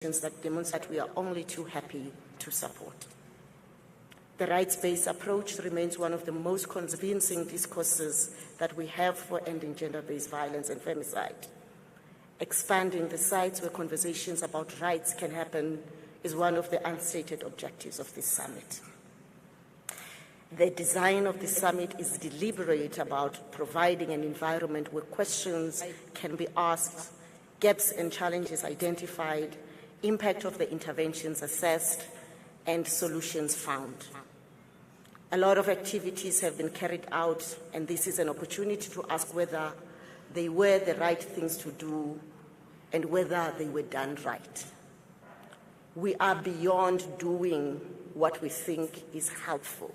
that demonstrate we are only too happy to support. The rights-based approach remains one of the most convincing discourses that we have for ending gender-based violence and femicide. Expanding the sites where conversations about rights can happen is one of the unstated objectives of this summit. The design of the summit is deliberate about providing an environment where questions can be asked, gaps and challenges identified, impact of the interventions assessed, and solutions found. A lot of activities have been carried out, and this is an opportunity to ask whether they were the right things to do and whether they were done right. We are beyond doing what we think is helpful.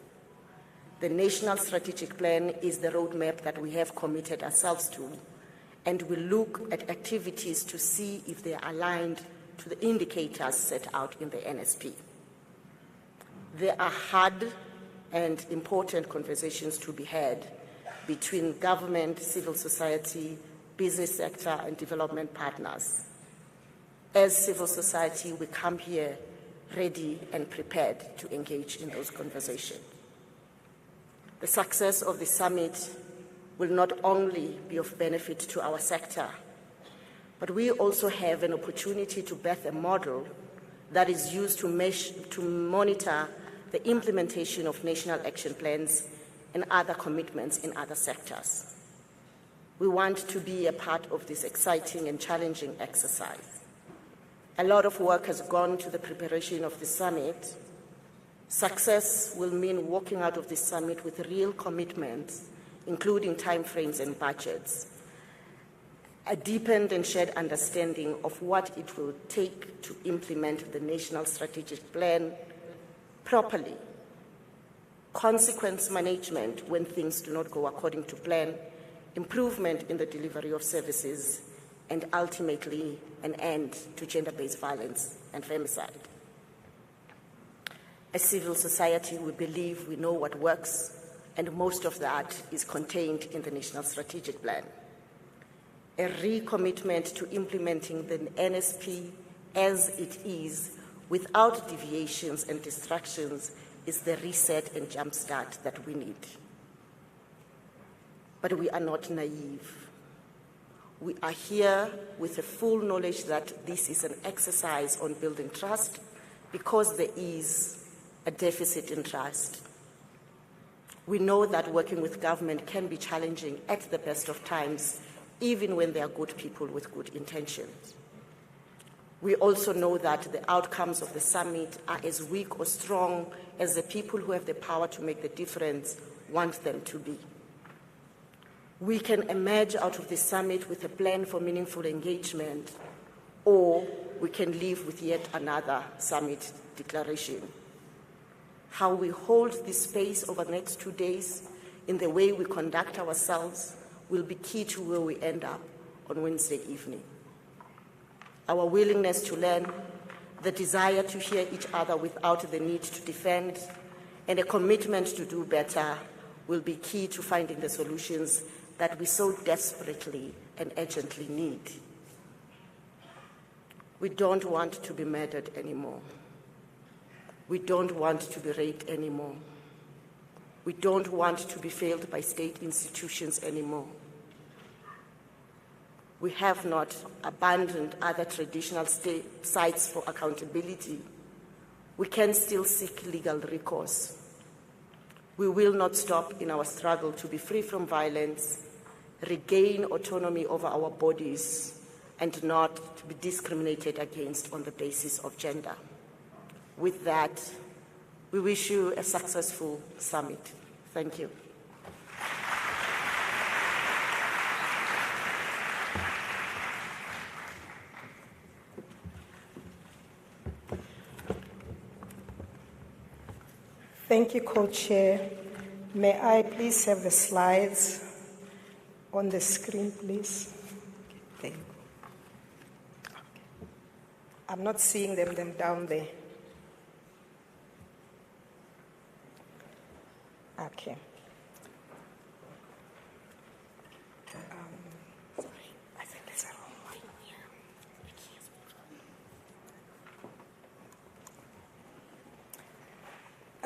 The National Strategic Plan is the roadmap that we have committed ourselves to, and we look at activities to see if they are aligned to the indicators set out in the NSP. There are hard and important conversations to be had between government, civil society, business sector, and development partners. As civil society, we come here ready and prepared to engage in those conversations. The success of the summit will not only be of benefit to our sector, but we also have an opportunity to birth a model that is used to monitor the implementation of national action plans and other commitments in other sectors. We want to be a part of this exciting and challenging exercise. A lot of work has gone to the preparation of the summit. Success will mean walking out of this summit with real commitments, including timeframes and budgets, a deepened and shared understanding of what it will take to implement the National Strategic Plan properly, consequence management when things do not go according to plan, improvement in the delivery of services, and ultimately an end to gender-based violence and femicide. As civil society, we believe we know what works, and most of that is contained in the National Strategic Plan. A recommitment to implementing the NSP as it is, without deviations and distractions, is the reset and jumpstart that we need. But we are not naive. We are here with the full knowledge that this is an exercise on building trust because there is a deficit in trust. We know that working with government can be challenging at the best of times, even when they are good people with good intentions. We also know that the outcomes of the summit are as weak or strong as the people who have the power to make the difference want them to be. We can emerge out of the summit with a plan for meaningful engagement, or we can leave with yet another summit declaration. How we hold this space over the next 2 days in the way we conduct ourselves will be key to where we end up on Wednesday evening. Our willingness to learn, the desire to hear each other without the need to defend, and a commitment to do better will be key to finding the solutions that we so desperately and urgently need. We don't want to be murdered anymore. We don't want to be raped anymore. We don't want to be failed by state institutions anymore. We have not abandoned other traditional sites for accountability. We can still seek legal recourse. We will not stop in our struggle to be free from violence, regain autonomy over our bodies, and not to be discriminated against on the basis of gender. With that, we wish you a successful summit. Thank you. Thank you, Co-Chair. May I please have the slides on the screen, please? Thank you. I'm not seeing them down there. Okay. Sorry, I think there's a wrong one here.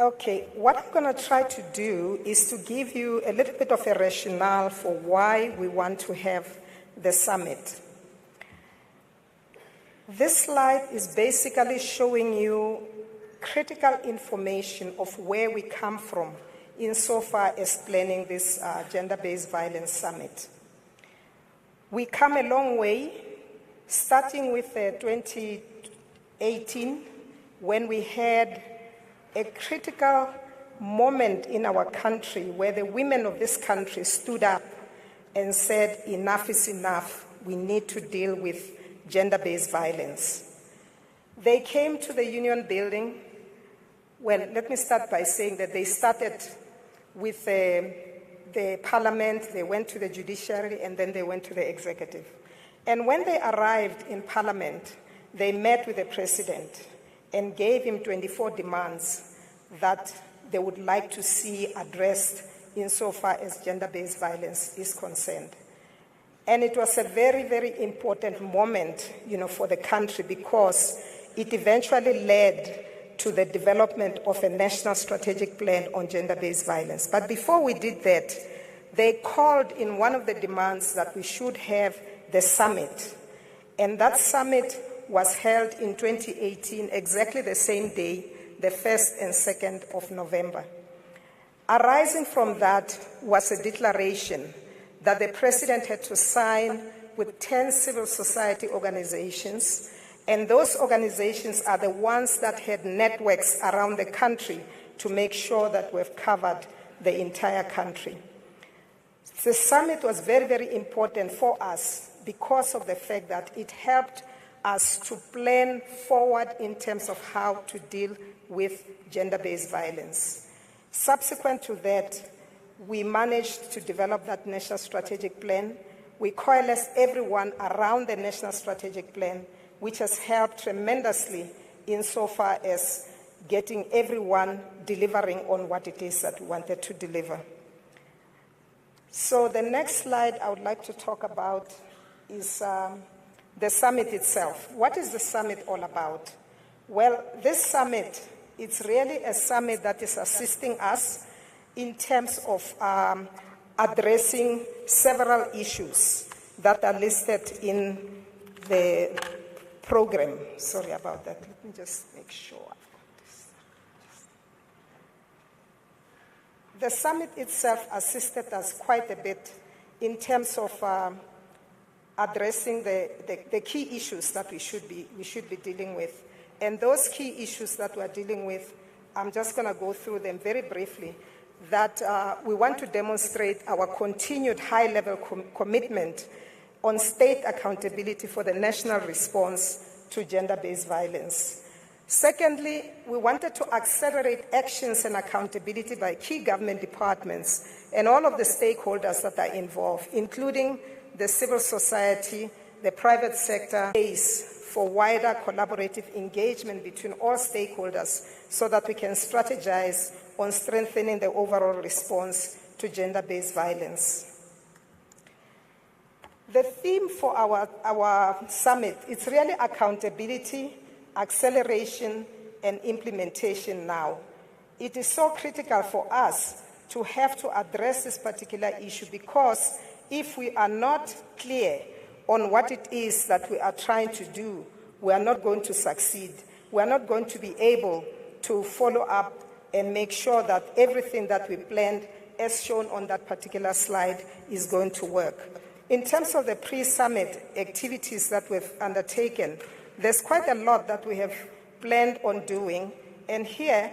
Okay, what I'm going to try to do is to give you a little bit of a rationale for why we want to have the summit. This slide is basically showing you critical information of where we come from insofar as planning this gender-based violence summit. We come a long way, starting with 2018, when we had a critical moment in our country where the women of this country stood up and said, enough is enough, we need to deal with gender-based violence. They came to the Union building. Well, let me start by saying that they started with the Parliament, they went to the judiciary, and then they went to the executive. And when they arrived in Parliament, they met with the President and gave him 24 demands that they would like to see addressed insofar as gender-based violence is concerned. And it was a very, very important moment, for the country, because it eventually led to the development of a national strategic plan on gender-based violence. But before we did that, they called in one of the demands that we should have the summit. And that summit was held in 2018, exactly the same day, the 1st and 2nd of November. Arising from that was a declaration that the President had to sign with 10 civil society organizations, and those organizations are the ones that had networks around the country to make sure that we've covered the entire country. The summit was very, very important for us because of the fact that it helped us to plan forward in terms of how to deal with gender-based violence. Subsequent to that, we managed to develop that national strategic plan. We coalesced everyone around the national strategic plan, which has helped tremendously insofar as getting everyone delivering on what it is that we wanted to deliver. So the next slide I would like to talk about is the summit itself. What is the summit all about? Well, this summit, it's really a summit that is assisting us in terms of addressing several issues that are listed in the program. Sorry about that. Let me just make sure I've got this. The summit itself assisted us quite a bit in terms of addressing the key issues that we should be dealing with. And those key issues that we're dealing with, I'm just going to go through them very briefly, that we want to demonstrate our continued high-level commitment on state accountability for the national response to gender-based violence. Secondly, we wanted to accelerate actions and accountability by key government departments and all of the stakeholders that are involved, including the civil society, the private sector, for wider collaborative engagement between all stakeholders so that we can strategize on strengthening the overall response to gender-based violence. The theme for our summit is really accountability, acceleration, and implementation now. It is so critical for us to have to address this particular issue because if we are not clear on what it is that we are trying to do, we are not going to succeed. We are not going to be able to follow up and make sure that everything that we planned, as shown on that particular slide, is going to work. In terms of the pre-summit activities that we've undertaken, there's quite a lot that we have planned on doing. And here,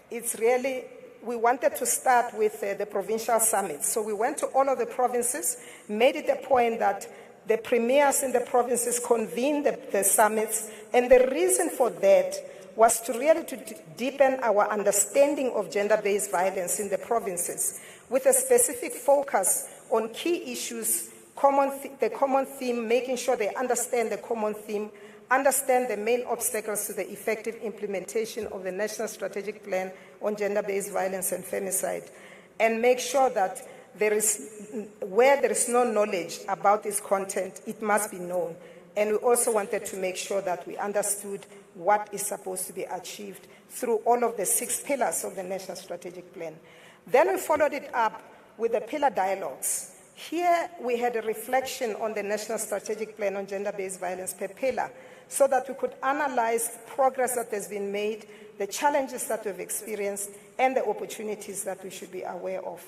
it's really, we wanted to start with the provincial summit. So we went to all of the provinces, made it a point that the premiers in the provinces convened the summits. And the reason for that was to really deepen our understanding of gender-based violence in the provinces with a specific focus on key issues, the common theme, making sure they understand the common theme, understand the main obstacles to the effective implementation of the National Strategic Plan on Gender-Based Violence and Femicide, and make sure that where there is no knowledge about this content, it must be known. And we also wanted to make sure that we understood what is supposed to be achieved through all of the 6 pillars of the National Strategic Plan. Then we followed it up with the pillar dialogues. Here we had a reflection on the National Strategic Plan on gender-based violence per pillar, so that we could analyze progress that has been made, the challenges that we've experienced, and the opportunities that we should be aware of.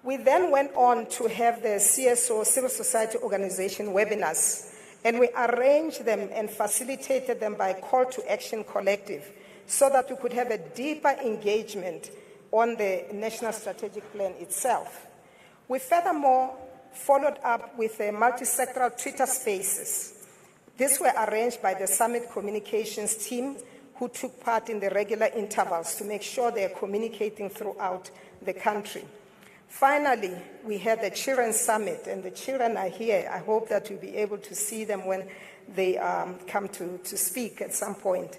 We then went on to have the CSO, Civil Society Organization webinars, and we arranged them and facilitated them by Call to Action Collective, so that we could have a deeper engagement on the National Strategic Plan itself. We furthermore followed up with a multi-sectoral Twitter spaces. These were arranged by the Summit Communications team, who took part in the regular intervals to make sure they are communicating throughout the country. Finally, we had the Children Summit, and the children are here. I hope that you'll be able to see them when they come to speak at some point.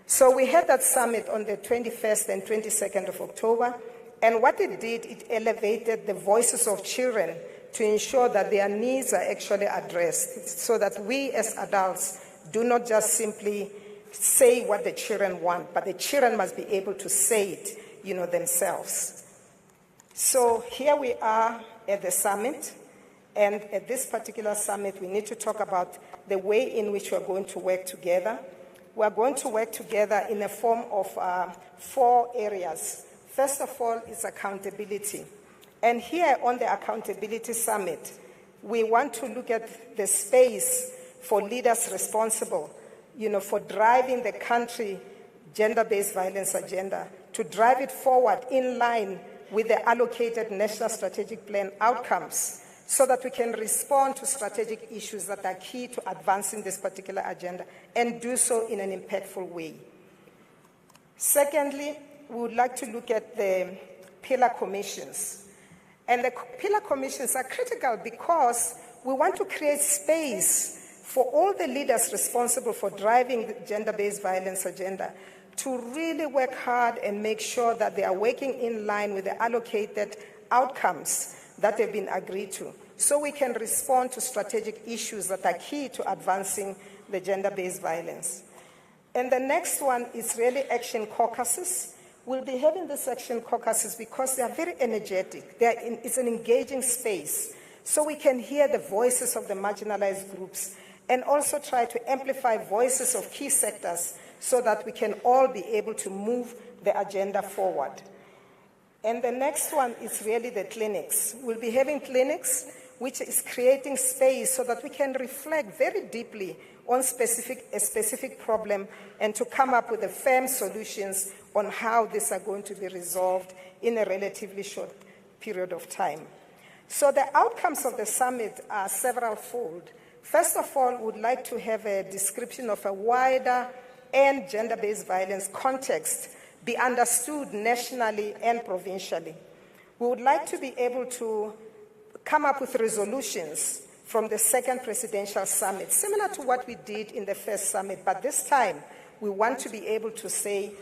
So we had that summit on the 21st and 22nd of October, and what it did, it elevated the voices of children to ensure that their needs are actually addressed, so that we as adults do not just simply say what the children want, but the children must be able to say it, themselves. So here we are at the summit, and at this particular summit, we need to talk about the way in which we're going to work together. We're going to work together in a form of 4 areas. First of all is accountability. And here on the Accountability Summit, we want to look at the space for leaders responsible, for driving the country gender-based violence agenda, to drive it forward in line with the allocated National Strategic Plan outcomes, so that we can respond to strategic issues that are key to advancing this particular agenda, and do so in an impactful way. Secondly, we would like to look at the pillar commissions. And the pillar commissions are critical because we want to create space for all the leaders responsible for driving the gender-based violence agenda to really work hard and make sure that they are working in line with the allocated outcomes that have been agreed to, so we can respond to strategic issues that are key to advancing the gender-based violence. And the next one is really action caucuses. We'll be having these action caucuses because they are very energetic. It's an engaging space, so we can hear the voices of the marginalized groups and also try to amplify voices of key sectors so that we can all be able to move the agenda forward. And the next one is really the clinics. We'll be having clinics, which is creating space so that we can reflect very deeply on a specific problem and to come up with the firm solutions on how these are going to be resolved in a relatively short period of time. So the outcomes of the summit are several-fold. First of all, we would like to have a description of a wider and gender-based violence context be understood nationally and provincially. We would like to be able to come up with resolutions from the second presidential summit, similar to what we did in the first summit, but this time we want to be able to say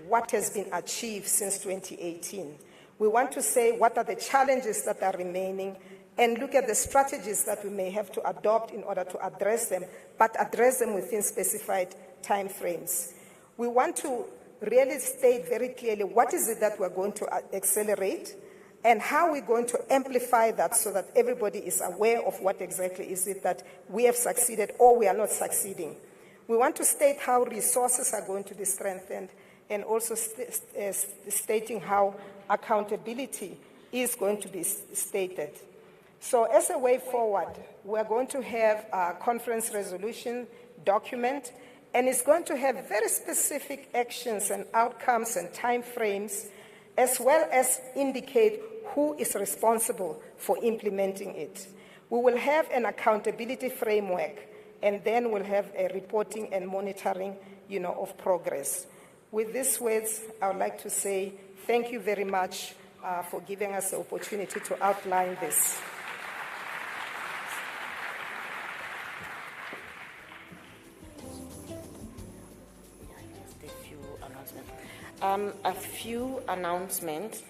what has been achieved since 2018. We want to say what are the challenges that are remaining and look at the strategies that we may have to adopt in order to address them, but address them within specified time frames. We want to really state very clearly what is it that we're going to accelerate and how we're going to amplify that so that everybody is aware of what exactly is it that we have succeeded or we are not succeeding. We want to state how resources are going to be strengthened and also stating how accountability is going to be stated. So as a way forward, we're going to have a conference resolution document, and it's going to have very specific actions and outcomes and time frames, as well as indicate who is responsible for implementing it. We will have an accountability framework, and then we'll have a reporting and monitoring, of progress. With these words, I would like to say thank you very much for giving us the opportunity to outline this. A few announcements.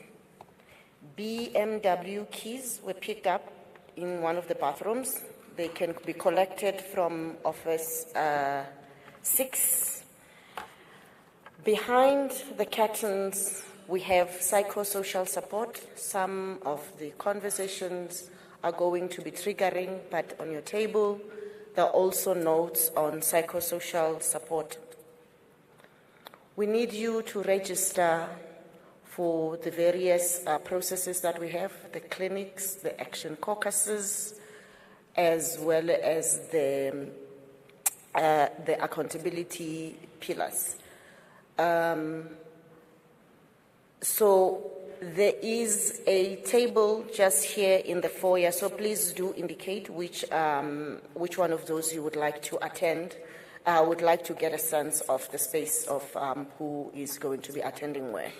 BMW keys were picked up in one of the bathrooms. They can be collected from Office 6. Behind the curtains, we have psychosocial support. Some of the conversations are going to be triggering, but on your table, there are also notes on psychosocial support. We need you to register for the various processes that we have, the clinics, the action caucuses, as well as the accountability pillars. So there is a table just here in the foyer, so please do indicate which one of those you would like to attend. I would like to get a sense of the space of who is going to be attending where.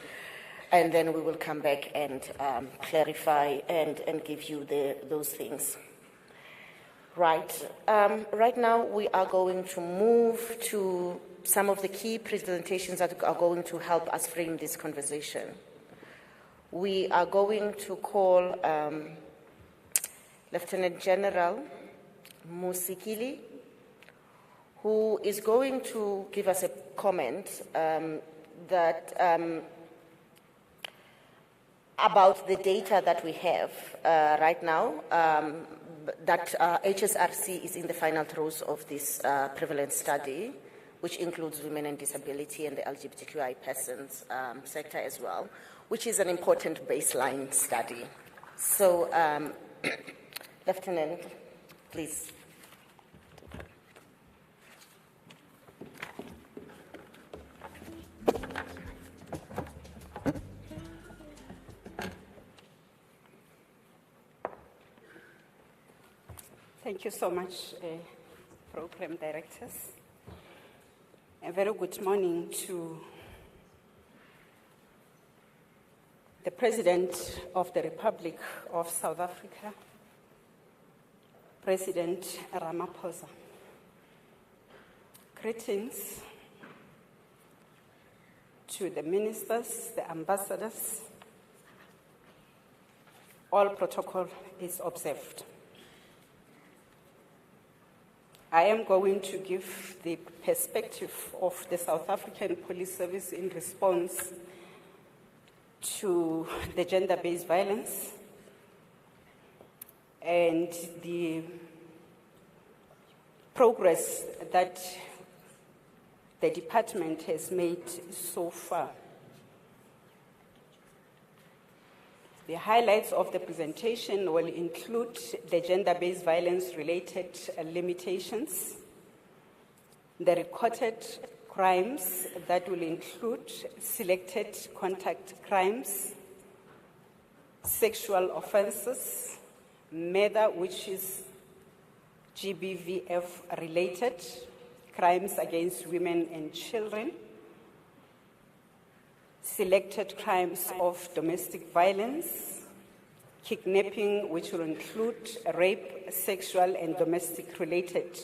And then we will come back and clarify and give you those things. Right. Right now, we are going to move to some of the key presentations that are going to help us frame this conversation. We are going to call Lieutenant General Musikili, who is going to give us a comment about the data that we have right now, that HSRC is in the final throes of this prevalence study, which includes women and disability and the LGBTQI persons sector as well, which is an important baseline study. So, Lieutenant, please. Thank you so much, Program Directors. A very good morning to the President of the Republic of South Africa, President Ramaphosa. Greetings to the ministers, the ambassadors. All protocol is observed. I am going to give the perspective of the South African Police Service in response to the gender-based violence and the progress that the department has made so far. The highlights of the presentation will include the gender-based violence-related limitations, the recorded crimes that will include selected contact crimes, sexual offenses, murder, which is GBVF-related, crimes against women and children, selected crimes of domestic violence, kidnapping, which will include rape, sexual and domestic related.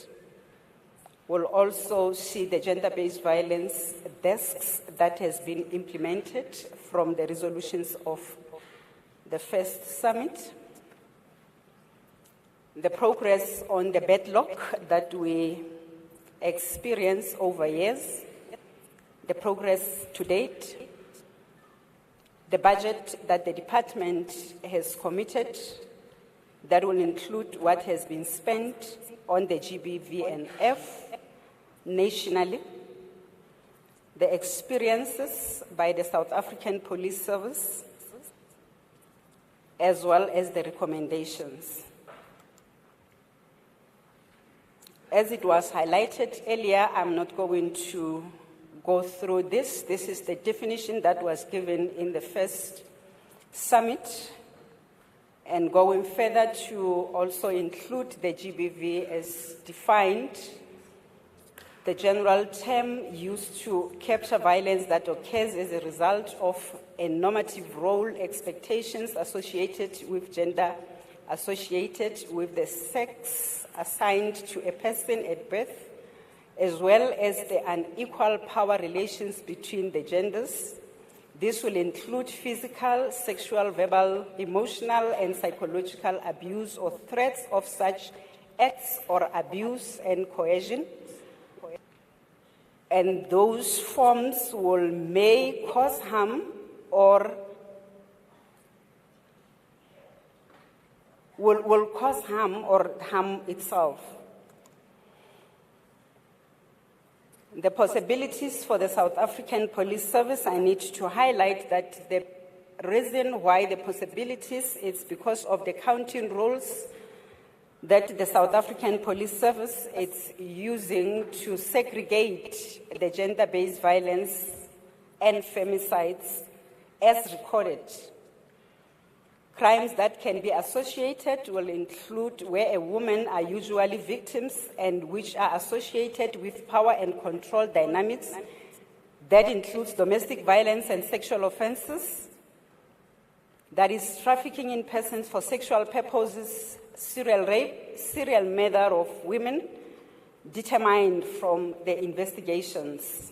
We'll also see the gender-based violence desks that has been implemented from the resolutions of the first summit, the progress on the backlog that we experience over years, the progress to date, the budget that the department has committed that will include what has been spent on the GBVF nationally, the experiences by the South African Police Service, as well as the recommendations. As it was highlighted earlier, I'm not going to go through this. This is the definition that was given in the first summit, and going further to also include the GBV as defined, the general term used to capture violence that occurs as a result of a normative role expectations associated with gender, associated with the sex assigned to a person at birth, as well as the unequal power relations between the genders. This will include physical, sexual, verbal, emotional, and psychological abuse or threats of such acts or abuse and coercion. And those forms may cause harm or will cause harm or harm itself. The possibilities for the South African Police Service, I need to highlight that the reason why the possibilities is because of the counting rules that the South African Police Service is using to segregate the gender-based violence and femicides as recorded. Crimes that can be associated will include where a woman are usually victims and which are associated with power and control dynamics. That includes domestic violence and sexual offenses. That is trafficking in persons for sexual purposes, serial rape, serial murder of women, determined from the investigations.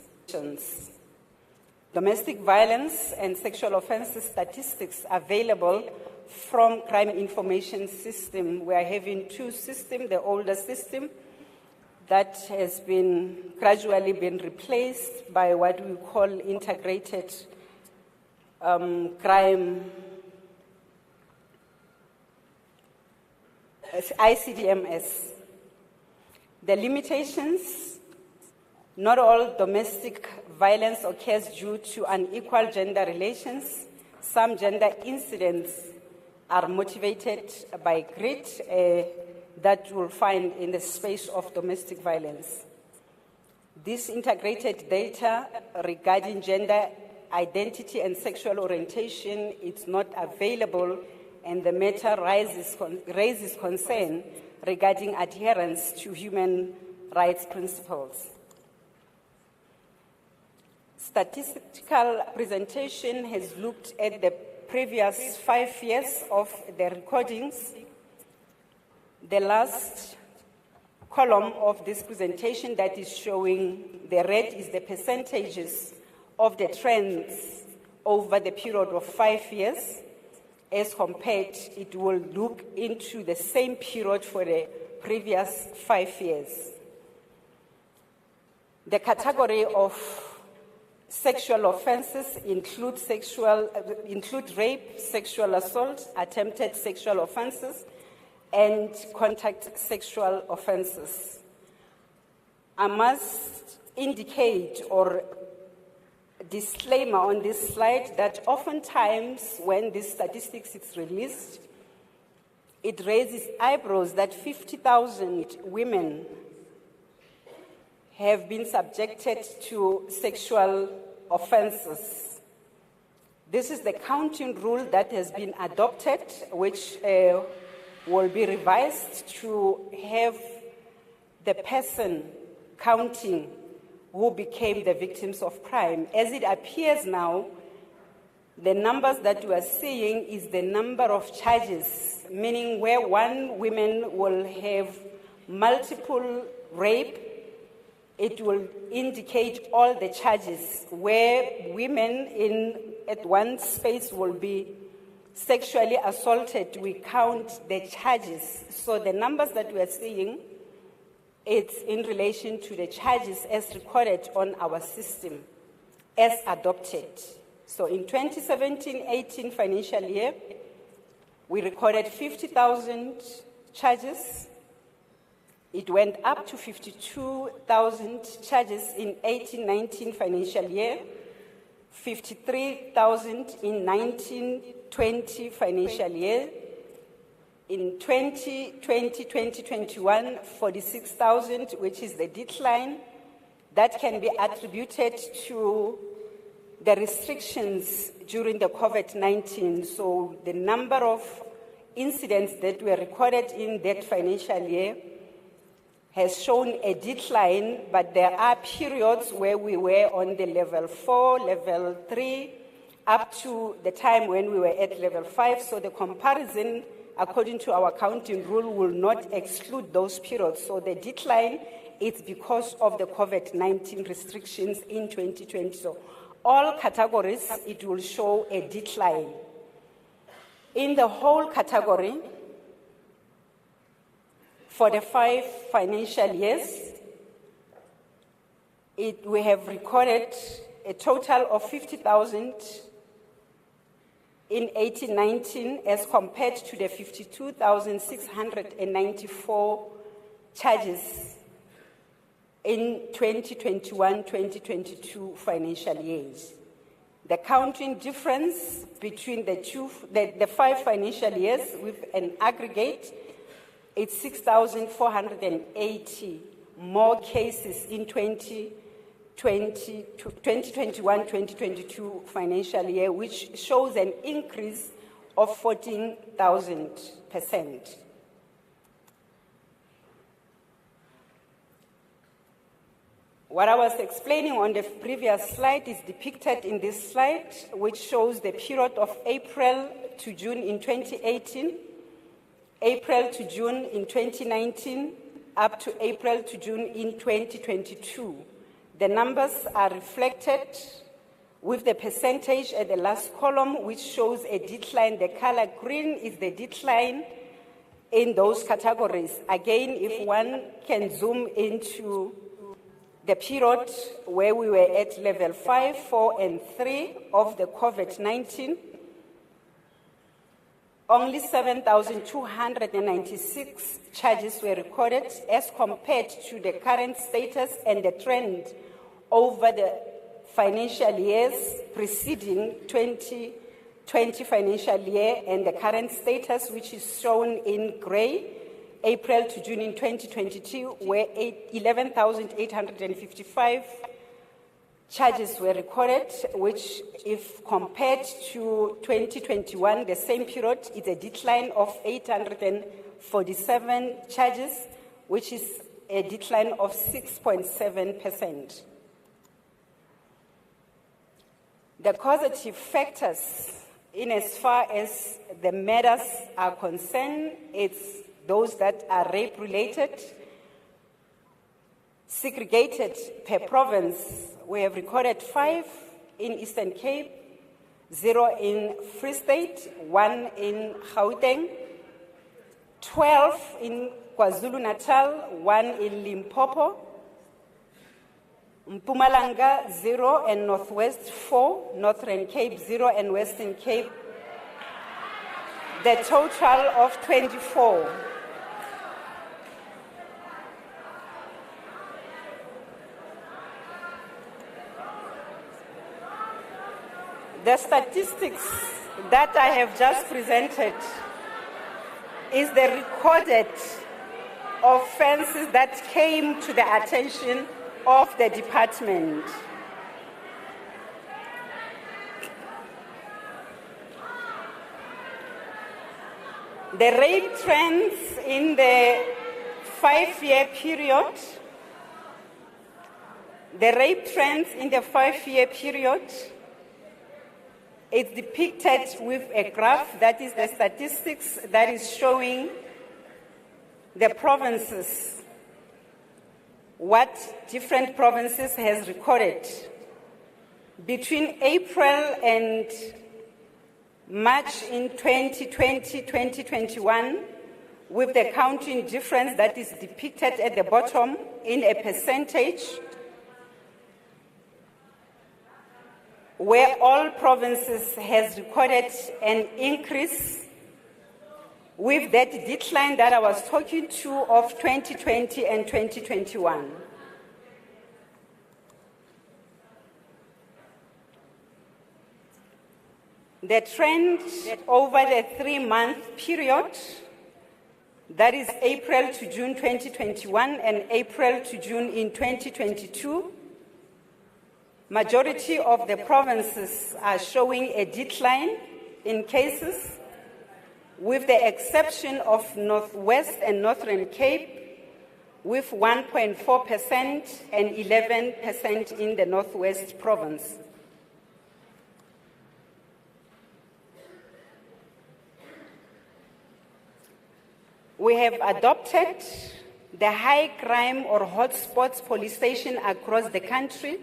Domestic violence and sexual offenses statistics available from Crime Information System. We are having two systems, the older system that has been gradually been replaced by what we call integrated crime, ICDMS. The limitations: not all domestic violence occurs due to unequal gender relations. Some gender incidents are motivated by greed that you will find in the space of domestic violence. This integrated data regarding gender identity and sexual orientation is not available, and the matter raises concern regarding adherence to human rights principles. Statistical presentation has looked at the previous 5 years of the recordings. The last column of this presentation that is showing the red is the percentages of the trends over the period of 5 years. As compared, it will look into the same period for the previous 5 years. The category of sexual offenses include rape, sexual assault, attempted sexual offenses, and contact sexual offenses. I must indicate or disclaimer on this slide that oftentimes when this statistics is released, it raises eyebrows that 50,000 women have been subjected to sexual offenses. This is the counting rule that has been adopted, which will be revised to have the person counting who became the victims of crime. As it appears now, the numbers that we are seeing is the number of charges, meaning where one woman will have multiple rape, it will indicate all the charges. Where women at one space will be sexually assaulted, we count the charges. So the numbers that we are seeing, it's in relation to the charges as recorded on our system, as adopted. So in 2017-18 financial year, we recorded 50,000 charges. It went up to 52,000 charges in 18-19 financial year, 53,000 in 19-20 financial year. In 2020-2021, 46,000, which is the decline. That can be attributed to the restrictions during the COVID-19. So the number of incidents that were recorded in that financial year has shown a decline, but there are periods where we were on the level 4, level 3, up to the time when we were at level 5. So the comparison, according to our counting rule, will not exclude those periods. So the decline is because of the COVID-19 restrictions in 2020. So all categories, it will show a decline. In the whole category, For the 5 financial years, we have recorded a total of 50,000 in 1819 as compared to the 52,694 charges in 2021-2022 financial years. The counting difference between the 5 financial years with an aggregate, it's 6,480 more cases in 2021-2022 financial year, which shows an increase of 14,000%. What I was explaining on the previous slide is depicted in this slide, which shows the period of April to June in 2018, April to June in 2019, up to April to June in 2022. The numbers are reflected with the percentage at the last column, which shows a decline. The color green is the decline in those categories. Again, if one can zoom into the period where we were at level 5, 4, and 3 of the COVID-19, only 7,296 charges were recorded as compared to the current status and the trend over the financial years preceding 2020 financial year, and the current status, which is shown in gray, April to June in 2022, where 11,855 charges were recorded, which, if compared to 2021, the same period, is a decline of 847 charges, which is a decline of 6.7%. The causative factors, in as far as the matters are concerned, it's those that are rape-related, segregated per province. We have recorded 5 in Eastern Cape, 0 in Free State, 1 in Gauteng, 12 in KwaZulu-Natal, 1 in Limpopo, Mpumalanga 0 and Northwest 4, Northern Cape 0 and Western Cape, the total of 24. The statistics that I have just presented is the recorded offenses that came to the attention of the department. The rape trends in the 5-year period, it's depicted with a graph that is the statistics that is showing the provinces, what different provinces has recorded. Between April and March in 2020-2021, with the counting difference that is depicted at the bottom in a percentage, where all provinces has recorded an increase, with that decline that I was talking to of 2020 and 2021. The trend over the 3-month period, that is April to June 2021 and April to June in 2022, majority of the provinces are showing a decline in cases, with the exception of Northwest and Northern Cape, with 1.4% and 11% in the Northwest province. We have adopted the high crime or hotspots police station across the country,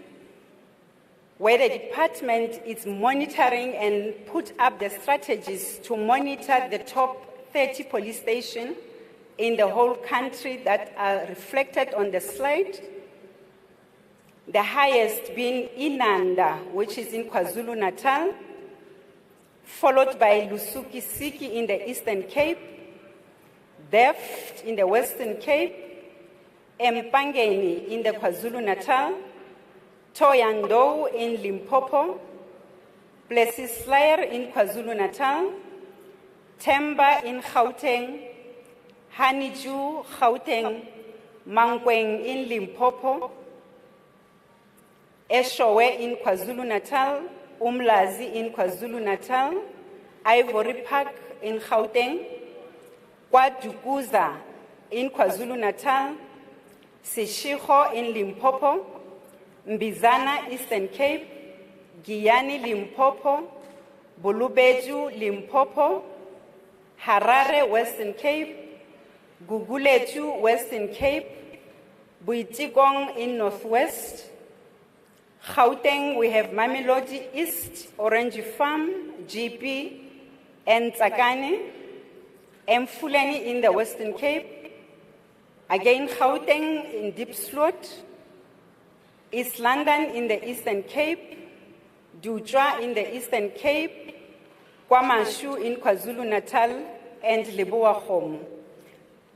where the department is monitoring and put up the strategies to monitor the top 30 police stations in the whole country that are reflected on the slide. The highest being Inanda, which is in KwaZulu-Natal, followed by Lusukisiki in the Eastern Cape, Deft in the Western Cape, Empangeni in the KwaZulu-Natal, Toyando in Limpopo, Plesislayar in KwaZulu-Natal, Temba in Gauteng, Haniju, Gauteng, Mankweng in Limpopo, Eshowe in KwaZulu-Natal, Umlazi in KwaZulu-Natal, Ivory Park in Gauteng, KwaDukuza in KwaZulu-Natal, Seshego in Limpopo, Mbizana, Eastern Cape, Giyani, Limpopo, Bulubeju, Limpopo, Harare, Western Cape, Guguletu, Western Cape, Buitigong in Northwest, Gauteng, we have Mamelodi East, Orange Farm, GP, and Tsakane, Mfuleni in the Western Cape, again Gauteng in Diepsloot, East London in the Eastern Cape, Dujwa in the Eastern Cape, Kwamashu in KwaZulu-Natal, and Leboa-Home.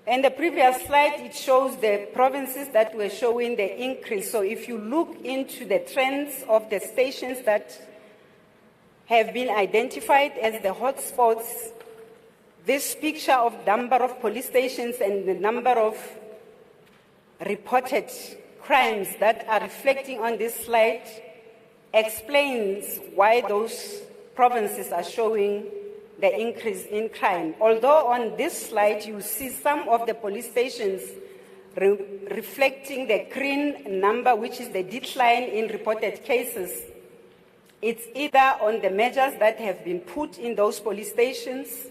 And the previous slide, it shows the provinces that were showing the increase. So if you look into the trends of the stations that have been identified as the hotspots, this picture of number of police stations and the number of reported crimes that are reflecting on this slide explains why those provinces are showing the increase in crime. Although on this slide you see some of the police stations reflecting the green number, which is the decline in reported cases, it's either on the measures that have been put in those police stations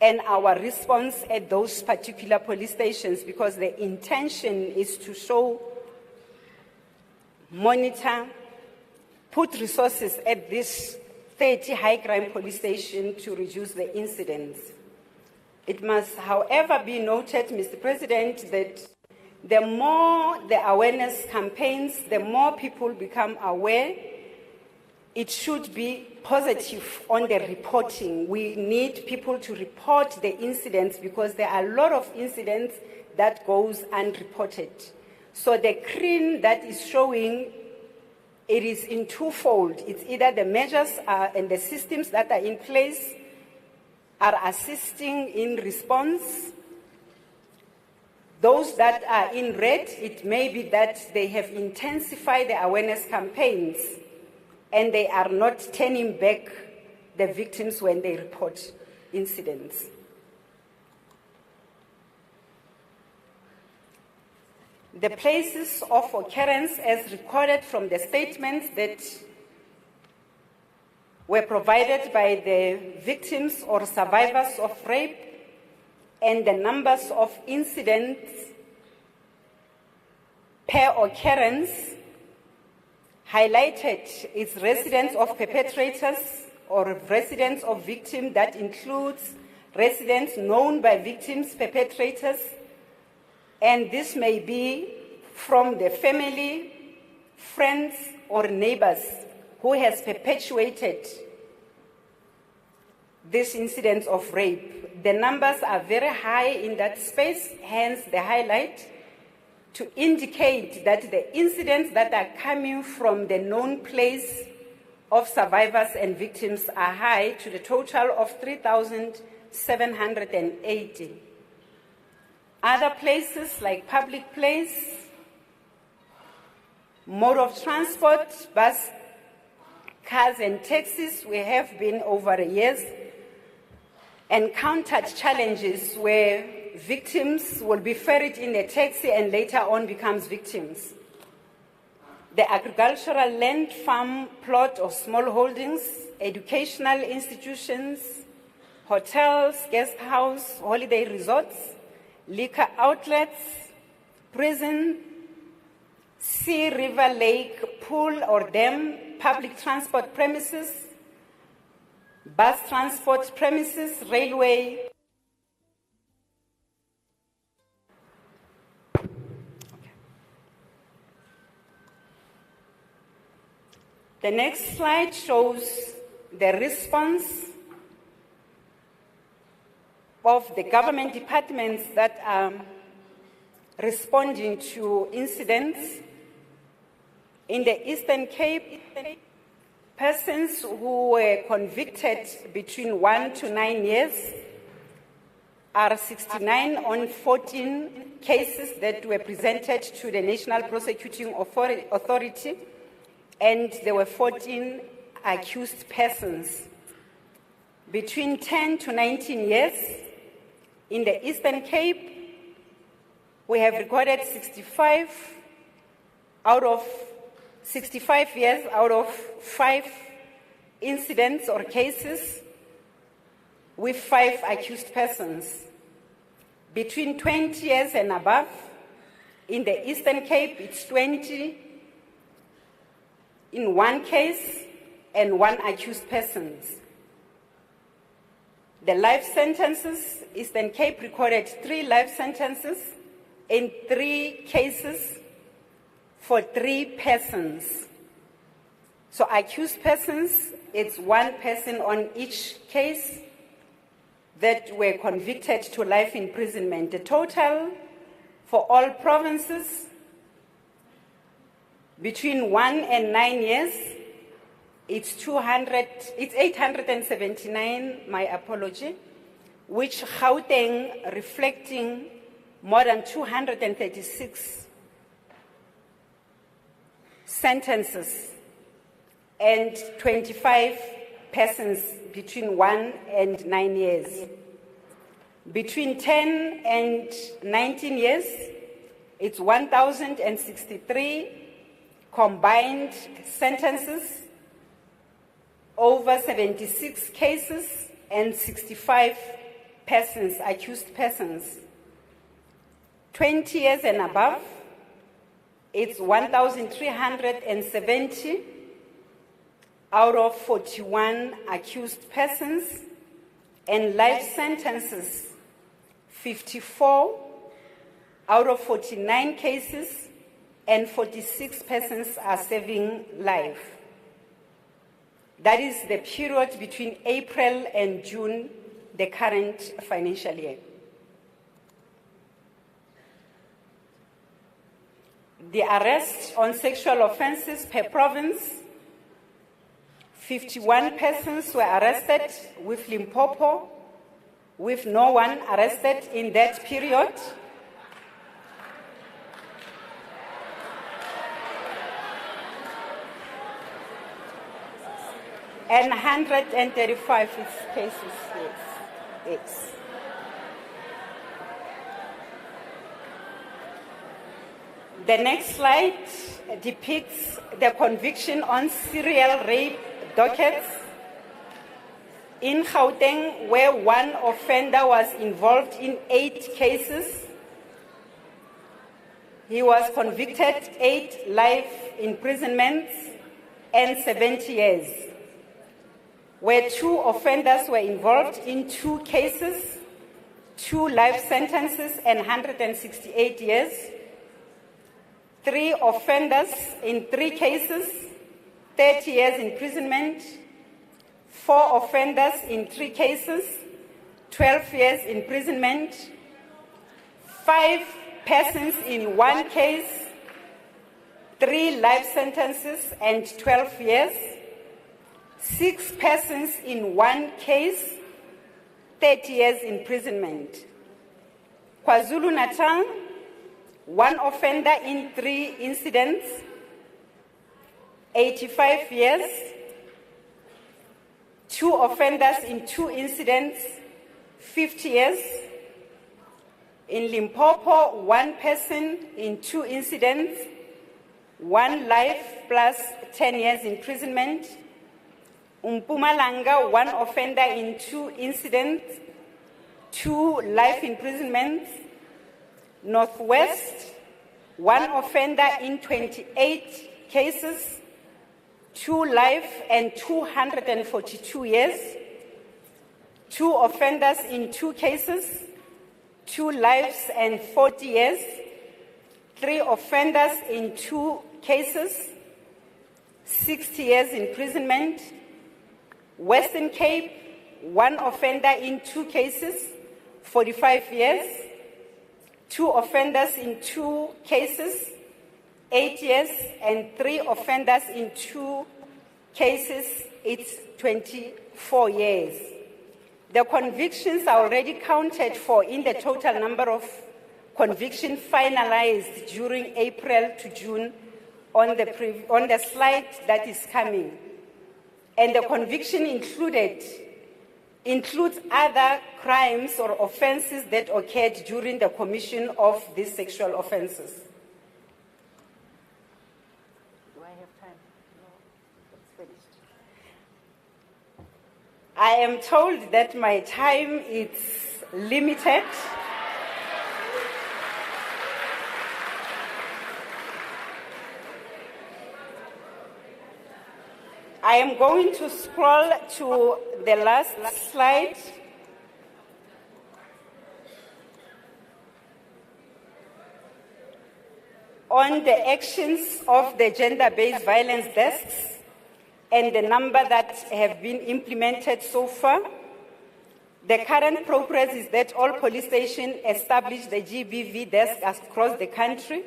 and our response at those particular police stations, because the intention is to show, monitor, put resources at this 30 high-crime police stations to reduce the incidents. It must, however, be noted, Mr. President, that the more the awareness campaigns, the more people become aware, it should be positive on the reporting. We need people to report the incidents because there are a lot of incidents that goes unreported. So the green that is showing, it is in twofold. It's either the measures and the systems that are in place are assisting in response. Those that are in red, it may be that they have intensified the awareness campaigns and they are not turning back the victims when they report incidents. The places of occurrence as recorded from the statements that were provided by the victims or survivors of rape and the numbers of incidents per occurrence highlighted is residence of perpetrators or residence of victims. That includes residents known by victims, perpetrators, and this may be from the family, friends, or neighbors who has perpetuated this incident of rape. The numbers are very high in that space, hence the highlight, to indicate that the incidents that are coming from the known place of survivors and victims are high, to the total of 3,780. Other places like public place, mode of transport, bus, cars and taxis, we have been over the years encountered challenges where victims will be ferried in a taxi and later on becomes victims. The agricultural land, farm, plot or small holdings, educational institutions, hotels, guest house, holiday resorts, liquor outlets, prison, sea, river, lake, pool or dam, public transport premises, bus transport premises, railway, The next slide shows the response of the government departments that are responding to incidents. In the Eastern Cape, persons who were convicted between 1 to 9 years are 69 on 14 cases that were presented to the National Prosecuting Authority, and there were 14 accused persons. Between 10 to 19 years, in the Eastern Cape, we have recorded 65 years out of 5 incidents or cases with 5 accused persons. Between 20 years and above, in the Eastern Cape, it's 20 in 1 case and 1 accused persons. The life sentences, Eastern Cape recorded 3 life sentences in 3 cases for 3 persons. So accused persons, it's 1 person on each case that were convicted to life imprisonment. The total for all provinces between 1 and 9 years, it's 879, my apology, which Gauteng reflecting more than 236 sentences and 25 persons between 1 and 9 years. Between 10 and 19 years, it's 1,063 combined sentences, over 76 cases, and 65 persons, accused persons. 20 years and above, it's 1,370 out of 41 accused persons, and life sentences, 54 out of 49 cases, and 46 persons are serving life. That is the period between April and June, the current financial year. The arrests on sexual offenses per province, 51 persons were arrested with Limpopo, with no one arrested in that period. And 135 cases, yes. The next slide depicts the conviction on serial rape dockets in Gauteng, where one offender was involved in 8 cases. He was convicted 8 life imprisonments and 70 years, where 2 offenders were involved in 2 cases, 2 life sentences and 168 years. 3 offenders in 3 cases, 30 years imprisonment. 4 offenders in 3 cases, 12 years imprisonment. 5 persons in 1 case, 3 life sentences and 12 years. 6 persons in 1 case, 30 years imprisonment. KwaZulu-Natal, 1 offender in 3 incidents, 85 years. 2 offenders in 2 incidents, 50 years. In Limpopo, 1 person in 2 incidents, 1 life plus 10 years imprisonment. Mpumalanga, 1 offender in 2 incidents, 2 life imprisonments. Northwest, 1 offender in 28 cases, 2 life and 242 years. 2 offenders in 2 cases, 2 lives and 40 years. 3 offenders in 2 cases, 60 years imprisonment. Western Cape, 1 offender in 2 cases, 45 years. 2 offenders in 2 cases, 8 years, and 3 offenders in 2 cases, it's 24 years. The convictions are already counted for in the total number of convictions finalized during April to June on the slide that is coming. And the conviction includes other crimes or offenses that occurred during the commission of these sexual offenses. Do I have time? No, it's finished. I am told that my time is limited. I am going to scroll to the last slide. On the actions of the gender-based violence desks and the number that have been implemented so far, the current progress is that all police stations establish the GBV desk across the country.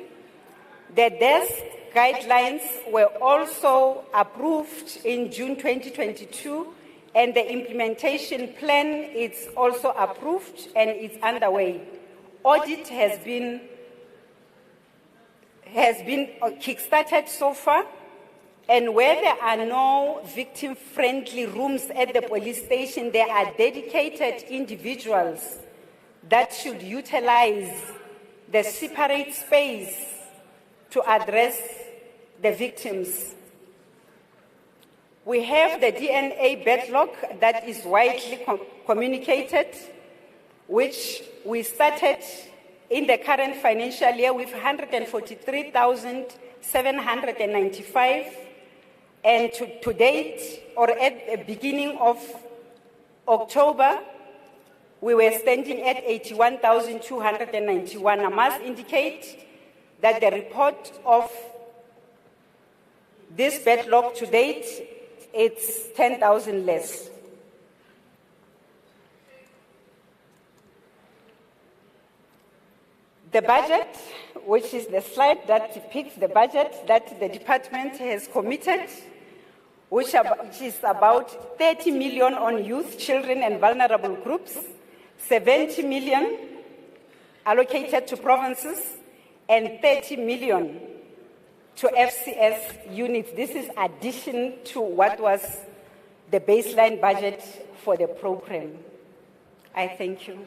The desk guidelines were also approved in June 2022, and the implementation plan is also approved and is underway. Audit has been kick-started so far, and where there are no victim-friendly rooms at the police station, there are dedicated individuals that should utilize the separate space to address the victims. We have the DNA backlog that is widely communicated, which we started in the current financial year with 143,795, and to date, or at the beginning of October, we were standing at 81,291. I must indicate that the report of this backlog to date, it's 10,000 less. The budget, which is the slide that depicts the budget that the department has committed, which is about 30 million on youth, children, and vulnerable groups, 70 million allocated to provinces, and 30 million to FCS units. This is addition to what was the baseline budget for the program. I thank you.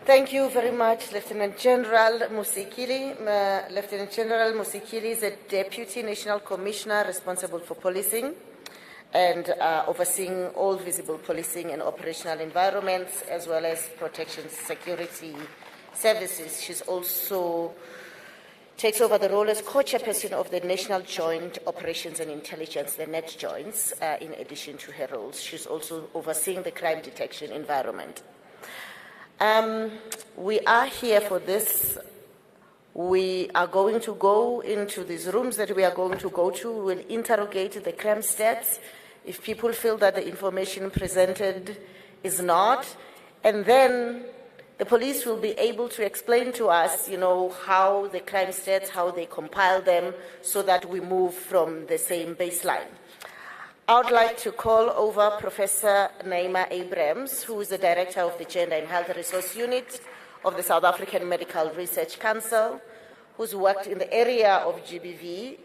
Thank you very much, Lieutenant General Musikili. Lieutenant General Musikili is a Deputy National Commissioner responsible for policing and overseeing all visible policing and operational environments, as well as protection security services. She's also takes over the role as co-chairperson of the National Joint Operations and Intelligence, the NET joints, in addition to her roles. She's also overseeing the crime detection environment. We are here for this. We are going to go into these rooms that we are going to go to. We will interrogate the crime stats if people feel that the information presented is not. And then the police will be able to explain to us, how the crime stats, how they compile them, so that we move from the same baseline. I would like to call over Professor Naima Abrams, who is the Director of the Gender and Health Resource Unit of the South African Medical Research Council, who's worked in the area of GBV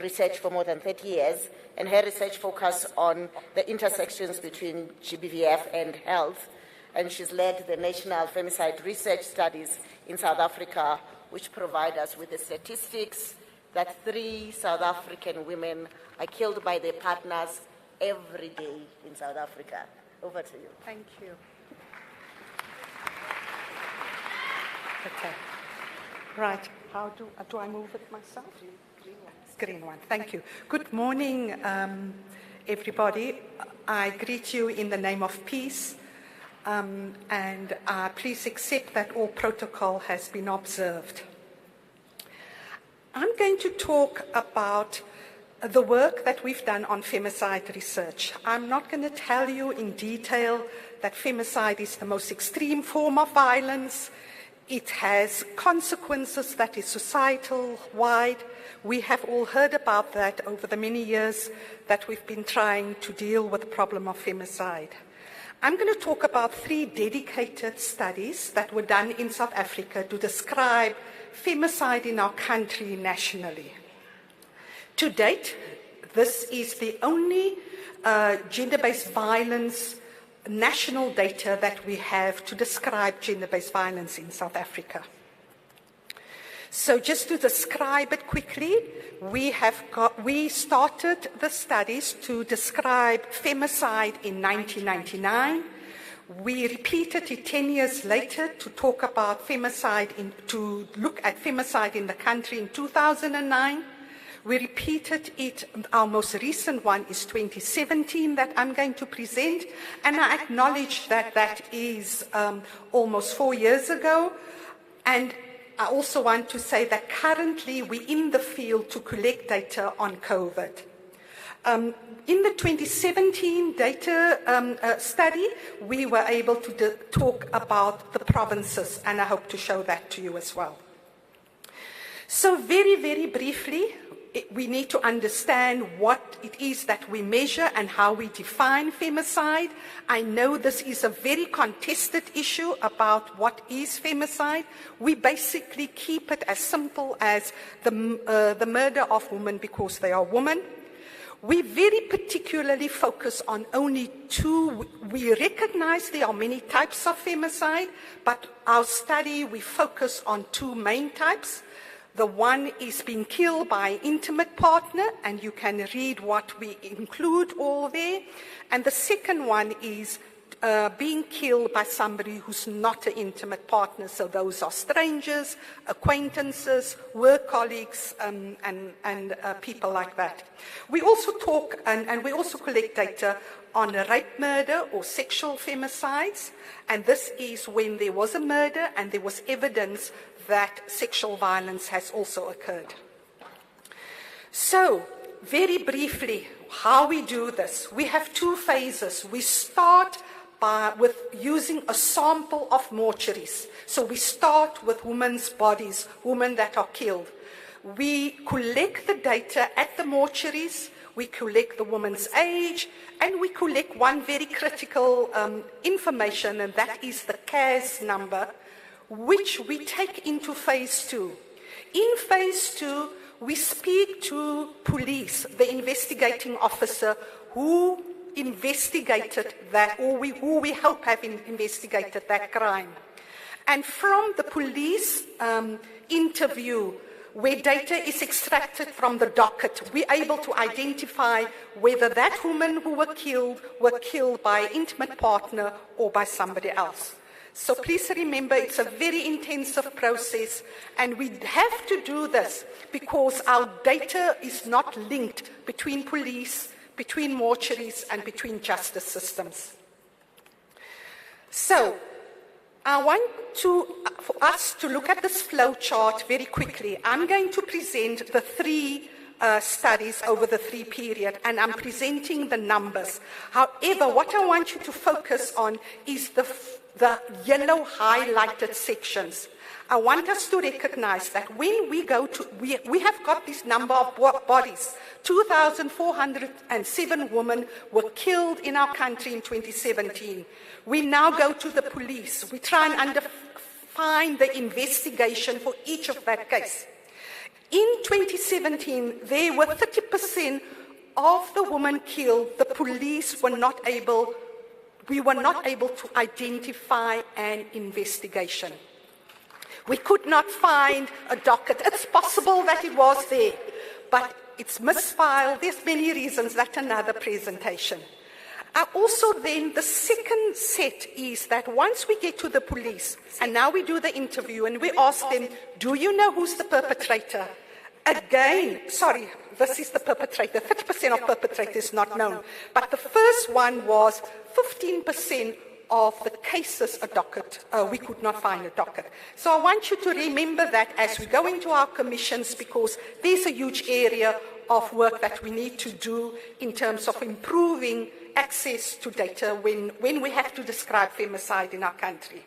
research for more than 30 years, and her research focuses on the intersections between GBVF and health. And she's led the National Femicide Research Studies in South Africa, which provide us with the statistics that 3 South African women are killed by their partners every day in South Africa. Over to you. Thank you. Okay. Right. How do I move it myself? Green one. Thank you. Good morning, everybody. I greet you in the name of peace. and please accept that all protocol has been observed. I'm going to talk about the work that we've done on femicide research. I'm not going to tell you in detail that femicide is the most extreme form of violence. It has consequences that is societal wide. We have all heard about that over the many years that we've been trying to deal with the problem of femicide. I'm going to talk about 3 dedicated studies that were done in South Africa to describe femicide in our country nationally. To date, this is the only gender-based violence national data that we have to describe gender-based violence in South Africa. So just to describe it quickly, we started the studies to describe femicide in 1999. We repeated it 10 years later to talk about femicide, to look at femicide in the country in 2009. We repeated it, our most recent one is 2017 that I'm going to present, and I acknowledge that that is almost 4 years ago. And I also want to say that currently we're in the field to collect data on COVID. In the 2017 data study, we were able to talk about the provinces, and I hope to show that to you as well. So very, very briefly, we need to understand what it is that we measure and how we define femicide. I know this is a very contested issue about what is femicide. We basically keep it as simple as the murder of women because they are women. We very particularly focus on only 2. We recognize there are many types of femicide, but our study, we focus on 2 main types. The one is being killed by an intimate partner, and you can read what we include all there. And the second one is being killed by somebody who's not an intimate partner. So those are strangers, acquaintances, work colleagues, and people like that. We also talk, and we also collect data on a rape murder or sexual femicides. And this is when there was a murder and there was evidence that sexual violence has also occurred. So, very briefly, how we do this. We have 2 phases. We start with using a sample of mortuaries. So we start with women's bodies, women that are killed. We collect the data at the mortuaries. We collect the woman's age, and we collect one very critical information, and that is the CAS number, which we take into phase 2. In phase 2, we speak to police, the investigating officer who investigated that, or who we hope have investigated that crime. And from the police interview, where data is extracted from the docket, we're able to identify whether that woman who were killed by an intimate partner or by somebody else. So please remember, it's a very intensive process, and we have to do this because our data is not linked between police, between mortuaries, and between justice systems. So I want for us to look at this flow chart very quickly. I'm going to present the 3 studies over the 3 period, and I'm presenting the numbers. However, what I want you to focus on is the yellow highlighted sections. I want us to recognize that when we go to, we have got this number of bodies. 2,407 women were killed in our country in 2017. We now go to the police. We try and find the investigation for each of that case. In 2017, there were 30% of the women killed. The police were not able we were not able to identify an investigation. We could not find a docket. It's possible that it was there, but it's misfiled. There's many reasons. That's another presentation. Also then, the second set is that once we get to the police, and now we do the interview, and we ask them, do you know who's the perpetrator? Again, sorry, this is the perpetrator. 30% of perpetrators not known. But the first one was 15% of the cases a docket, we could not find a docket. So I want you to remember that as we go into our commissions, because there's a huge area of work that we need to do in terms of improving access to data when we have to describe femicide in our country.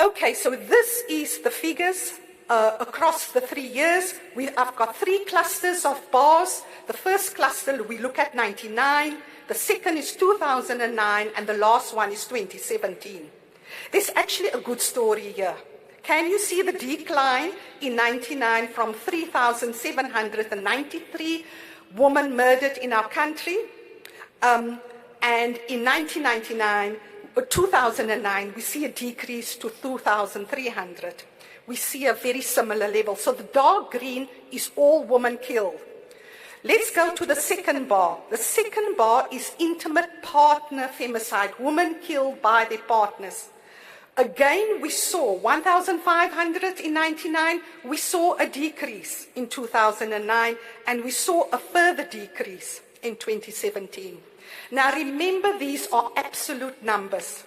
Okay, so this is the figures across the 3 years. I've got 3 clusters of bars. The first cluster, we look at 99. The second is 2009, and the last one is 2017. There's actually a good story here. Can you see the decline in 99 from 3,793 women murdered in our country? And in 2009, we see a decrease to 2,300. We see a very similar level. So the dark green is all women killed. Let's go to the second bar. The second bar is intimate partner femicide, women killed by their partners. Again, we saw 1,500 in 99. We saw a decrease in 2009, and we saw a further decrease in 2017. Now remember, these are absolute numbers.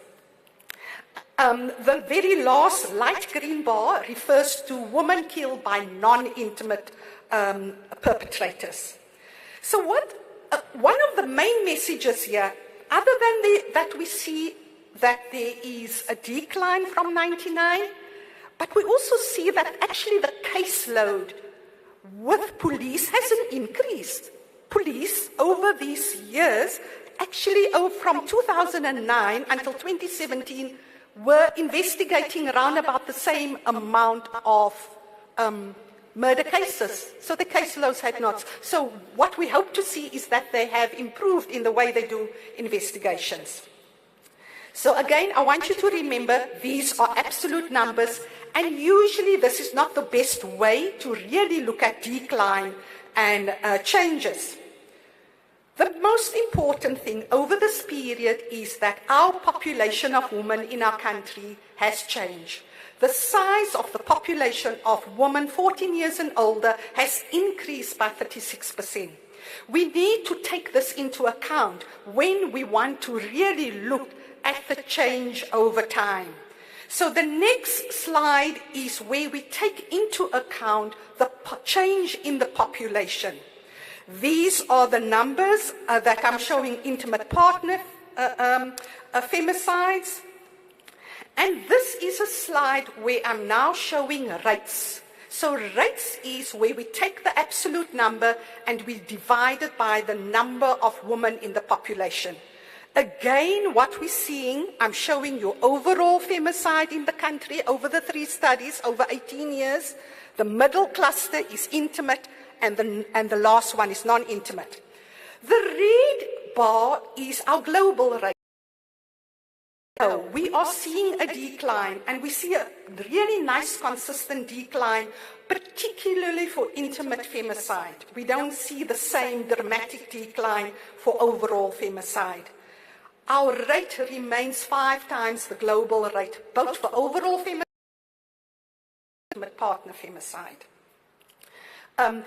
The very last light green bar refers to women killed by non-intimate perpetrators. So one of the main messages here, other than that we see that there is a decline from 99, but we also see that actually the caseload with police hasn't increased. Police over these years, actually from 2009 until 2017, were investigating around about the same amount of murder cases. So the caseloads had not. So what we hope to see is that they have improved in the way they do investigations. So again, I want you to remember these are absolute numbers, and usually this is not the best way to really look at decline and changes. The most important thing over this period is that our population of women in our country has changed. The size of the population of women 14 years and older has increased by 36%. We need to take this into account when we want to really look at the change over time. So the next slide is where we take into account the change in the population. These are the numbers that I'm showing intimate partner femicides. And this is a slide where I'm now showing rates. So rates is where we take the absolute number and we divide it by the number of women in the population. Again, what we're seeing, I'm showing you overall femicide in the country over the 3 studies, over 18 years. The middle cluster is intimate, and the last one is non-intimate. The red bar is our global rate. So we are seeing a decline, and we see a really nice consistent decline, particularly for intimate femicide. We don't see the same dramatic decline for overall femicide. Our rate remains 5 times the global rate, both for overall femicide and intimate partner femicide.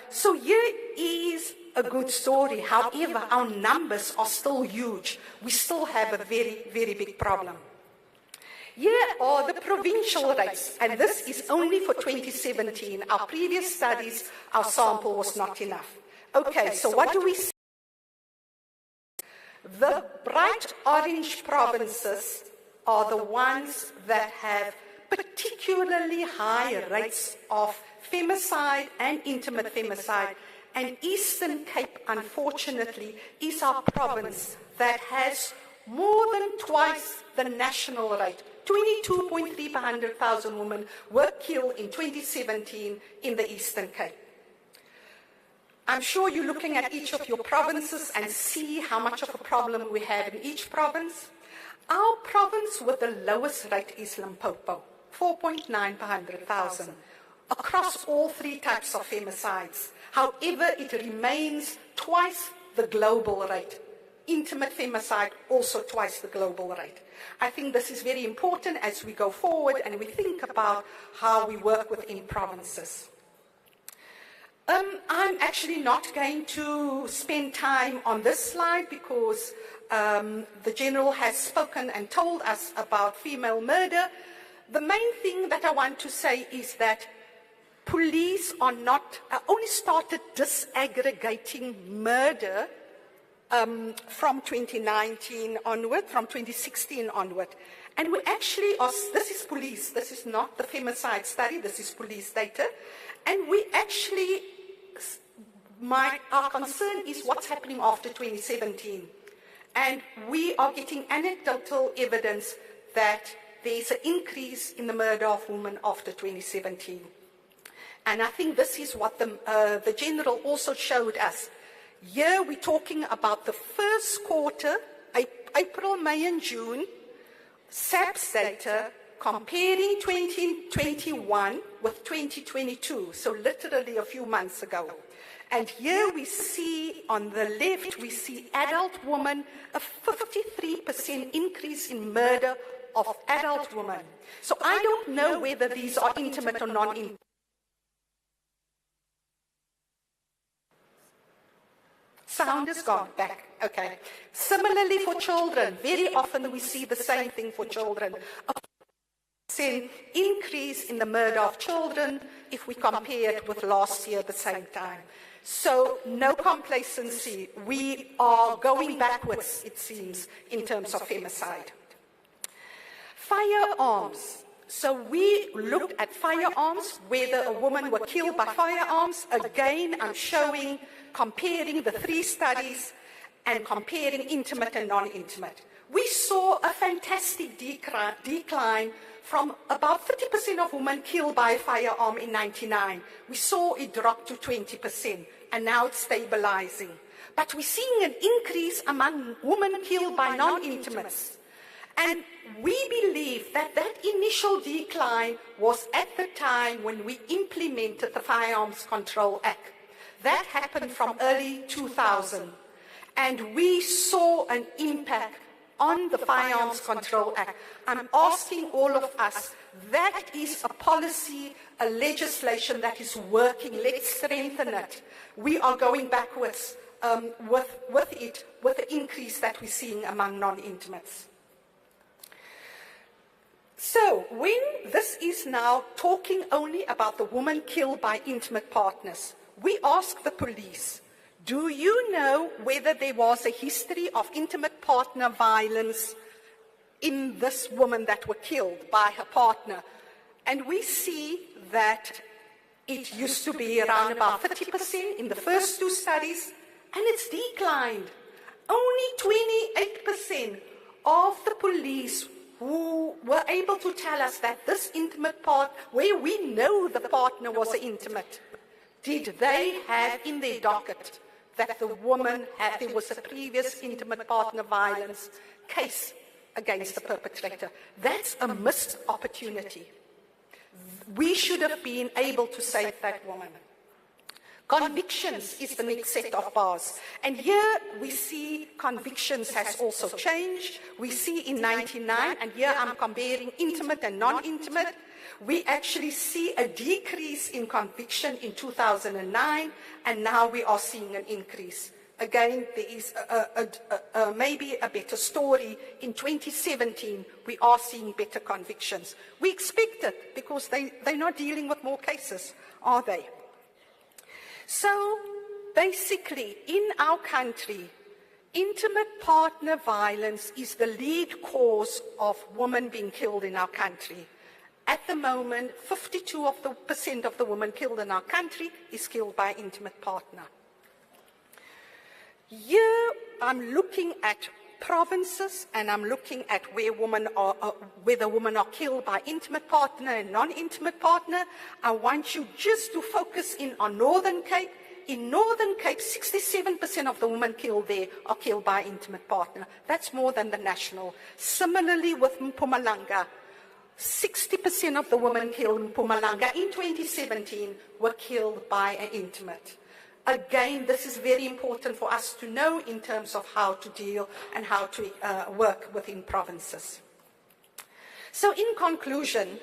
So here is a good story. However, our numbers are still huge. We still have a very, very big problem. Here are the provincial rates, and this is only for 2017. Our previous studies, our sample was not enough. Okay, so what do we see? The bright orange provinces are the ones that have particularly high rates of femicide and intimate femicide, and Eastern Cape, unfortunately, is our province that has more than twice the national rate. 22.3 per 100,000 women were killed in 2017 in the Eastern Cape. I'm sure you're looking at each of your provinces and see how much of a problem we have in each province. Our province with the lowest rate is Limpopo, 4.9 per 100,000, across all 3 types of femicides. However, it remains twice the global rate. Intimate femicide, also twice the global rate. I think this is very important as we go forward and we think about how we work within provinces. I'm actually not going to spend time on this slide because the General has spoken and told us about female murder. The main thing that I want to say is that police are not, only started disaggregating murder from 2019 onward, from 2016 onward. And we actually are, this is police, this is not the femicide study, this is police data. And we actually, our concern is what's happening after 2017. And we are getting anecdotal evidence that there's an increase in the murder of women after 2017. And I think this is what the General also showed us. Here we're talking about the first quarter, April, May and June, SAPS data comparing 2021 with 2022, so literally a few months ago. And here we see, on the left, we see adult women, a 53% increase in murder of adult women. So I don't know whether these are intimate or non-intimate. Sound has gone back. Okay. Similarly for children, very often we see the same thing for children. An increase in the murder of children if we compare it with last year at the same time. So no complacency. We are going backwards, it seems, in terms of femicide. Firearms. So we looked at firearms, whether a woman were killed by firearms. Again, I'm showing, comparing the three studies and comparing intimate and non-intimate. We saw a fantastic decline from about 30% of women killed by a firearm in 1999. We saw it drop to 20%, and now it's stabilizing. But we're seeing an increase among women killed by non-intimates. And we believe that that initial decline was at the time when we implemented the Firearms Control Act. That happened from early 2000. And we saw an impact on the Firearms Control Act. I'm asking all of us, that is a policy, a legislation that is working. Let's strengthen it. We are going backwards with it, with the increase that we're seeing among non-intimates. So, when this is now talking only about the woman killed by intimate partners, we ask the police, do you know whether there was a history of intimate partner violence in this woman that were killed by her partner? And we see that it used to be around about 30% in the first two studies, and it's declined. Only 28% of the police who were able to tell us that this intimate part, where we know the partner was intimate, did they have in their docket that the woman had, there was a previous intimate partner violence case against the perpetrator. That's a missed opportunity. We should have been able to save that woman. Convictions is the next set of bars. And here we see convictions has also changed. We see in 99, and here I'm comparing intimate and non-intimate, we actually see a decrease in conviction in 2009, and now we are seeing an increase. Again, there is maybe a better story. In 2017, we are seeing better convictions. We expect it because they're not dealing with more cases, are they? So, basically, in our country, intimate partner violence is the lead cause of women being killed in our country. At the moment, 52% of the women killed in our country is killed by intimate partner. Here, I'm looking at provinces, and I'm looking at where whether women are killed by intimate partner and non-intimate partner. I want you just to focus in on Northern Cape. In Northern Cape, 67% of the women killed there are killed by intimate partner. That's more than the national. Similarly with Mpumalanga, 60% of the women killed in Mpumalanga in 2017 were killed by an intimate. Again, this is very important for us to know in terms of how to deal and how to work within provinces. So in conclusion,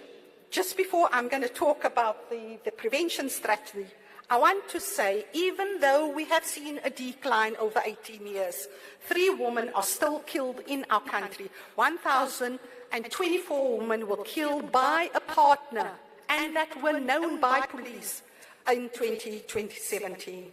just before I'm going to talk about the prevention strategy, I want to say, even though we have seen a decline over 18 years, 3 women are still killed in our country. 1,024 women were killed by a partner, and that were known by police in 2017.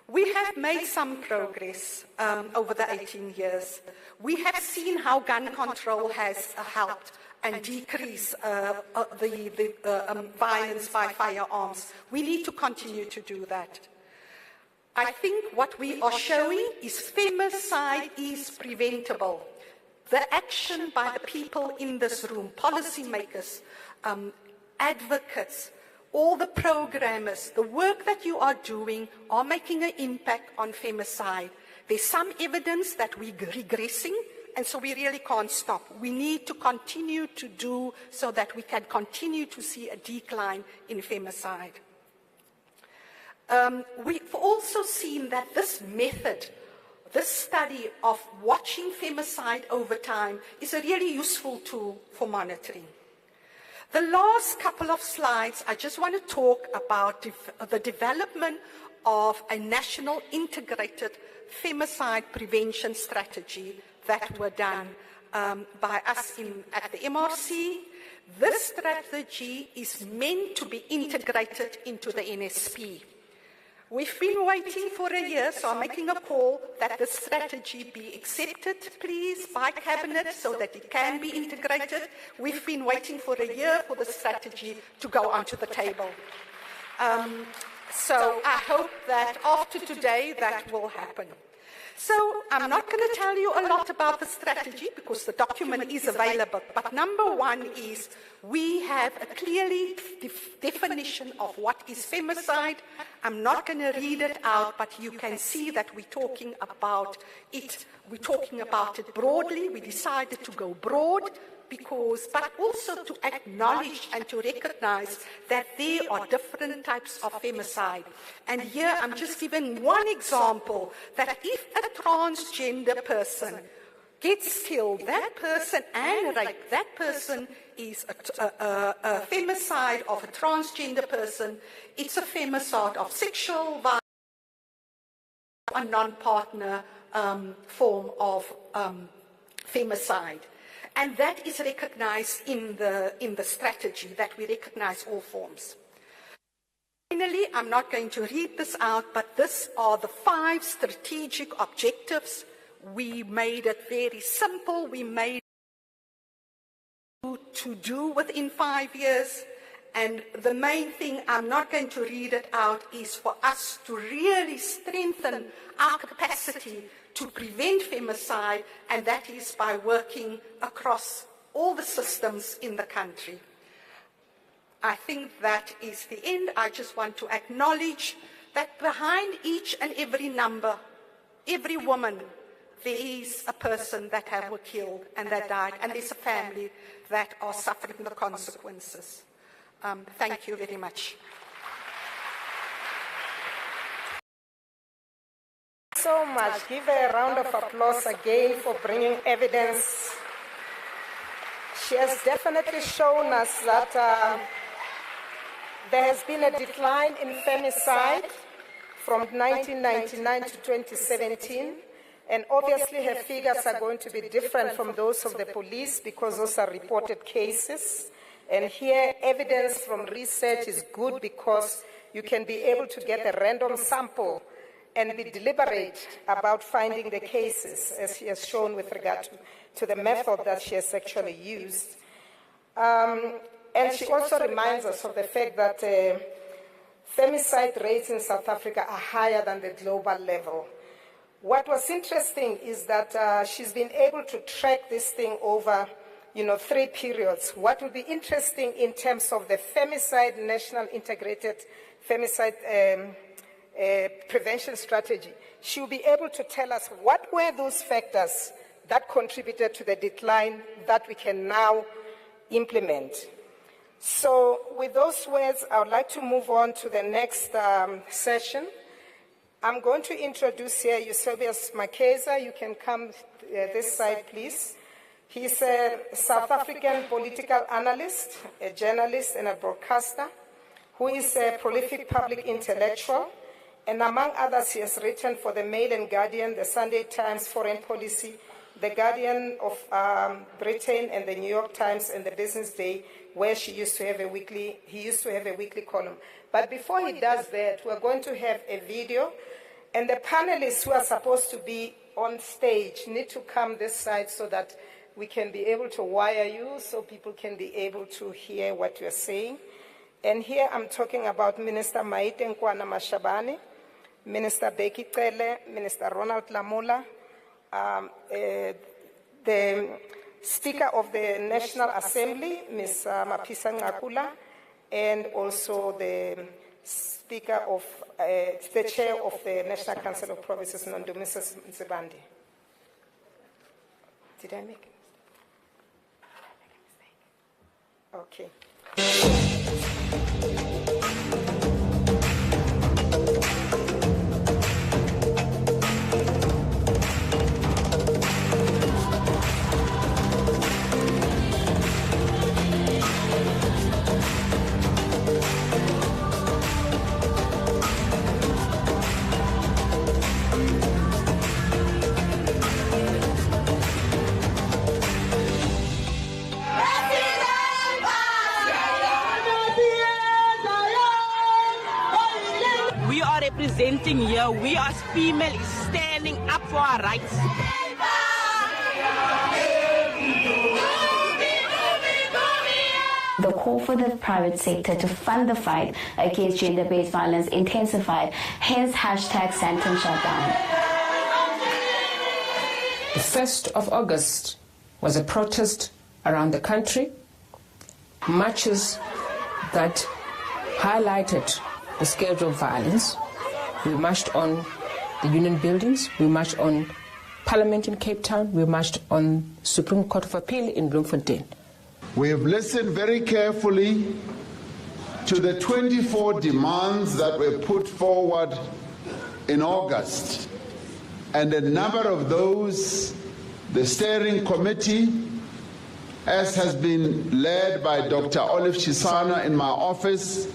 We have made some progress over the 18 years. We have seen how gun control has helped and decrease the violence by firearms. We need to continue to do that. I think what we are showing is femicide is preventable. The action by the people in this room, policymakers, advocates, all the programmers, the work that you are doing are making an impact on femicide. There's some evidence that we're regressing, and so we really can't stop. We need to continue to do so that we can continue to see a decline in femicide. We've also seen that this method, this study of watching femicide over time, is a really useful tool for monitoring. The last couple of slides, I just want to talk about the development of a national integrated femicide prevention strategy that were done by us at the MRC. This strategy is meant to be integrated into the NSP. We've been waiting for a year, so I'm making a call that the strategy be accepted, please, by Cabinet so that it can be integrated. We've been waiting for a year for the strategy to go onto the table. So I hope that after today that will happen. So I'm not going to tell you a lot about the strategy because the document is available, but number one is we have a clearly definition of what is femicide. I'm not going to read it out, but you can see that we're talking about it. We're talking about it broadly. We decided to go broad but also to acknowledge and to recognize that there are different types of femicide. And here I'm just giving one example, that if a transgender person gets killed, that person and raped, that person is a femicide of a transgender person. It's a femicide of sexual violence, a non-partner form of femicide. And that is recognized in the strategy, that we recognize all forms. Finally, I'm not going to read this out, but these are the 5 strategic objectives. We made it very simple. We made it to do within 5 years. And the main thing, I'm not going to read it out, is for us to really strengthen our capacity to prevent femicide, and that is by working across all the systems in the country. I think that is the end. I just want to acknowledge that behind each and every number, every woman, there is a person that were killed and that died, and there's a family that are suffering the consequences. Thank you very much. So much. Give her a round of applause again for bringing evidence. She has definitely shown us that there has been a decline in femicide from 1999 to 2017, and obviously her figures are going to be different from those of the police because those are reported cases. And here evidence from research is good because you can be able to get a random sample and be deliberate about finding the cases, as she has shown with regard to the method that she has actually used. And she also reminds us of the fact that femicide rates in South Africa are higher than the global level. What was interesting is that she's been able to track this thing over 3 periods. What will be interesting in terms of the femicide, national integrated femicide prevention strategy, she will be able to tell us what were those factors that contributed to the decline that we can now implement. So with those words, I would like to move on to the next session. I'm going to introduce here Eusebius Makeza. You can come this side, please. He's a South African political analyst, a journalist, and a broadcaster who is a prolific public intellectual, and among others, he has written for the Mail and Guardian, the Sunday Times Foreign Policy, the Guardian of Britain, and the New York Times, and the Business Day, where he used to have a weekly column. But before he does that, we're going to have a video, and the panelists who are supposed to be on stage need to come this side so that we can be able to wire you, so people can be able to hear what you're saying. And here I'm talking about Minister Maite Nkwana Mashabane, Minister Becky Cele, Minister Ronald Lamola, the Speaker of the National Assembly, Ms. Mapisa Ngakula, and also the Speaker of, the Chair of the National Council of Provinces, Nondumiso Nzibande. Did I make a mistake? Okay. Representing here, we as female is standing up for our rights. The call for the private sector to fund the fight against gender-based violence intensified, hence hashtag Santon Shutdown. The 1st of August was a protest around the country, marches that highlighted the scale of violence. We marched on the union buildings, we marched on Parliament in Cape Town, we marched on Supreme Court of Appeal in Bloemfontein. We have listened very carefully to the 24 demands that were put forward in August, and a number of those, the steering committee, as has been led by Dr. Olive Chisana in my office,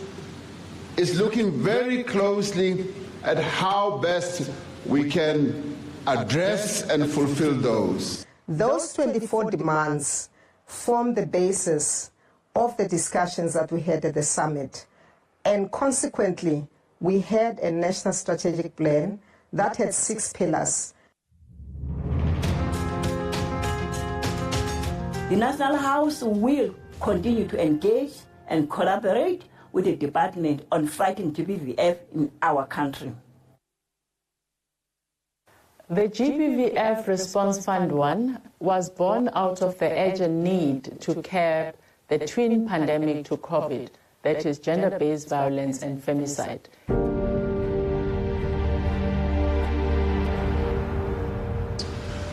is looking very closely at how best we can address and fulfill those. Those 24 demands form the basis of the discussions that we had at the summit. And consequently, we had a national strategic plan that had 6 pillars. The National House will continue to engage and collaborate with the department on fighting GBVF in our country. The GBVF Response Fund 1 was born out of the urgent need to curb the twin pandemic to COVID, that is gender-based violence and femicide.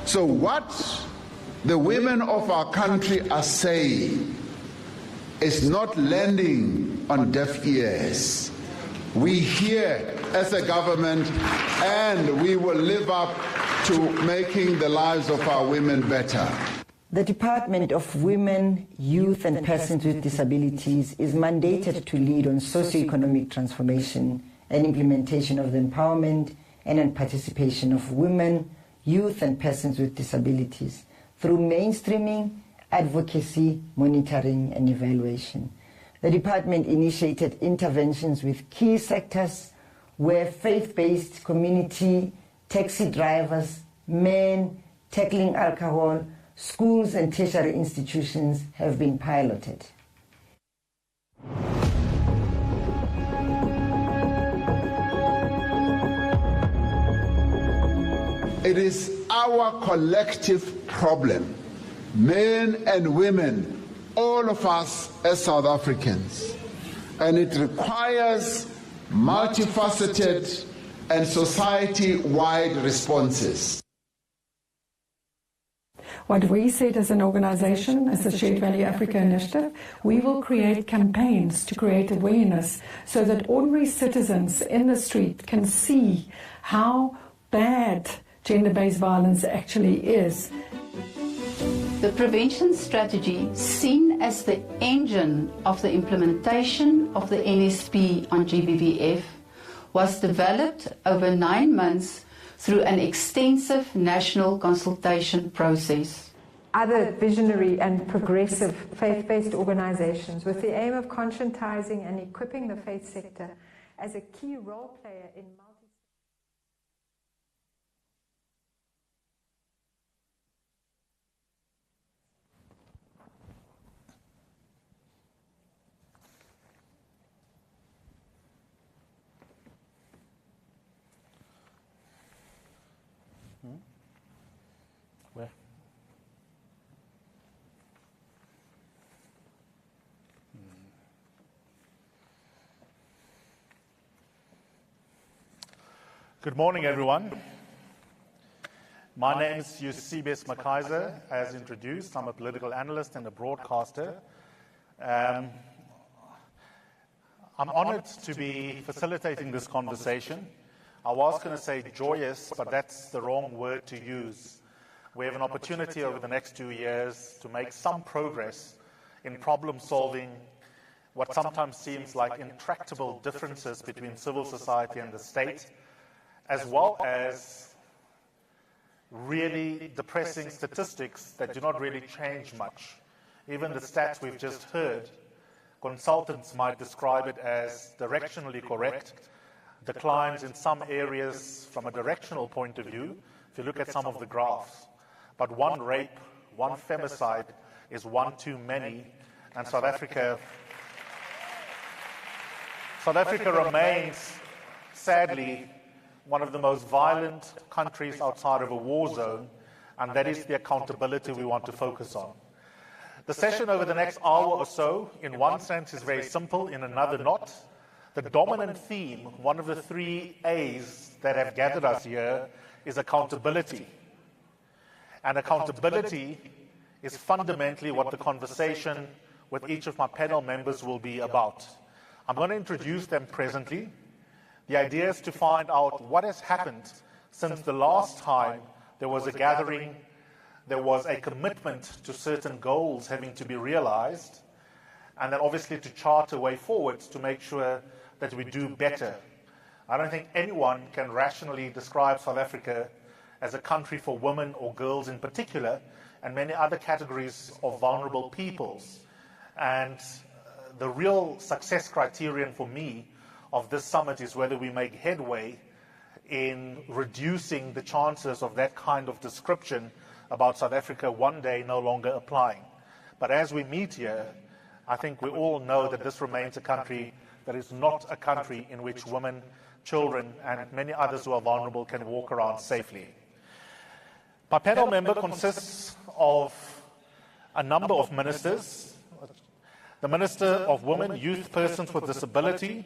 So what the women of our country are saying is not landing on deaf ears. We hear as a government, and we will live up to making the lives of our women better. The Department of Women, Youth and Persons with Disabilities is mandated to lead on socio-economic transformation and implementation of the empowerment and participation of women, youth and persons with disabilities through mainstreaming, advocacy, monitoring and evaluation. The department initiated interventions with key sectors where faith-based community, taxi drivers, men, tackling alcohol, schools and tertiary institutions have been piloted. It is our collective problem, men and women, all of us as South Africans, and it requires multifaceted and society-wide responses. What we said as an organization, as the Shared Value Africa Initiative, we will create campaigns to create awareness so that ordinary citizens in the street can see how bad gender-based violence actually is. The prevention strategy, seen as the engine of the implementation of the NSP on GBVF, was developed over 9 months through an extensive national consultation process. Other visionary and progressive faith-based organizations with the aim of conscientizing and equipping the faith sector as a key role player in Where? Good morning, everyone. My name is Eusebius McKaiser, as introduced. I'm a political analyst and a broadcaster. I'm honored to be facilitating this conversation. I was going to say joyous, but that's the wrong word to use. We have an opportunity over the next 2 years to make some progress in problem solving what sometimes seems like intractable differences between civil society and the state, as well as really depressing statistics that do not really change much. Even the stats we've just heard, consultants might describe it as directionally correct, declines in some areas from a directional point of view, if you look at some of the graphs. But one rape, one femicide is one too many, and South Africa remains, sadly, one of the most violent countries outside of a war zone, and that is the accountability we want to focus on. The session over the next hour or so, in one sense, is very simple, in another not. The dominant theme, one of the 3 A's that have gathered us here, is accountability. And accountability is fundamentally what the conversation with each of my panel members will be about. I'm going to introduce them presently. The idea is to find out what has happened since the last time there was a gathering, there was a commitment to certain goals having to be realized, and then obviously to chart a way forward to make sure that we do better. I don't think anyone can rationally describe South Africa as a country for women or girls in particular, and many other categories of vulnerable peoples. And the real success criterion for me of this summit is whether we make headway in reducing the chances of that kind of description about South Africa one day no longer applying. But as we meet here, I think we all know that this remains a country that is not a country in which women, children, and many others who are vulnerable can walk around safely. My panel member consists of a number of ministers. The Minister of Women, Youth, Persons with Disability,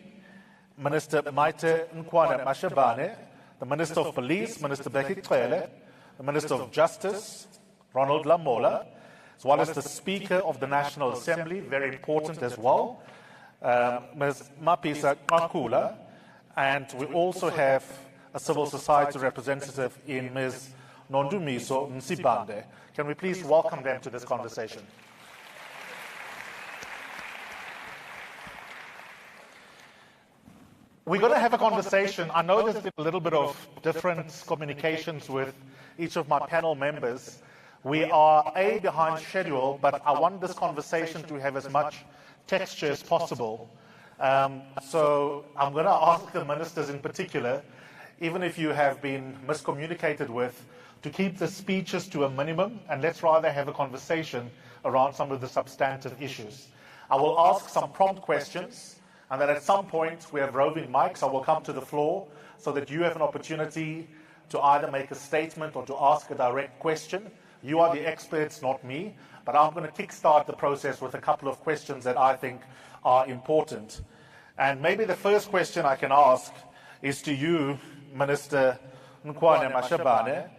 Minister Maite Nkwana Mashabane, the Minister of Police, Minister Becky Cele, the Minister of Justice, Ronald Lamola, as well as the Speaker of the National Assembly, very important as well, Ms. Mapisa Makula, and we also have a civil society representative in Ms. Nondumiso Nsibande. Can we please welcome them to this conversation? We're going to have a conversation. I know there's been a little bit of different communications with each of my panel members. We are behind schedule, but I want this conversation to have as much texture as possible. So I'm going to ask the ministers in particular, even if you have been miscommunicated with, to keep the speeches to a minimum, and let's rather have a conversation around some of the substantive issues. I will ask some prompt questions, and then at some point we have roving mics. I will come to the floor so that you have an opportunity to either make a statement or to ask a direct question. You are the experts, not me, but I'm going to kickstart the process with a couple of questions that I think are important. And maybe the first question I can ask is to you, Minister Nkwana Mashabane,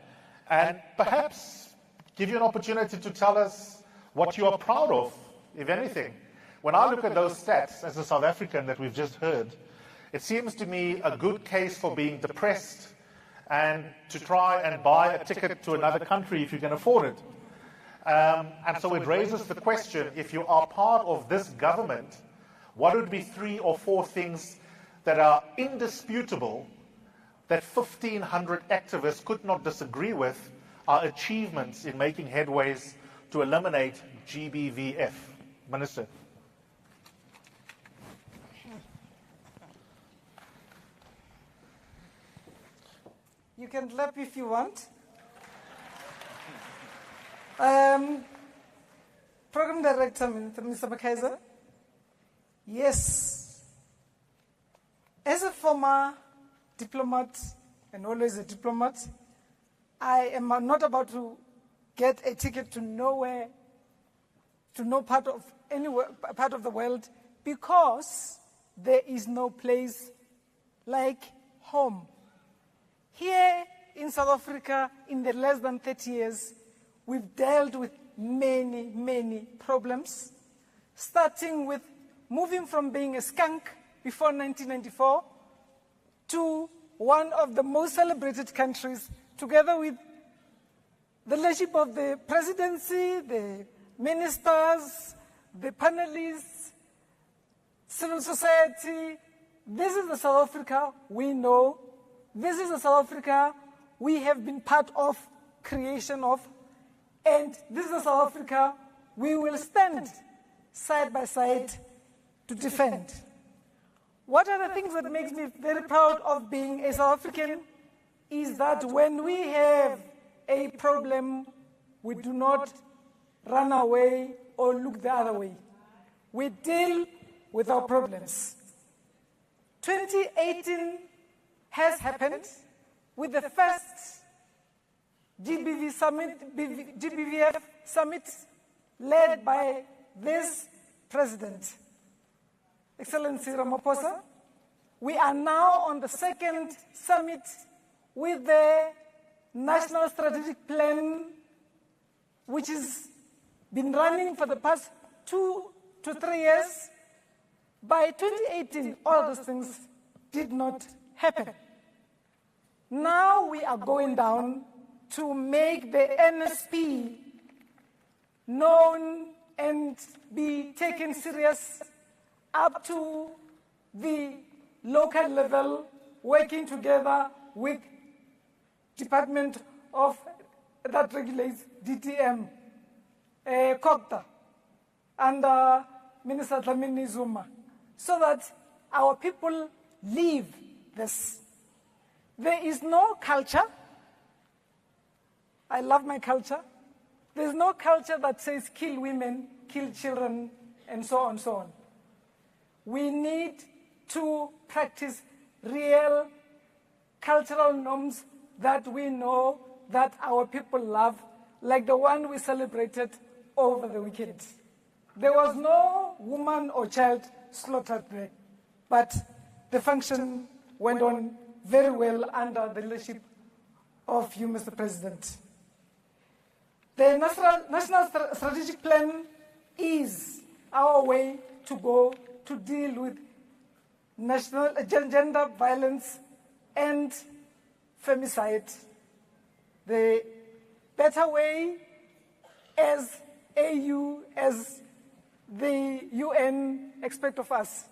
and perhaps give you an opportunity to tell us what you are proud of, if anything. When I look at those stats as a South African that we've just heard, it seems to me a good case for being depressed and to try and buy a ticket to another country if you can afford it. And so it raises the question, if you are part of this government, what would be 3 or 4 things that are indisputable that 1,500 activists could not disagree with are achievements in making headways to eliminate GBVF? Minister. You can clap if you want. Program Director, Mr. Makaiser. Yes. As a former diplomat, and always a diplomat, I am not about to get a ticket to nowhere, to no part of anywhere, part of the world, because there is no place like home. Here in South Africa, in the less than 30 years, we've dealt with many, many problems, starting with moving from being a skunk before 1994 to one of the most celebrated countries, together with the leadership of the presidency, the ministers, the panelists, civil society. This is the South Africa we know. This is the South Africa we have been part of creation of. And this is the South Africa we will stand side by side to defend. What are the things that makes me very proud of being a South African is that when we have a problem, we do not run away or look the other way. We deal with our problems. 2018 has happened with the first GBVF summit led by this president, Excellency Ramaphosa. We are now on the second summit with the National Strategic Plan, which has been running for the past 2 to 3 years. By 2018, all those things did not happen. Now we are going down to make the NSP known and be taken serious up to the local level, working together with Department of that regulates DTM, COPTA, and Minister Dlamini Zuma, so that our people live this. There is no culture. I love my culture. There's no culture that says kill women, kill children, and so on and so on. We need to practice real cultural norms that we know that our people love, like the one we celebrated over the weekend. There was no woman or child slaughtered there, but the function went on very well under the leadership of you, Mr. President. The National Strategic Plan is our way to go to deal with national gender violence and femicide. The better way, as AU, as the UN expect of us.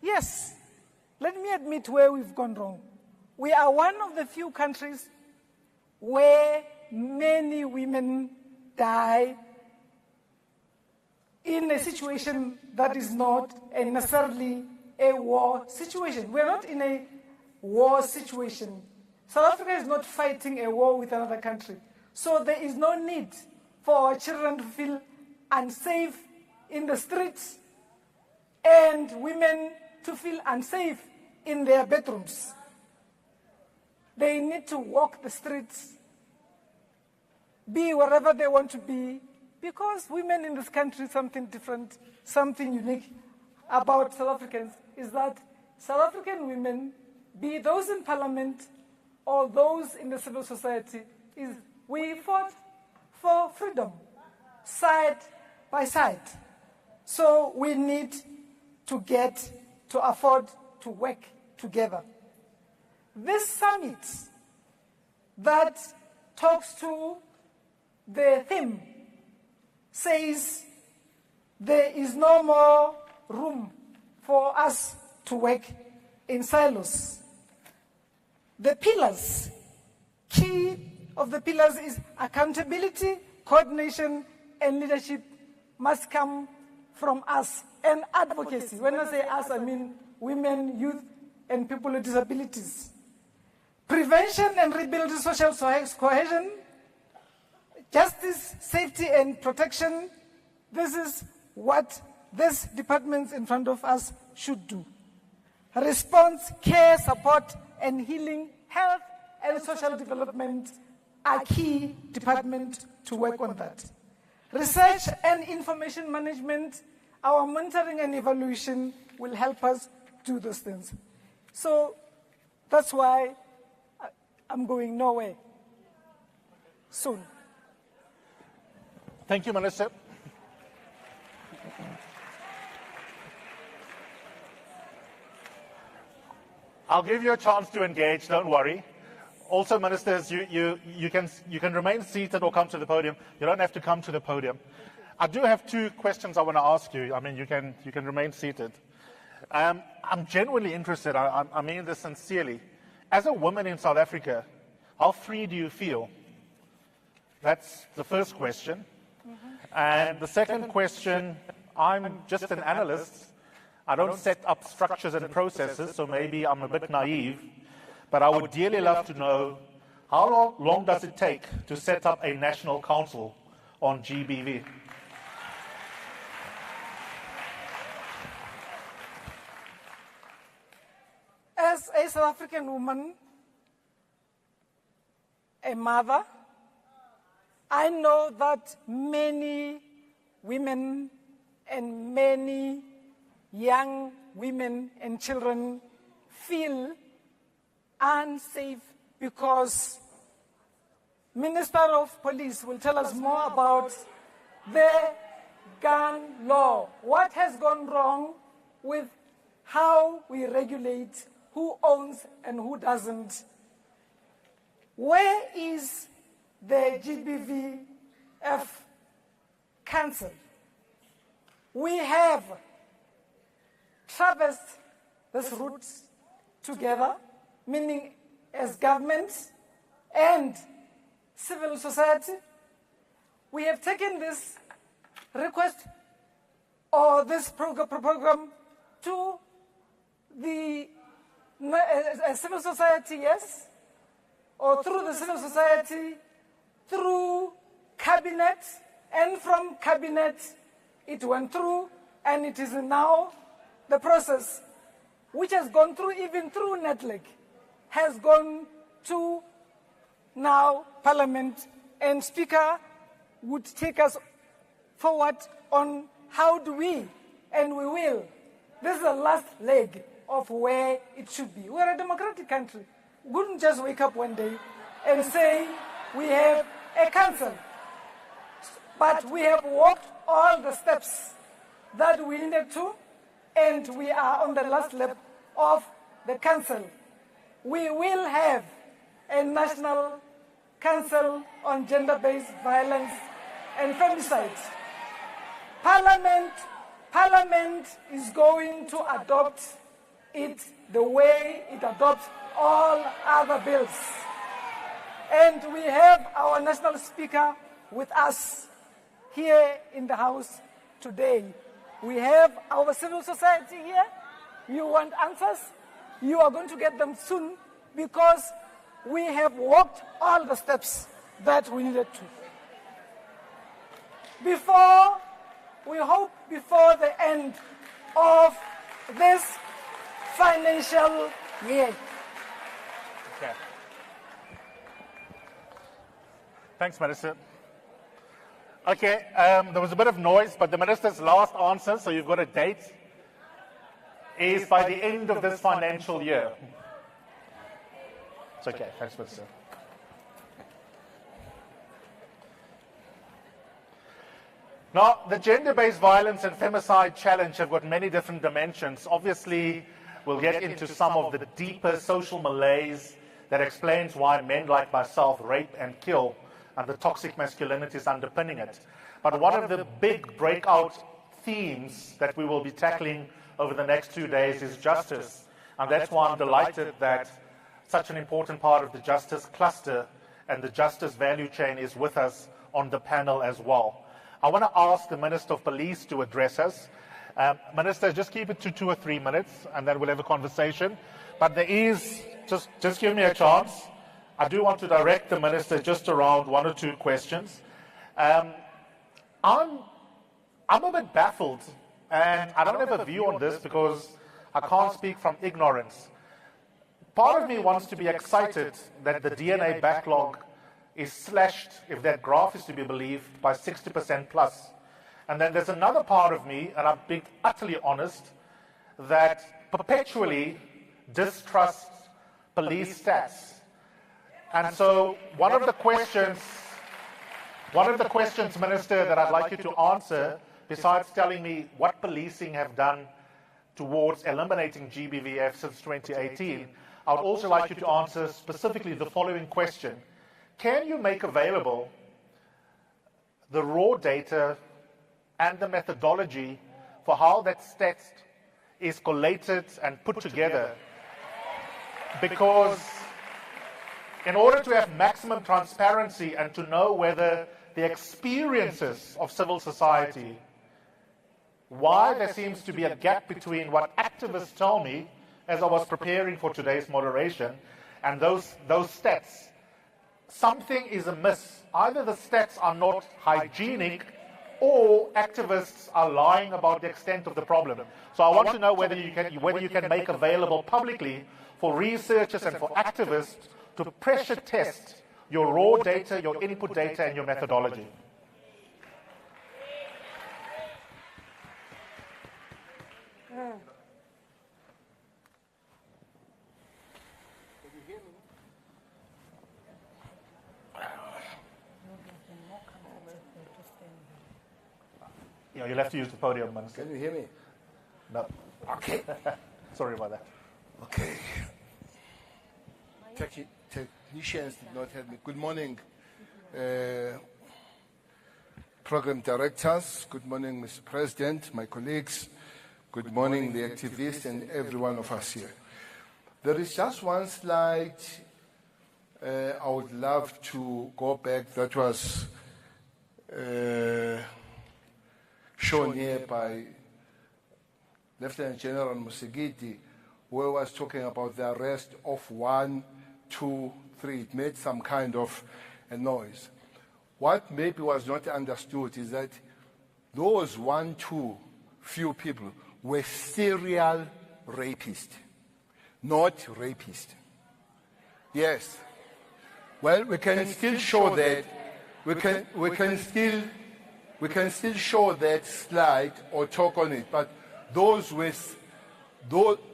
Yes, let me admit where we've gone wrong. We are one of the few countries where many women die in a situation that is not necessarily a war situation. We're not in a war situation. South Africa is not fighting a war with another country. So there is no need for our children to feel unsafe in the streets and women to feel unsafe in their bedrooms. They need to walk the streets, be wherever they want to be, because women in this country, something different, something unique about South Africans is that South African women, be those in parliament or those in the civil society, we fought for freedom, side by side. So we need to afford to work together. This summit that talks to the theme says there is no more room for us to work in silos. The pillars, key of the pillars is accountability, coordination, and leadership must come from us, and advocacy. When I say us, I mean women, youth, and people with disabilities. Prevention and rebuilding social cohesion, justice, safety, and protection. This is what these departments in front of us should do. Response, care, support, and healing, health, and social development are key departments to work on that. Research and information management, our monitoring and evaluation will help us do those things. So that's why I'm going nowhere soon. Thank you, Minister. I'll give you a chance to engage, don't worry. Also, ministers, you can remain seated or come to the podium. You don't have to come to the podium. I do have two questions I want to ask you. I mean, you can remain seated. I'm genuinely interested, I mean this sincerely. As a woman in South Africa, how free do you feel? That's the first question. And the second question, I'm just an analyst. I don't set up structures and processes, so maybe I'm a bit naive. But I would dearly love to know, how long does it take to set up a national council on GBV? As a South African woman, a mother, I know that many women and many young women and children feel unsafe because Minister of Police will tell us more about the gun law. What has gone wrong with how we regulate who owns and who doesn't? Where is the GBVF Council? We have traversed this route together, meaning as governments and civil society. We have taken this request or this program to the civil society, yes, or through the civil society, through cabinet, and from cabinet it went through, and it is now the process, which has gone through, even through Netleg, has gone to now Parliament, and Speaker would take us forward on how do we, and we will. This is the last leg of where it should be. We're a democratic country. We wouldn't just wake up one day and say we have a council. But we have walked all the steps that we needed to, and we are on the last lap of the council. We will have a national council on gender-based violence and femicide. Parliament is going to adopt it the way it adopts all other bills. And we have our national speaker with us here in the House today. We have our civil society here. You want answers? You are going to get them soon because we have walked all the steps that we needed to. We hope before the end of this financial year. Okay. Thanks, Minister. Okay, there was a bit of noise, but the Minister's last answer, so you've got a date, is by the end of this financial year. It's okay. Thanks, Minister. Now, the gender-based violence and femicide challenge have got many different dimensions. Obviously, we'll get into some of the deeper social malaise that explains why men like myself rape and kill, and the toxic masculinities underpinning it. But But one of the big breakout themes that we will be tackling over the next 2 days is justice. And that's why I'm delighted that such an important part of the justice cluster and the justice value chain is with us on the panel as well. I want to ask the Minister of Police to address us. Minister, just keep it to 2 or 3 minutes, and then we'll have a conversation. But there is, just give me a chance. I do want to direct the Minister just around 1 or 2 questions. I'm a bit baffled, and I don't have a view on this because I can't speak from ignorance. Part of me wants to be excited that the DNA backlog is slashed, if that graph is to be believed, by 60% plus. And then there's another part of me, and I'm being utterly honest, that perpetually distrusts police stats. And so one of the questions, Minister, that I'd like you to answer, besides telling me what policing have done towards eliminating GBVF since 2018, I would also like you to answer specifically the following question. Can you make available the raw data and the methodology for how that stat is collated and put together? Because in order to have maximum transparency and to know whether the experiences of civil society, why there seems to be a gap between what activists tell me as I was preparing for today's moderation and those stats, something is amiss. Either the stats are not hygienic or activists are lying about the extent of the problem. So I want to know whether you can make available publicly for researchers and for activists to pressure test your raw data, your input data, and your methodology. You'll have to use the podium, Minister. Can you hear me? No. Okay. Sorry about that. Okay. Technicians did not help me. Good morning, program directors. Good morning, Mr. President, my colleagues. Good morning, the activists, and every one of us here. There is just one slide I would love to go back that was shown here by Lieutenant General Musigiti, where was talking about the arrest of 1, 2, 3. It made some kind of a noise. What maybe was not understood is that those 1, 2 few people were serial rapists, not rapists. Yes. Well, we can still show that. We can still show that slide or talk on it. But those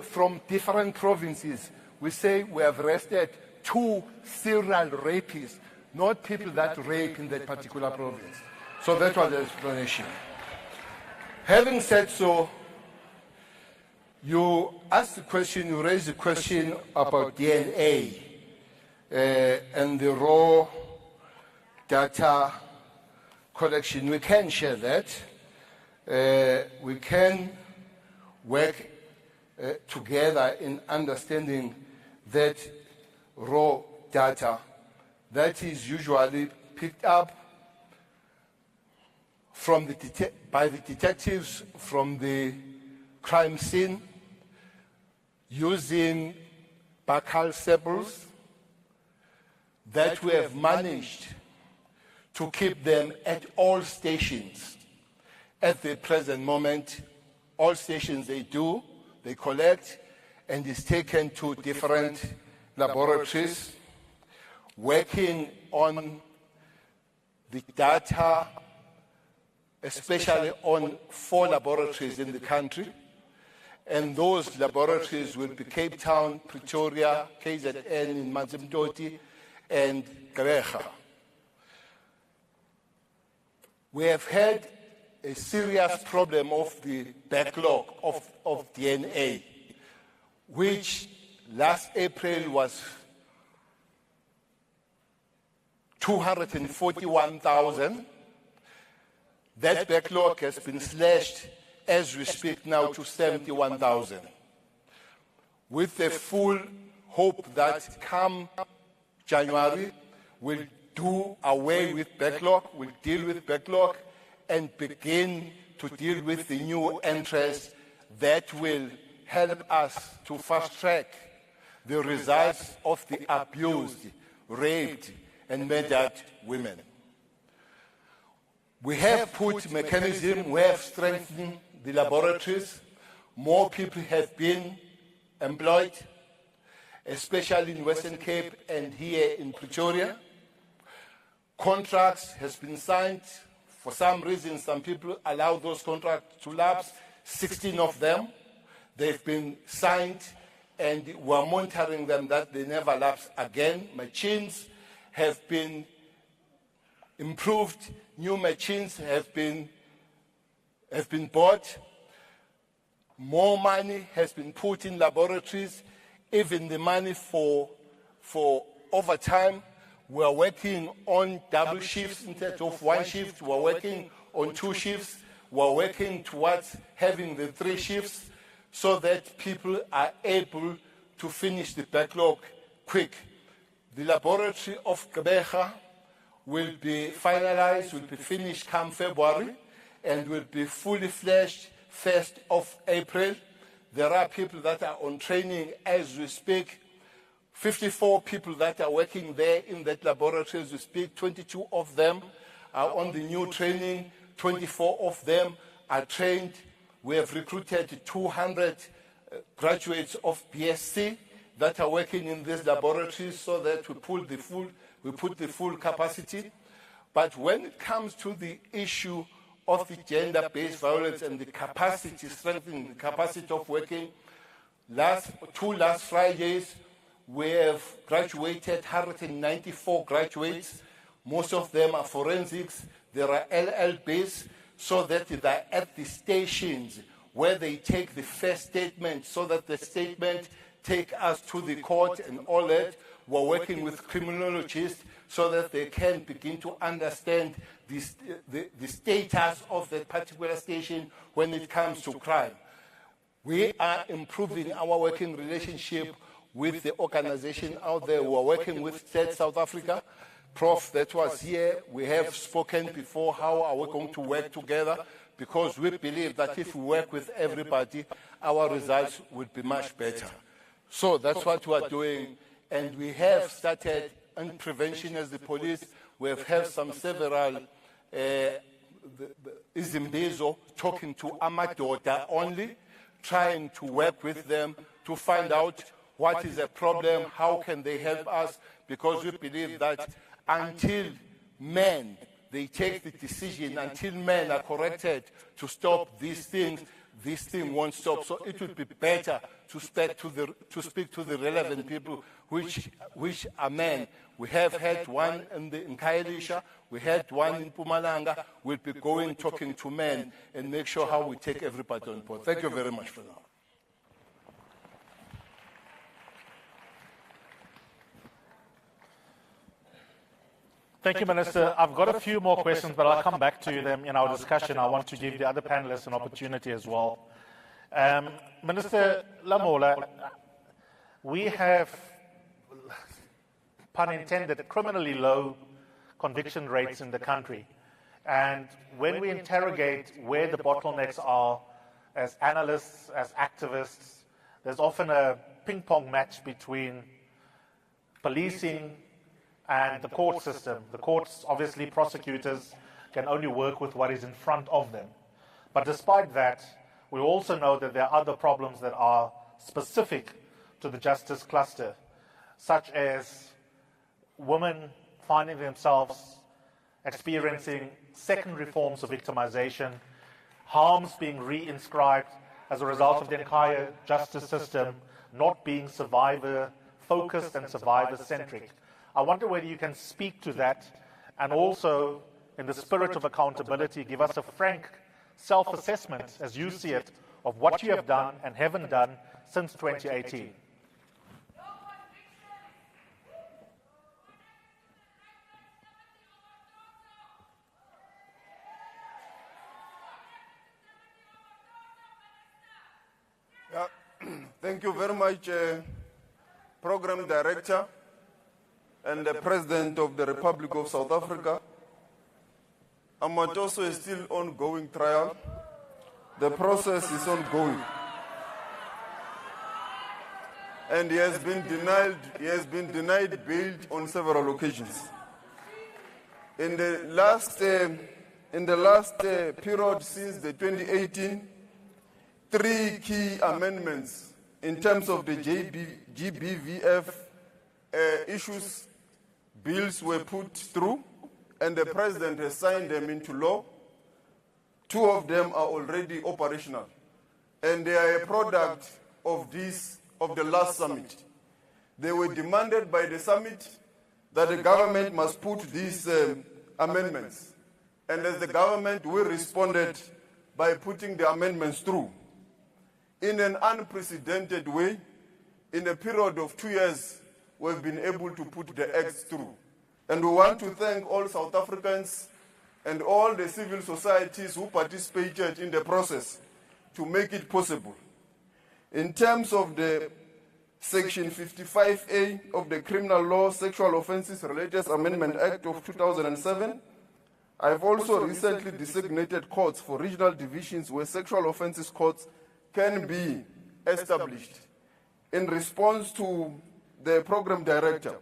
from different provinces, we say we have arrested 2 serial rapists, not people that rape in that particular province. So that was the explanation. Having said so, you asked the question, you raised the question about DNA and the raw data collection. We can share that. We can work together in understanding that raw data that is usually picked up from by the detectives from the crime scene using buccal samples that we have managed to keep them at all stations. At the present moment, all stations they collect, and is taken to different laboratories, working on the data, especially on 4 laboratories in the country. And those laboratories will be Cape Town, Pretoria, KZN in Mazimdoti, and Gallagher. We have had a serious problem of the backlog of DNA, which last April was 241,000. That backlog has been slashed as we speak now to 71,000. With the full hope that come January, we'll do away with backlog, we'll deal with backlog, and begin to deal with the new entrants that will help us to fast-track the results of the abused, raped, and murdered women. We have put mechanism, we have strengthened the laboratories. More people have been employed, especially in Western Cape and here in Pretoria. Contracts has been signed. For some reason, some people allow those contracts to lapse. 16 of them, they've been signed, and we're monitoring them that they never lapse again. Machines have been improved. New machines have been bought. More money has been put in laboratories. Even the money for overtime. We are working on double shifts instead of one shift. We are working on 2 shifts. We are working towards having the 3 shifts so that people are able to finish the backlog quick. The laboratory of Gallagher will be finalized, will be finished come February, and will be fully fledged 1st of April. There are people that are on training as we speak. 54 people that are working there in that laboratory as we speak. 22 of them are on the new training. 24 of them are trained. We have recruited 200 graduates of BSc that are working in these laboratories so that we put the full capacity. But when it comes to the issue of the gender-based violence and the capacity, strengthening the capacity of working, last Fridays, we have graduated 194 graduates. Most of them are forensics. There are LLBs, so that they're at the stations where they take the first statement, so that the statement take us to the court and all that. We're working with criminologists so that they can begin to understand the status of that particular station when it comes to crime. We are improving our working relationship with the organization out there. We are working with State South Africa. Prof, that was here. We have spoken before how are we going to work together, because we believe that if we work with everybody, our results will be much better. So that's what we are doing. And we have started on prevention as the police. We have had several Izimbizo talking to Amadoda only, trying to work with them to find out what is the problem, how can they help us, because we believe that until men, they take the decision, until men are corrected to stop these things, this thing won't stop. So it would be better to speak to the relevant people, which are men. We have had one in Khayelitsha, we had one in Mpumalanga. We'll be going, talking to men, and make sure how we take everybody on board. Thank you very much for now. Thank you, Minister. I've got a few more questions, but I'll come back to them in our discussion. I want to give the other panelists an opportunity as well. Minister Lamola, we have, pun intended, criminally low conviction rates in the country. And when we interrogate where the bottlenecks are, as analysts, as activists, there's often a ping-pong match between policing and the court system. The courts, obviously, prosecutors can only work with what is in front of them. But despite that, we also know that there are other problems that are specific to the justice cluster, such as women finding themselves experiencing secondary forms of victimization, harms being reinscribed as a result of the entire justice system not being survivor-focused and survivor-centric. I wonder whether you can speak to that, and also, in the spirit of accountability, give us a frank self-assessment, as you see it, of what you have done and haven't done since 2018. Thank you very much, Program Director and the President of the Republic of South Africa. Amatoso is still ongoing trial. The process is ongoing. And he has been denied bail on several occasions. In the last period since the 2018, 3 key amendments in terms of the GBVF issues, bills were put through, and the President has signed them into law. 2 of them are already operational, and they are a product of the last summit. They were demanded by the summit that the government must put these amendments. And as the government, we responded by putting the amendments through. In an unprecedented way, in a period of 2 years, we've been able to put the acts through. And we want to thank all South Africans and all the civil societies who participated in the process to make it possible. In terms of the Section 55A of the Criminal Law Sexual Offences Related Amendment Act of 2007, I've also recently designated courts for regional divisions where sexual offences courts can be established. In response to the Program Director,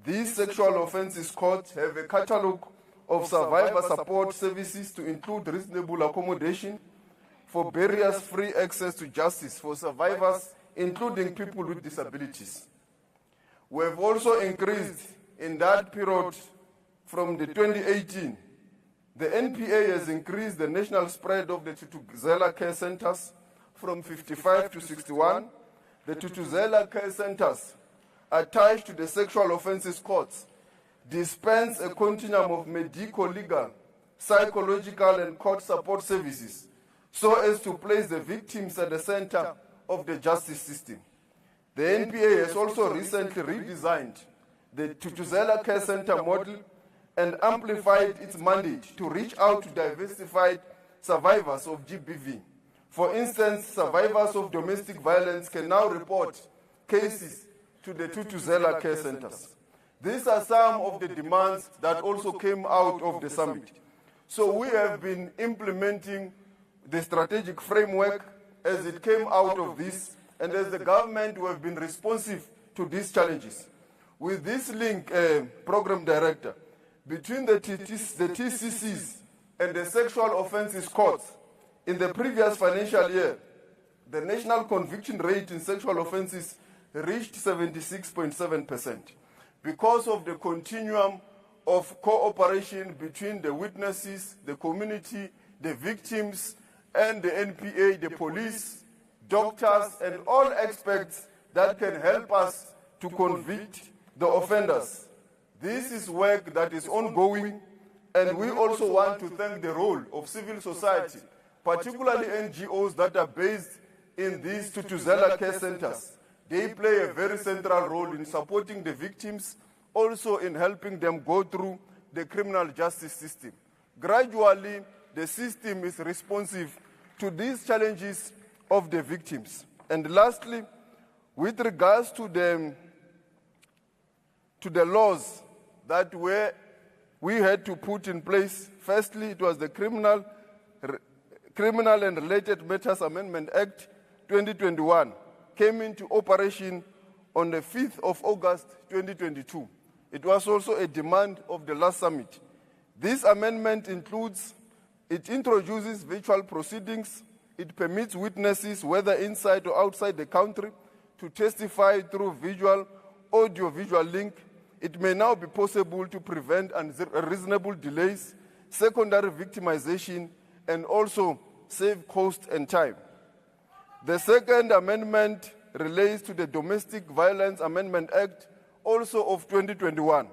these sexual offences courts have a catalogue of survivor support services to include reasonable accommodation for barriers-free access to justice for survivors, including people with disabilities. We have also increased in that period from the 2018. The NPA has increased the national spread of the Tutuzela care centers from 55 to 61. The Tutuzela care centers attached to the sexual offences courts dispense a continuum of medico-legal, psychological, and court support services so as to place the victims at the center of the justice system. The NPA has also recently redesigned the Tutuzela Care Center model and amplified its mandate to reach out to diversified survivors of GBV. For instance, survivors of domestic violence can now report cases to the Tutuzela Care Centers. These are some of the demands that also came out of the summit. So we have been implementing the strategic framework as it came out of this, and as the government, we have been responsive to these challenges. With this link, Program Director, between the TCCs and the sexual offences courts, in the previous financial year, the national conviction rate in sexual offences reached 76.7%. Because of the continuum of cooperation between the witnesses, the community, the victims, and the NPA, the police, doctors, and all experts that can help us to convict the offenders. This is work that is ongoing, and we also want to thank the role of civil society, particularly NGOs that are based in these Tutuzela care centers. They play a very central role in supporting the victims, also in helping them go through the criminal justice system. Gradually, the system is responsive to these challenges of the victims. And lastly, with regards to the laws that we had to put in place, firstly, it was the Criminal and Related Matters Amendment Act 2021, came into operation on the 5th of August 2022. It was also a demand of the last summit. This amendment introduces virtual proceedings. It permits witnesses, whether inside or outside the country, to testify through audio-visual link. It may now be possible to prevent unreasonable delays, secondary victimization, and also save cost and time. The second amendment relates to the Domestic Violence Amendment Act, also of 2021.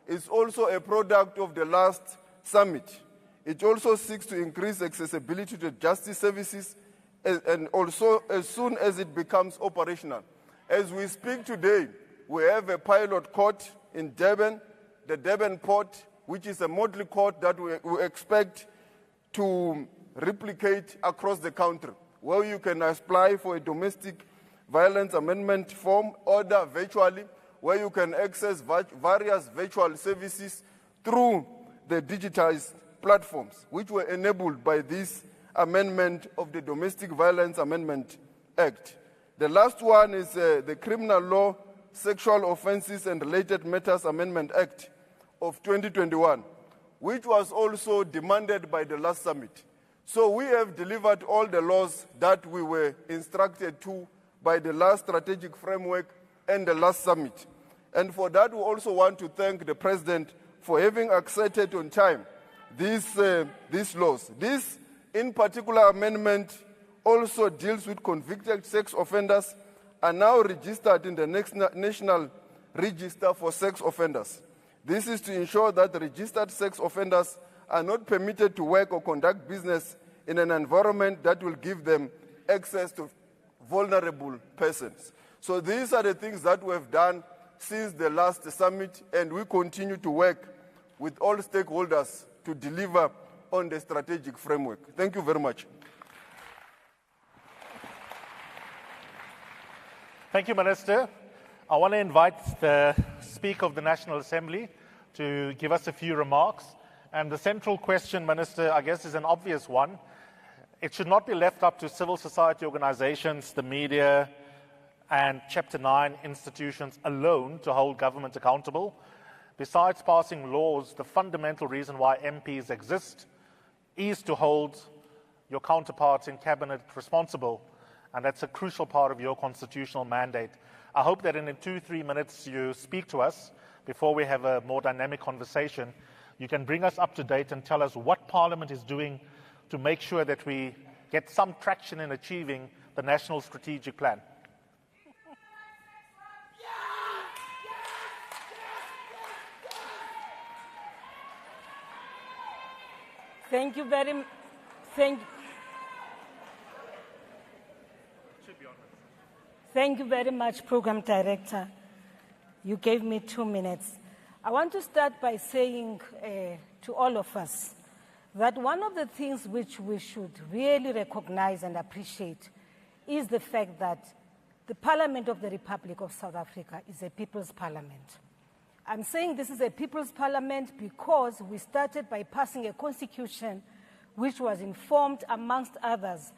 It's also a product of the last summit. It also seeks to increase accessibility to justice services and also as soon as it becomes operational. As we speak today, we have a pilot court in Durban, the Durban port, which is a model court that we expect to replicate across the country, where you can apply for a domestic Violence Amendment Form Order virtually, where you can access various virtual services through the digitized platforms, which were enabled by this amendment of the Domestic Violence Amendment Act. The last one is the Criminal Law, Sexual Offences and Related Matters Amendment Act of 2021, which was also demanded by the last summit. So we have delivered all the laws that we were instructed to by the last strategic framework and the last summit. And for that, we also want to thank the President for having accepted on time these laws. This, in particular, amendment also deals with convicted sex offenders are now registered in the National Register for Sex Offenders. This is to ensure that registered sex offenders are not permitted to work or conduct business in an environment that will give them access to vulnerable persons. So these are the things that we have done since the last summit, and we continue to work with all stakeholders to deliver on the strategic framework. Thank you very much. Thank you, Minister. I want to invite the Speaker of the National Assembly to give us a few remarks. And the central question, Minister, I guess is an obvious one. It should not be left up to civil society organizations, the media, and Chapter 9 institutions alone to hold government accountable. Besides passing laws, the fundamental reason why MPs exist is to hold your counterparts in cabinet responsible, and that's a crucial part of your constitutional mandate. I hope that in 2-3 minutes you speak to us before we have a more dynamic conversation. You can bring us up to date and tell us what Parliament is doing to make sure that we get some traction in achieving the National Strategic Plan. Thank you very much. Thank you very much, Program Director. You gave me 2 minutes. I want to start by saying to all of us that one of the things which we should really recognize and appreciate is the fact that the Parliament of the Republic of South Africa is a people's parliament. I'm saying this is a people's parliament because we started by passing a constitution which was informed, amongst others,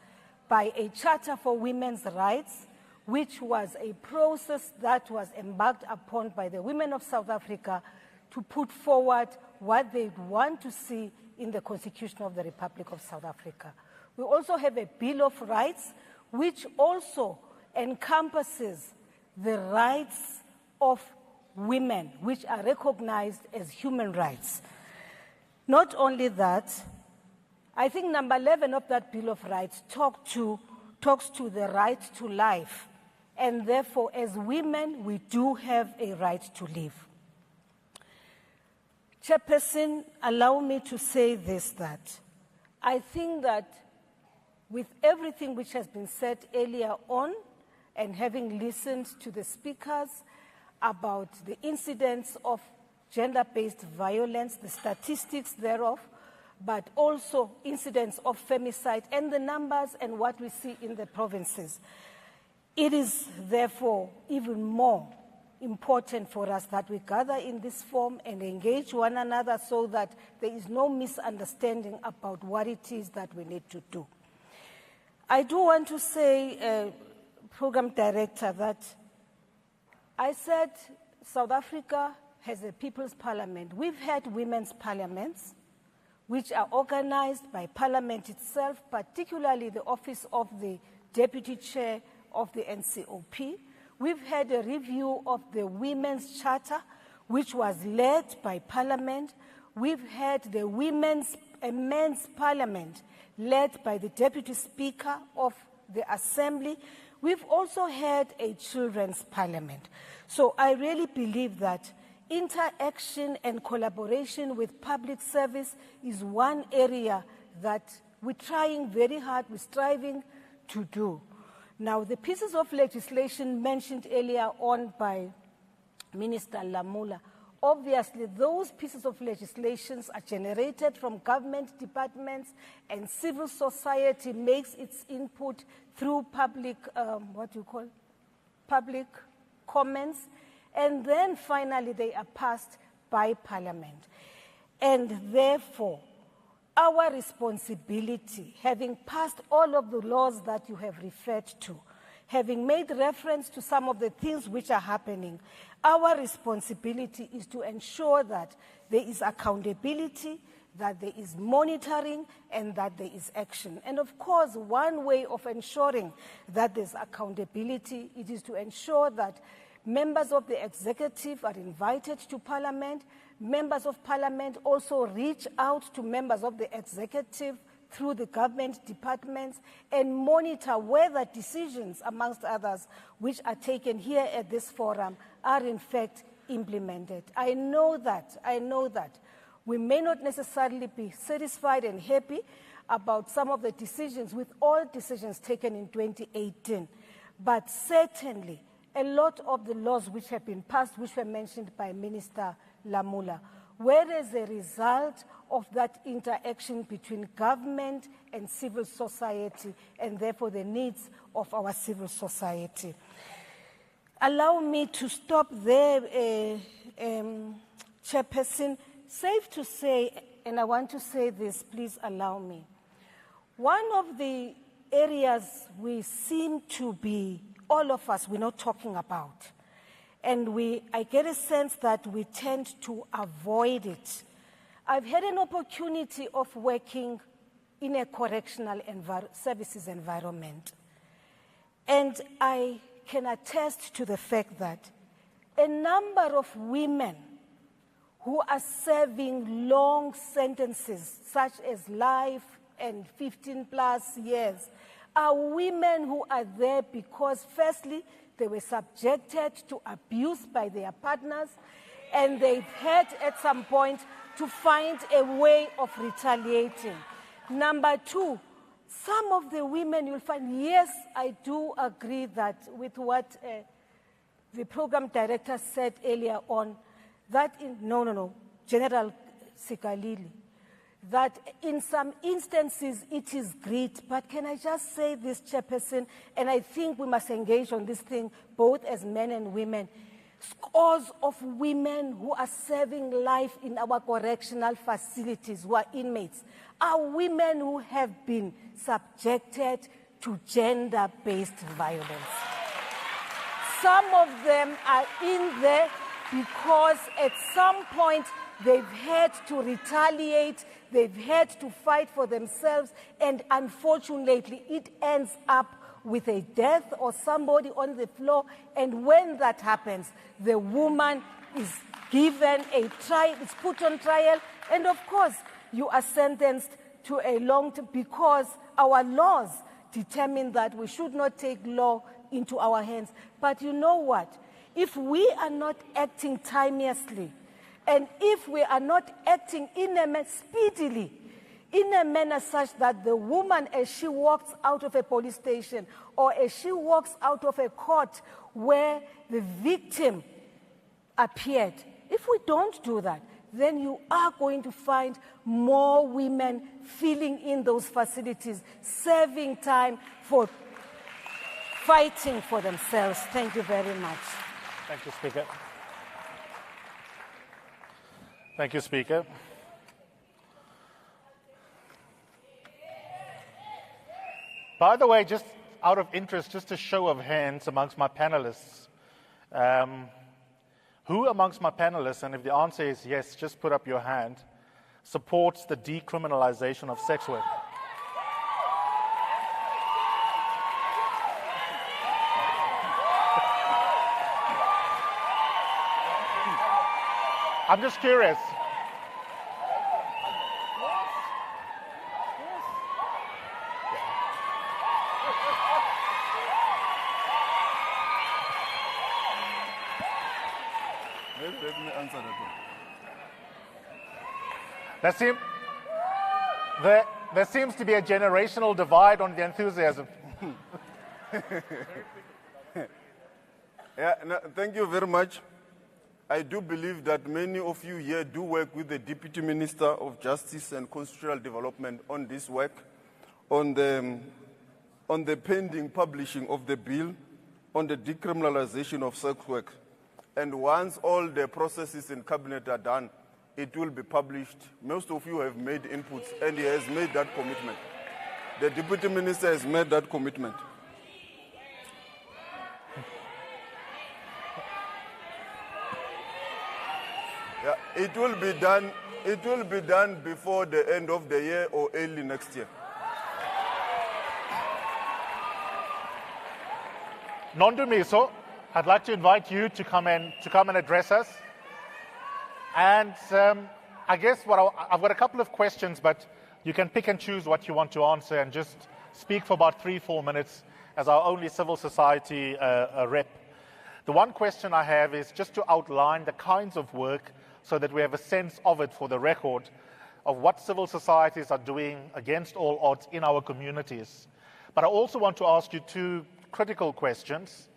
by a Charter for Women's Rights, which was a process that was embarked upon by the women of South Africa to put forward what they want to see in the Constitution of the Republic of South Africa. We also have a Bill of Rights, which also encompasses the rights of women, which are recognized as human rights. Not only that, I think number 11 of that Bill of Rights talks to the right to life. And therefore, as women, we do have a right to live. Chairperson, allow me to say this, that I think that with everything which has been said earlier on, and having listened to the speakers about the incidents of gender-based violence, the statistics thereof, but also incidents of femicide and the numbers and what we see in the provinces, it is therefore even more important for us that we gather in this forum and engage one another so that there is no misunderstanding about what it is that we need to do. I do want to say, Program Director, that I said South Africa has a people's parliament. We've had women's parliaments, which are organized by Parliament itself, particularly the office of the Deputy Chair of the NCOP. We've had a review of the Women's Charter, which was led by Parliament. We've had the Women's and Men's Parliament, led by the Deputy Speaker of the Assembly. We've also had a Children's Parliament. So I really believe that interaction and collaboration with public service is one area that we're trying very hard, we're striving to do. Now, the pieces of legislation mentioned earlier on by Minister Lamula, obviously those pieces of legislation are generated from government departments, and civil society makes its input through public, public comments, and then finally they are passed by Parliament. And therefore, our responsibility, having passed all of the laws that you have referred to, having made reference to some of the things which are happening, our responsibility is to ensure that there is accountability, that there is monitoring, and that there is action. And of course, one way of ensuring that there's accountability, it is to ensure that members of the executive are invited to Parliament. Members of Parliament also reach out to members of the executive through the government departments and monitor whether decisions, amongst others, which are taken here at this forum are in fact implemented. I know that we may not necessarily be satisfied and happy about some of the decisions, with all decisions taken in 2018, but certainly a lot of the laws which have been passed, which were mentioned by Minister Lamula, were as a result of that interaction between government and civil society, and therefore the needs of our civil society. Allow me to stop there, Chairperson. Safe to say, and I want to say this, please allow me. One of the areas we seem to be, all of us, we're not talking about, and I get a sense that we tend to avoid it. I've had an opportunity of working in a correctional services environment, and I can attest to the fact that a number of women who are serving long sentences, such as life and 15+ years, are women who are there because, firstly, they were subjected to abuse by their partners, and they've had at some point to find a way of retaliating. Number two, some of the women you'll find, yes, I do agree that with what the program director said earlier on, that General Sikalili, that in some instances it is great, but can I just say this, Chairperson, and I think we must engage on this thing both as men and women. Scores of women who are serving life in our correctional facilities, who are inmates, are women who have been subjected to gender-based violence. Some of them are in there because at some point they've had to retaliate, they've had to fight for themselves, and unfortunately it ends up with a death or somebody on the floor, and when that happens, the woman is given a trial, is put on trial, and of course you are sentenced to a long term, because our laws determine that we should not take law into our hands. But you know what? If we are not acting timeously, and if we are not acting speedily, in a manner such that the woman, as she walks out of a police station or as she walks out of a court where the victim appeared, if we don't do that, then you are going to find more women filling in those facilities, serving time for fighting for themselves. Thank you very much. Thank you, Speaker. Thank you, Speaker. By the way, just out of interest, just a show of hands amongst my panelists. Who amongst my panelists, and if the answer is yes, just put up your hand, supports the decriminalization of sex work? I'm just curious. Let me answer that one. There seems to be a generational divide on the enthusiasm. Thank you very much. I do believe that many of you here do work with the Deputy Minister of Justice and Constitutional Development on this work, on the pending publishing of the bill, on the decriminalization of sex work. And once all the processes in cabinet are done, it will be published. Most of you have made inputs, and he has made that commitment. The Deputy Minister has made that commitment. Yeah, it will be done. It will be done before the end of the year or early next year. Nondumiso, I'd like to invite you to come and address us. And I guess I've got a couple of questions, but you can pick and choose what you want to answer and just speak for about 3-4 minutes as our only civil society rep. The one question I have is just to outline the kinds of work so that we have a sense of it for the record of what civil societies are doing against all odds in our communities. But I also want to ask you 2 critical questions.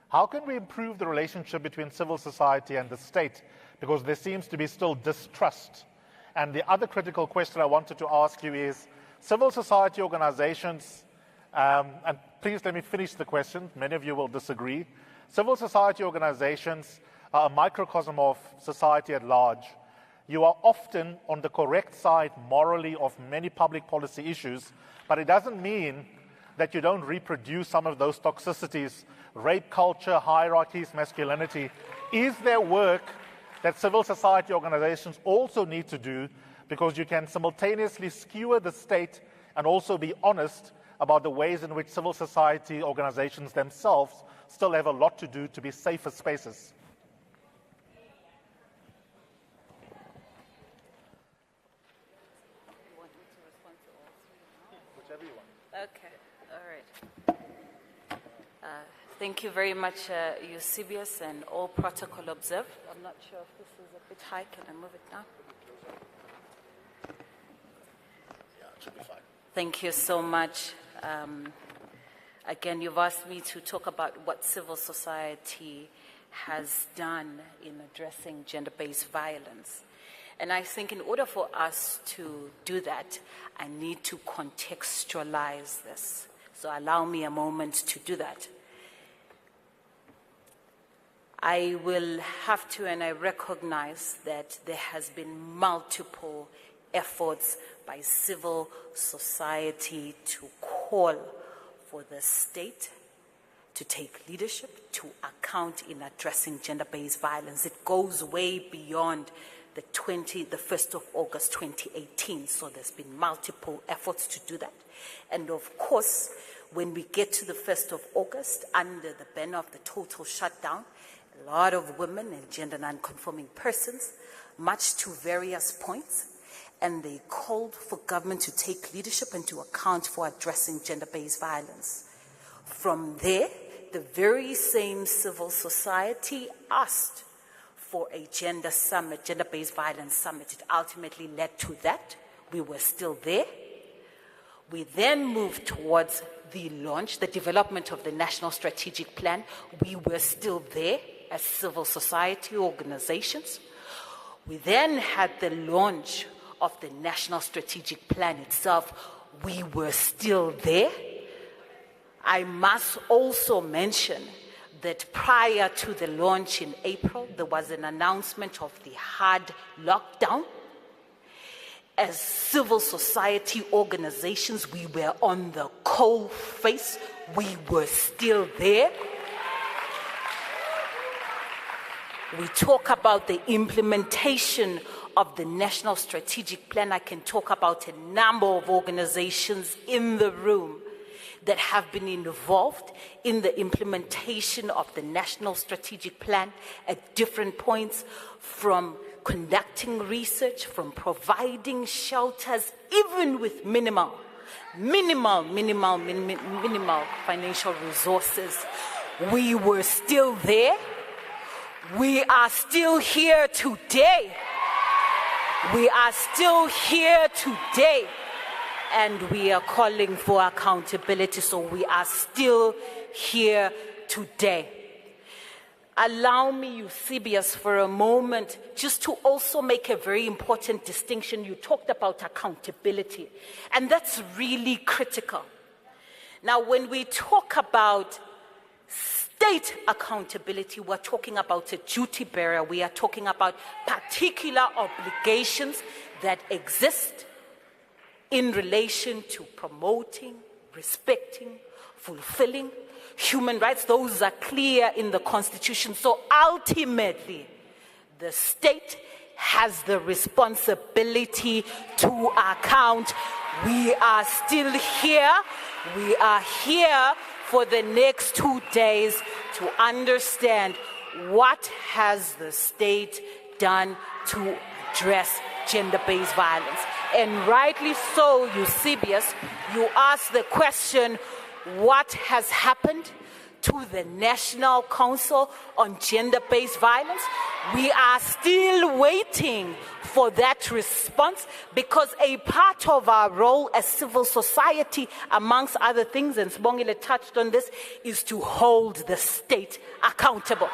How can we improve the relationship between civil society and the state? Because there seems to be still distrust. And the other critical question I wanted to ask you is, civil society organizations, and please let me finish the question, many of you will disagree. Civil society organizations are a microcosm of society at large. You are often on the correct side morally of many public policy issues, but it doesn't mean that you don't reproduce some of those toxicities, rape culture, hierarchies, masculinity. Is there work that civil society organizations also need to do, because you can simultaneously skewer the state and also be honest about the ways in which civil society organizations themselves still have a lot to do to be safer spaces? Okay, all right. Thank you very much, Eusebius, and all protocol observed. I'm not sure if this is a bit high. Can I move it down? Yeah, it should be fine. Thank you so much. Again, you've asked me to talk about what civil society has done in addressing gender-based violence. And I think in order for us to do that, I need to contextualize this. So allow me a moment to do that. I will have to, and I recognize that there has been multiple efforts by civil society to call for the state to take leadership, to account in addressing gender-based violence. It goes way beyond the 1st of August 2018, so there's been multiple efforts to do that. And of course, when we get to the 1st of August, under the banner of the total shutdown, a lot of women and gender non-conforming persons marched to various points, and they called for government to take leadership and to account for addressing gender-based violence. From there, the very same civil society asked for a gender summit, gender-based violence summit. It ultimately led to that. We were still there. We then moved towards the launch, the development of the National Strategic Plan. We were still there as civil society organizations. We then had the launch of the National Strategic Plan itself. We were still there. I must also mention that prior to the launch in April, there was an announcement of the hard lockdown. As civil society organizations, we were on the coal face. We were still there. We talk about the implementation of the National Strategic Plan. I can talk about a number of organizations in the room that have been involved in the implementation of the National Strategic Plan at different points, from conducting research, from providing shelters, even with minimal financial resources. We were still there. We are still here today. We are still here today. And we are calling for accountability, so we are still here today. Allow me, Eusebius, for a moment, just to also make a very important distinction. You talked about accountability, and that's really critical. Now, when we talk about state accountability, we're talking about a duty bearer. We are talking about particular obligations that exist in relation to promoting, respecting, fulfilling human rights. Those are clear in the Constitution. So ultimately, the state has the responsibility to account. We are still here. We are here for the next 2 days to understand what has the state done to address gender-based violence. And rightly so, Eusebius, you asked the question, what has happened to the National Council on Gender-Based Violence? We are still waiting for that response, because a part of our role as civil society, amongst other things, and Sibongile touched on this, is to hold the state accountable.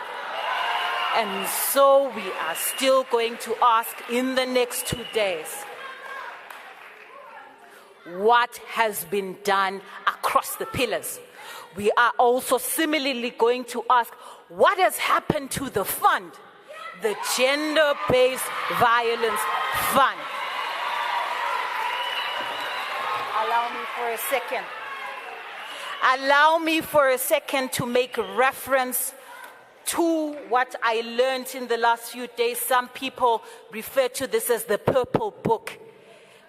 And so we are still going to ask in the next 2 days, what has been done across the pillars? We are also similarly going to ask, what has happened to the fund, the Gender-Based Violence Fund? Allow me for a second to make reference to what I learned in the last few days. Some people refer to this as the purple book.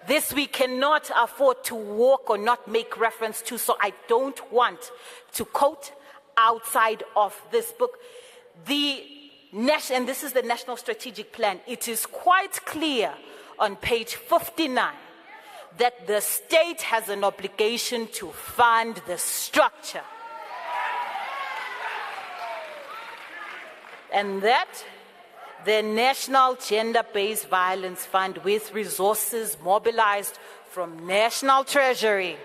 This we cannot afford to walk or not make reference to, so I don't want to quote outside of this book. And this is the National Strategic Plan. It is quite clear on page 59 that the state has an obligation to fund the structure. And that the National Gender-Based Violence Fund, with resources mobilized from National Treasury,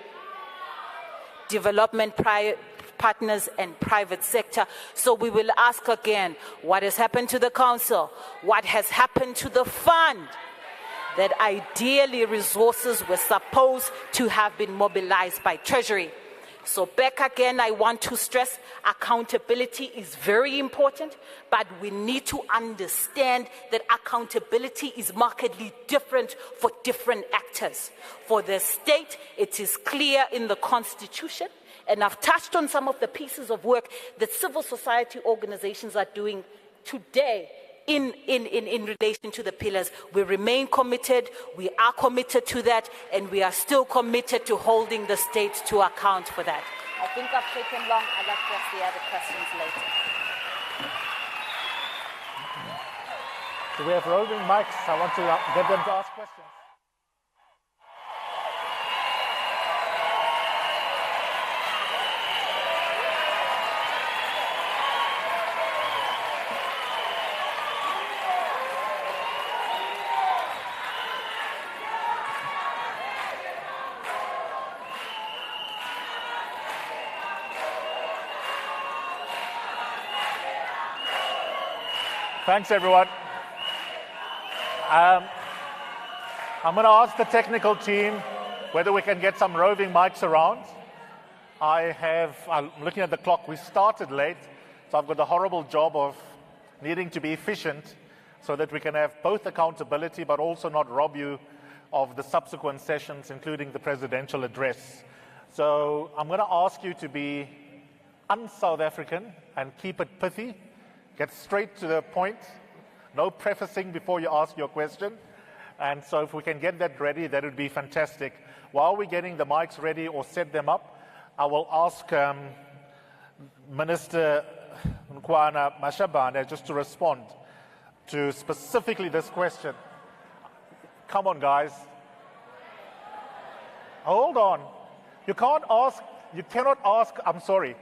development partners and private sector. So we will ask again, what has happened to the council? What has happened to the fund? That ideally resources were supposed to have been mobilized by Treasury. So back again, I want to stress accountability is very important, but we need to understand that accountability is markedly different for different actors. For the state, it is clear in the Constitution, and I've touched on some of the pieces of work that civil society organizations are doing today in relation to the pillars. We remain committed, we are committed to that, and we are still committed to holding the state to account for that. I think I've taken long. I'll address the other questions later. Do we have roving mics? I want to get them to ask questions. Thanks, everyone. I'm going to ask the technical team whether we can get some roving mics around. I'm looking at the clock, we started late, so I've got the horrible job of needing to be efficient so that we can have both accountability but also not rob you of the subsequent sessions, including the presidential address. So I'm going to ask you to be un-South African and keep it pithy. Get straight to the point, no prefacing before you ask your question. And so if we can get that ready, that would be fantastic. While we're getting the mics ready or set them up, I will ask Minister Nkwana Mashabane just to respond to specifically this question. Come on, guys. Hold on. You cannot ask, I'm sorry.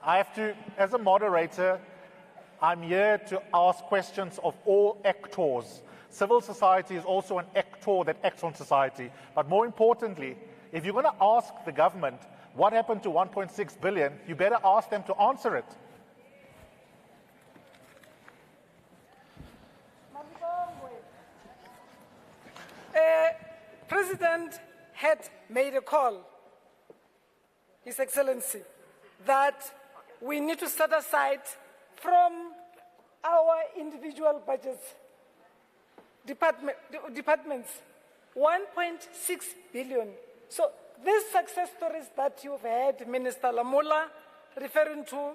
I have to, as a moderator, I'm here to ask questions of all actors. Civil society is also an actor that acts on society. But more importantly, if you're going to ask the government what happened to 1.6 billion, you better ask them to answer it. President had made a call, His Excellency, that we need to set aside from our individual budgets, departments, 1.6 billion. So these success stories that you've had, Minister Lamula referring to,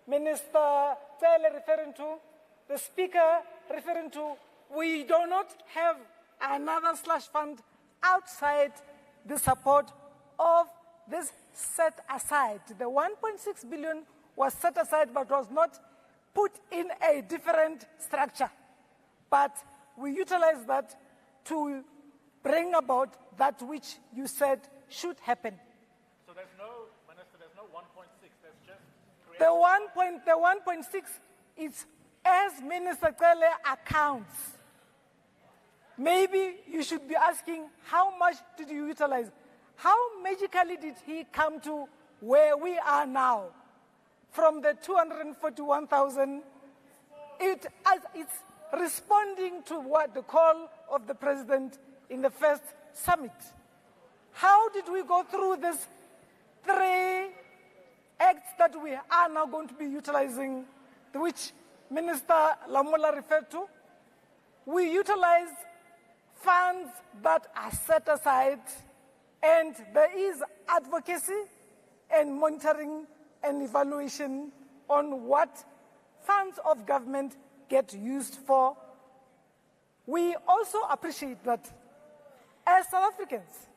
Minister Taylor referring to, the Speaker referring to, we do not have another slush fund outside the support of this set aside. The 1.6 billion was set aside but was not put in a different structure. But we utilize that to bring about that which you said should happen. So there's no, Minister, there's no 1.6, there's just... The 1.6 is as Minister Cele accounts. Maybe you should be asking, how much did you utilize? How magically did he come to where we are now? From the 241,000, it's responding to what the call of the President in the first summit. How did we go through these 3 acts that we are now going to be utilizing, which Minister Lamula referred to? We utilize funds that are set aside, and there is advocacy and monitoring and evaluation on what funds of government get used for. We also appreciate that as South Africans,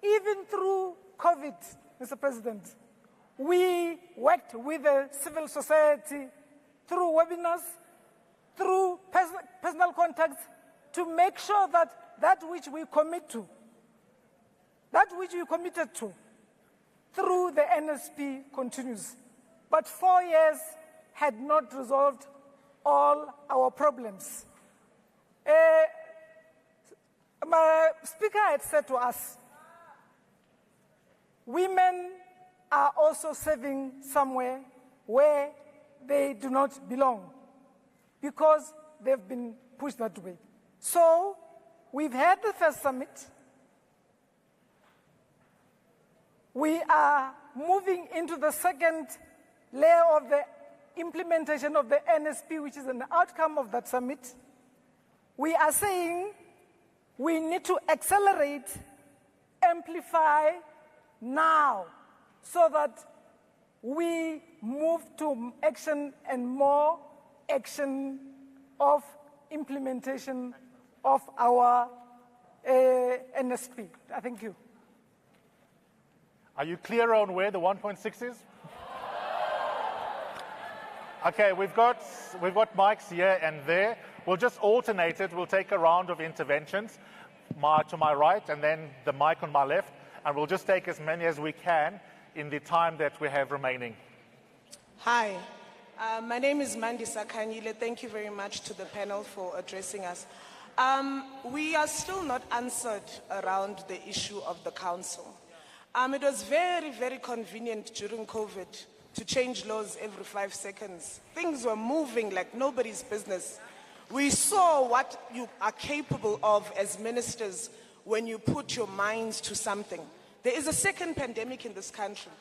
even through COVID, Mr. President, we worked with the civil society through webinars, through personal contacts, to make sure that that which we commit to, that which we committed to, through the NSP continues. But 4 years had not resolved all our problems. My speaker had said to us, women are also serving somewhere where they do not belong because they've been pushed that way. So we've had the first summit. We are moving into the second layer of the implementation of the NSP, which is an outcome of that summit. We are saying we need to accelerate, amplify now, so that we move to action and more action of implementation of our NSP. Thank you. Are you clear on where the 1.6 is? Okay, we've got mics here and there. We'll just alternate it. We'll take a round of interventions, to my right and then the mic on my left, and we'll just take as many as we can in the time that we have remaining. Hi, my name is Mandisa Kanyile. Thank you very much to the panel for addressing us. We are still not answered around the issue of the council. It was very, very convenient during COVID to change laws every 5 seconds. Things were moving like nobody's business. We saw what you are capable of as ministers when you put your minds to something. There is a second pandemic in this country.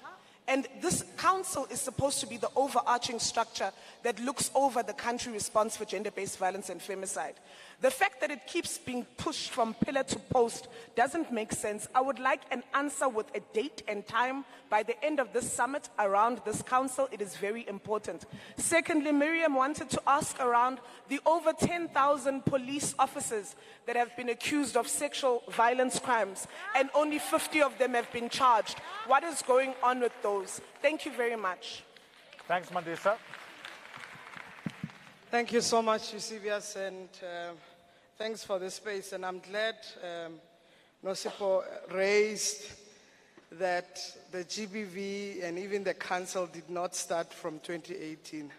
And this council is supposed to be the overarching structure that looks over the country response for gender-based violence and femicide. The fact that it keeps being pushed from pillar to post doesn't make sense. I would like an answer with a date and time by the end of this summit around this council. It is very important. Secondly, Miriam wanted to ask around the over 10,000 police officers that have been accused of sexual violence crimes, and only 50 of them have been charged. What is going on with those? Thank you very much. Thanks, Mandisa. Thank you so much, Eusebius, and thanks for the space. And I'm glad Nosipo raised that the GBV and even the council did not start from 2018.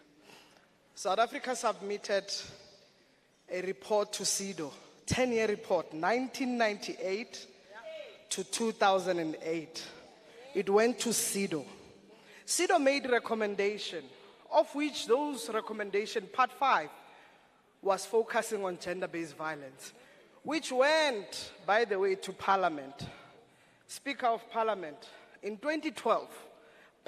South Africa submitted a report to SIDO, 10-year report, 1998 to 2008. It went to SIDO. SIDO made a recommendation, of which those recommendations, part 5, was focusing on gender-based violence, which went, by the way, to Parliament. Speaker of Parliament, in 2012,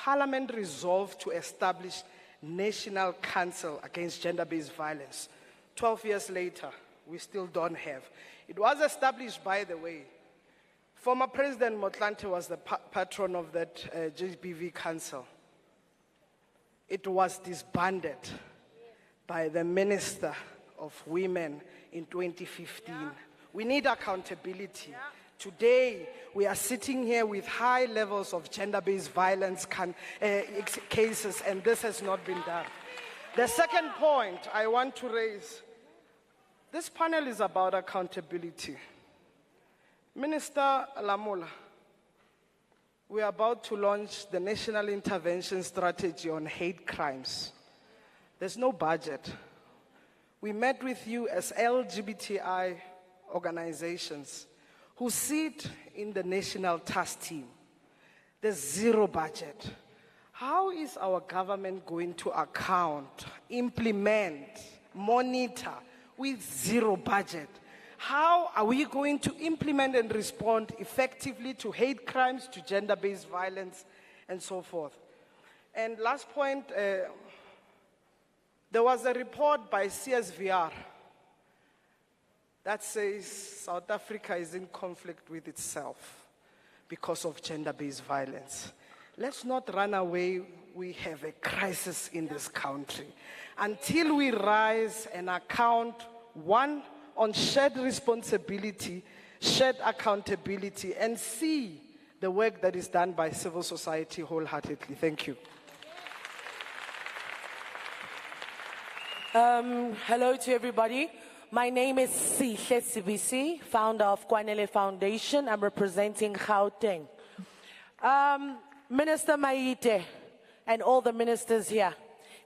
Parliament resolved to establish National Council Against Gender-Based Violence. 12 years later, we still don't have. It was established, by the way. Former President Motlanthe was the patron of that GBV Council. It was disbanded by the Minister of Women in 2015. We need accountability. Today, we are sitting here with high levels of gender-based violence cases, and this has not been done. The second point I want to raise, this panel is about accountability. Minister Lamola, we are about to launch the National Intervention Strategy on Hate Crimes. There's no budget. We met with you as LGBTI organizations who sit in the National Task Team. There's zero budget. How is our government going to account, implement, monitor with zero budget? How are we going to implement and respond effectively to hate crimes, to gender-based violence, and so forth? And last point, there was a report by CSVR that says South Africa is in conflict with itself because of gender-based violence. Let's not run away. We have a crisis in this country. Until we rise and account, one, on shared responsibility, shared accountability, and see the work that is done by civil society wholeheartedly. Thank you. Hello to everybody. My name is Sihle Sibisi, founder of Kwanele Foundation. I'm representing Gauteng. Minister Maite and all the ministers here,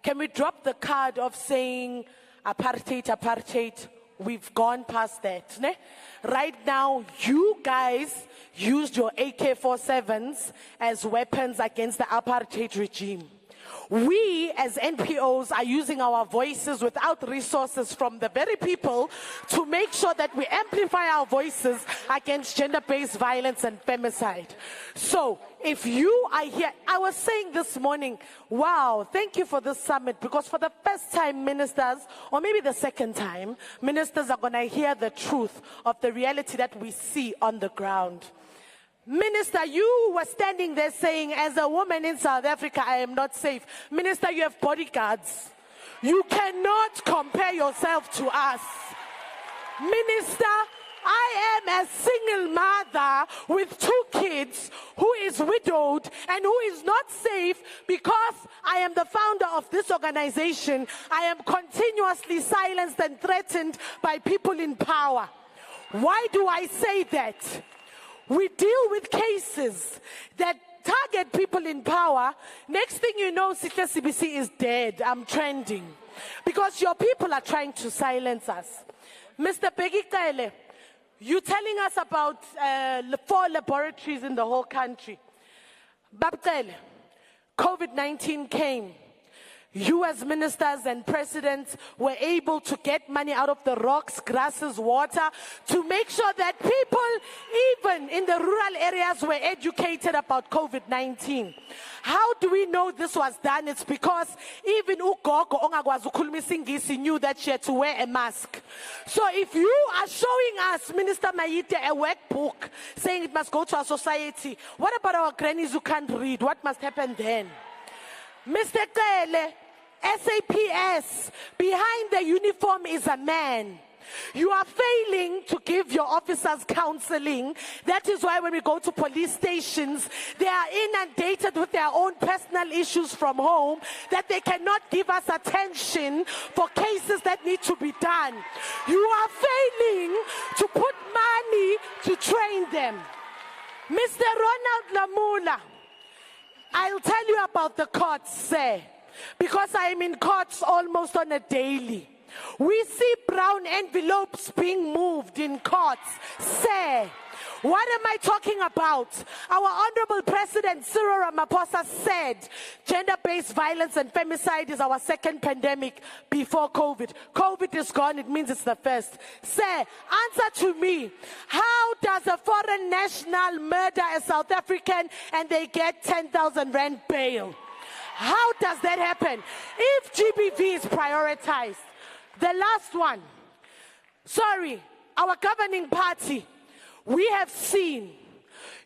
can we drop the card of saying apartheid, apartheid? We've gone past that. Ne? Right now, you guys used your AK-47s as weapons against the apartheid regime. We as NPOs are using our voices without resources from the very people to make sure that we amplify our voices against gender-based violence and femicide. So if you are here, I was saying this morning, wow, thank you for this summit, because for the first time ministers, or maybe the second time, ministers are going to hear the truth of the reality that we see on the ground. Minister, you were standing there saying, as a woman in South Africa, I am not safe. Minister, you have bodyguards. You cannot compare yourself to us. Minister, I am a single mother with 2 kids who is widowed and who is not safe because I am the founder of this organization. I am continuously silenced and threatened by people in power. Why do I say that? We deal with cases that target people in power. Next thing you know, Sihle CBC is dead. I'm trending. Because your people are trying to silence us. Mr. Begikele, you're telling us about 4 laboratories in the whole country. Babkele, COVID-19 came. You as ministers and presidents were able to get money out of the rocks, grasses, water to make sure that people, even in the rural areas, were educated about COVID-19. How do we know this was done? It's because even ugogo ongakwazi ukhuluma isiNgisi knew that she had to wear a mask. So if you are showing us, Minister Maite, a workbook saying it must go to our society, what about our grannies who can't read? What must happen then? Mr. Kele, SAPS, behind the uniform is a man. You are failing to give your officers counseling. That is why when we go to police stations, they are inundated with their own personal issues from home that they cannot give us attention for cases that need to be done. You are failing to put money to train them. Mr. Ronald Lamula, I'll tell you about the courts, sir, because I am in courts almost on a daily. We see brown envelopes being moved in courts, sir. What am I talking about? Our Honorable President Cyril Ramaphosa said gender-based violence and femicide is our second pandemic before COVID. COVID is gone, it means it's the first. Say, answer to me. How does a foreign national murder a South African and they get 10,000 rand bail? How does that happen? If GBV is prioritized. The last one. Sorry, our governing party. We have seen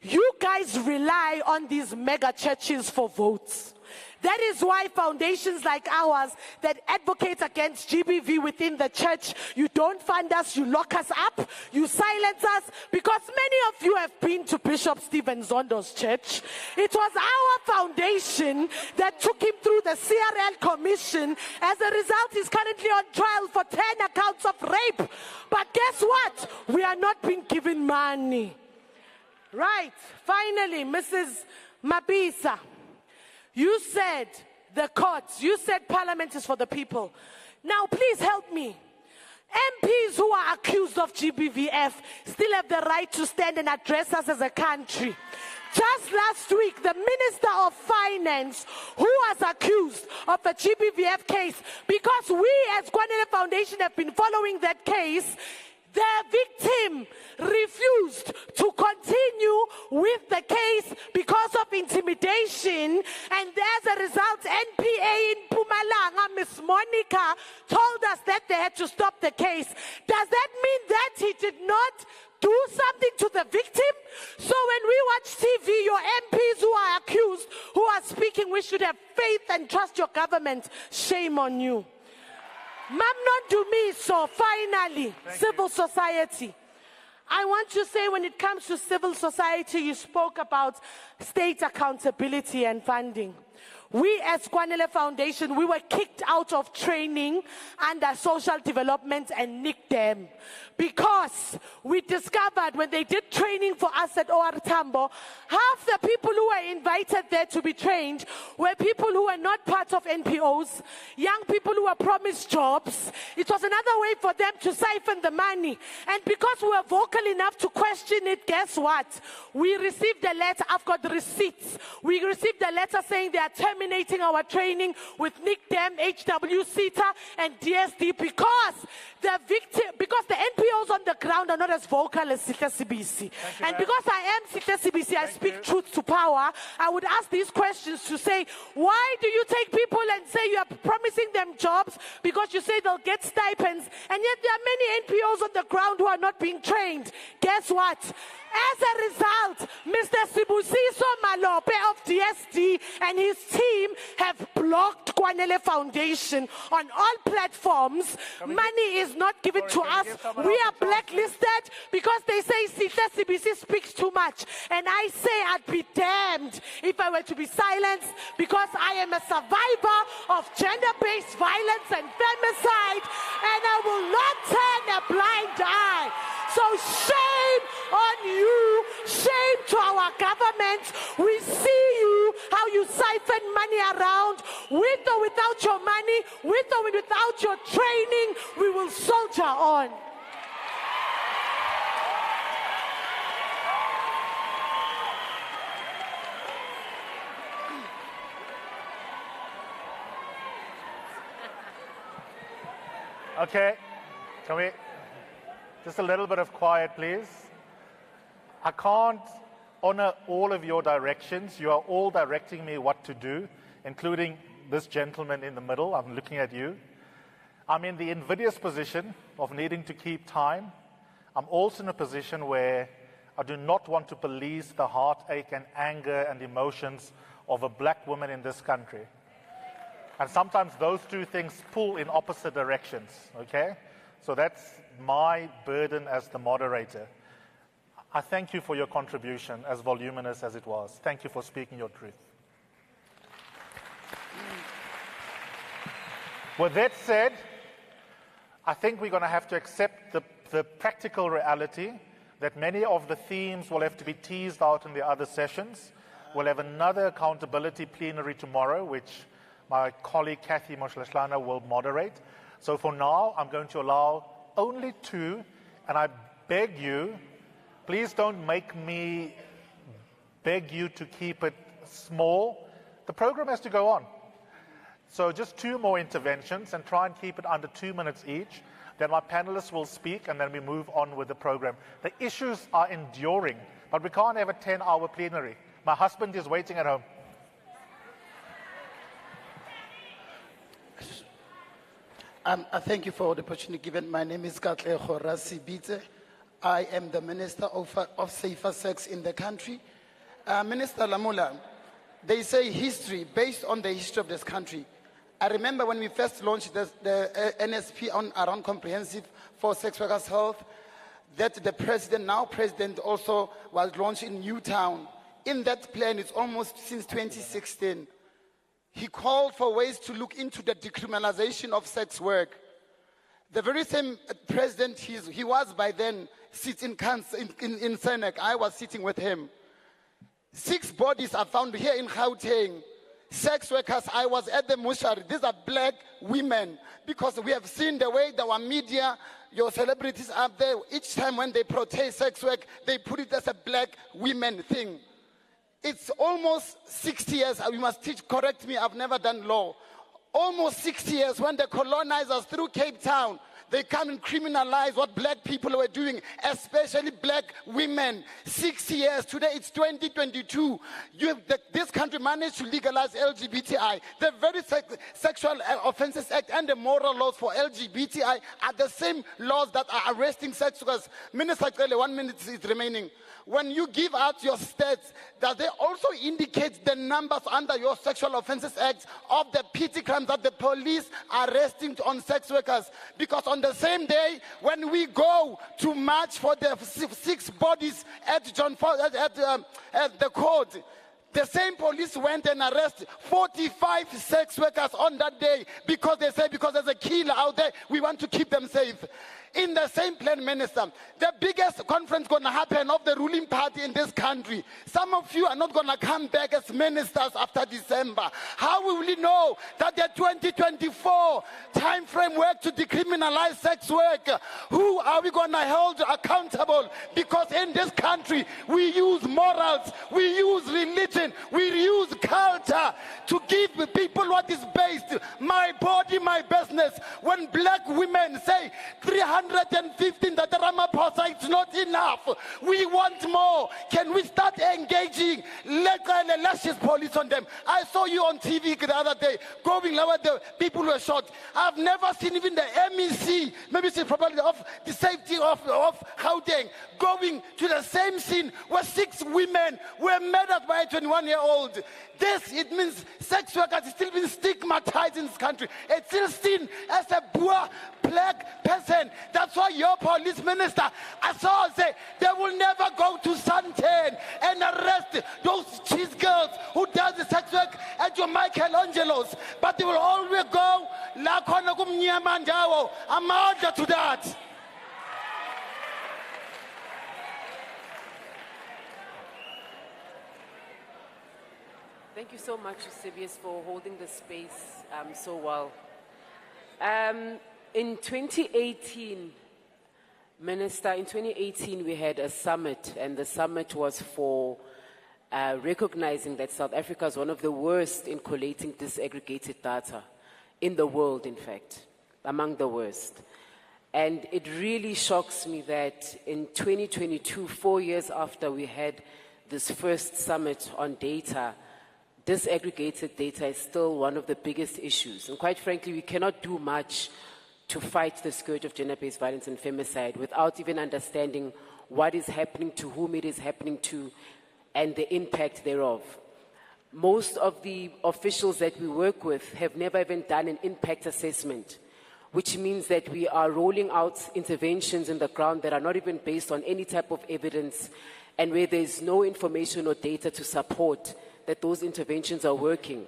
you guys rely on these mega churches for votes. That is why foundations like ours that advocate against GBV within the church, you don't fund us, you lock us up, you silence us, because many of you have been to Bishop Stephen Zondo's church. It was our foundation that took him through the CRL commission. As a result, he's currently on trial for 10 accounts of rape. But guess what? We are not being given money. Right, finally, Mrs. Mabisa. You said the courts, you said parliament is for the people. Now please help me. MPs who are accused of GBVF still have the right to stand and address us as a country. Just last week, the Minister of Finance, who was accused of a GBVF case, because we as Kwanele Foundation have been following that case, the victim refused to continue with the case because of intimidation, and as a result, NPA in Mpumalanga, Miss Monica, told us that they had to stop the case. Does that mean that he did not do something to the victim? So when we watch TV, your MPs who are accused, who are speaking, we should have faith and trust your government. Shame on you. Mamnon to me, so finally, civil society. I want to say when it comes to civil society, you spoke about state accountability and funding. We as Kwanele Foundation, we were kicked out of training under social development and nicked them. Because we discovered when they did training for us at OR Tambo, half the people who were invited there to be trained were people who were not part of NPOs, young people who were promised jobs. It was another way for them to siphon the money. And because we were vocal enough to question it, guess what? We received a letter, I've got the receipts. We received a letter saying they are terminating our training with NICDEM, HWCTA, and DSD because the NPOs on the ground are not as vocal as Sihle CBC. And because I am Sihle CBC, I speak truth to power. I would ask these questions to say, why do you take people and say you are promising them jobs because you say they'll get stipends, and yet there are many NPOs on the ground who are not being trained? Guess what? As a result, Mr. Sibusiso Malope of DSD and his team have blocked Kwanele Foundation on all platforms. Money is not given to us. We are blacklisted because they say CBC speaks too much. And I say I'd be damned if I were to be silenced, because I am a survivor of gender-based violence and femicide, and I will not turn a blind eye. So shame on you, shame to our government. We see you, how you siphon money around. With or without your money, with or without your training, we will soldier on. Okay, can we, just a little bit of quiet, please. I can't honor all of your directions. You are all directing me what to do, including this gentleman in the middle. I'm looking at you. I'm in the invidious position of needing to keep time. I'm also in a position where I do not want to police the heartache and anger and emotions of a black woman in this country. And sometimes those two things pull in opposite directions, okay? So that's my burden as the moderator. I thank you for your contribution, as voluminous as it was. Thank you for speaking your truth. With that said, I think we're going to have to accept the practical reality that many of the themes will have to be teased out in the other sessions. We'll have another accountability plenary tomorrow, which my colleague Kathy Moshlaslana will moderate. So for now, I'm going to allow only two, and I beg you, Please don't make me beg you to keep it small. The program has to go on. So just 2 more interventions and try and keep it under 2 minutes each. Then my panelists will speak and then we move on with the program. The issues are enduring, but we can't have a 10-hour plenary. My husband is waiting at home. I thank you for the opportunity given. My name is Gallagher. I am the Minister of Safer Sex in the country. Minister Lamula, they say history, based on the history of this country. I remember when we first launched the NSP around comprehensive for sex workers' health, that the president, now president, also was launched in Newtown. In that plan, it's almost since 2016. He called for ways to look into the decriminalization of sex work. The very same president he was by then sitting in Senate. I was sitting with him. 6 bodies are found here in Gauteng. Sex workers, I was at the mortuary. These are black women, because we have seen the way our media, your celebrities are there. Each time when they protest sex work, they put it as a black women thing. It's almost 60 years. You must correct me, I've never done law. Almost 60 years when the colonizers through Cape Town, they come and criminalize what black people were doing, especially black women. 60 years, today it's 2022. This country managed to legalize LGBTI. The very Sexual Offences Act and the moral laws for LGBTI are the same laws that are arresting sex workers. Minister, 1 minute is remaining. When you give out your stats, does they also indicate the numbers under your Sexual Offences Act of the petty crimes that the police are arresting on sex workers? Because on the same day, when we go to march for the 6 bodies at the court, the same police went and arrested 45 sex workers on that day because they say because there's a killer out there, we want to keep them safe. In the same plan, Minister, the biggest conference going to happen of the ruling party in this country. Some of you are not going to come back as ministers after December. How will we know that the 2024 time framework to decriminalize sex work, who are we going to hold accountable? Because in this country, we use morals, we use religion, we use culture to give people what is based. My body, my business. When black women say 315 that the Ramaphosa, it's not enough. We want more. Can we start engaging? Let's just police on them. I saw you on TV the other day, going lower, the people were shot. I've never seen even the MEC, maybe it's probably of the safety of Gauteng, going to the same scene where 6 women were murdered by a 21-year-old. This, it means sex workers is still being stigmatized in this country. It's still seen as a poor black person. That's why your police minister, I saw say, they will never go to Santen and arrest those cheese girls who does the sex work at your Michelangelo's. But they will always go, La Konagum Nyamanjao. I'm order to that. Thank you so much, Eusebius, for holding the space so well. In 2018, Minister, in 2018 we had a summit, and the summit was for recognizing that South Africa is one of the worst in collating disaggregated data in the world, in fact, among the worst. And it really shocks me that in 2022, 4 years after we had this first summit on data, disaggregated data is still one of the biggest issues. And quite frankly, we cannot do much to fight the scourge of gender-based violence and femicide without even understanding what is happening to whom it is happening to and the impact thereof. Most of the officials that we work with have never even done an impact assessment, which means that we are rolling out interventions in the ground that are not even based on any type of evidence and where there is no information or data to support that those interventions are working.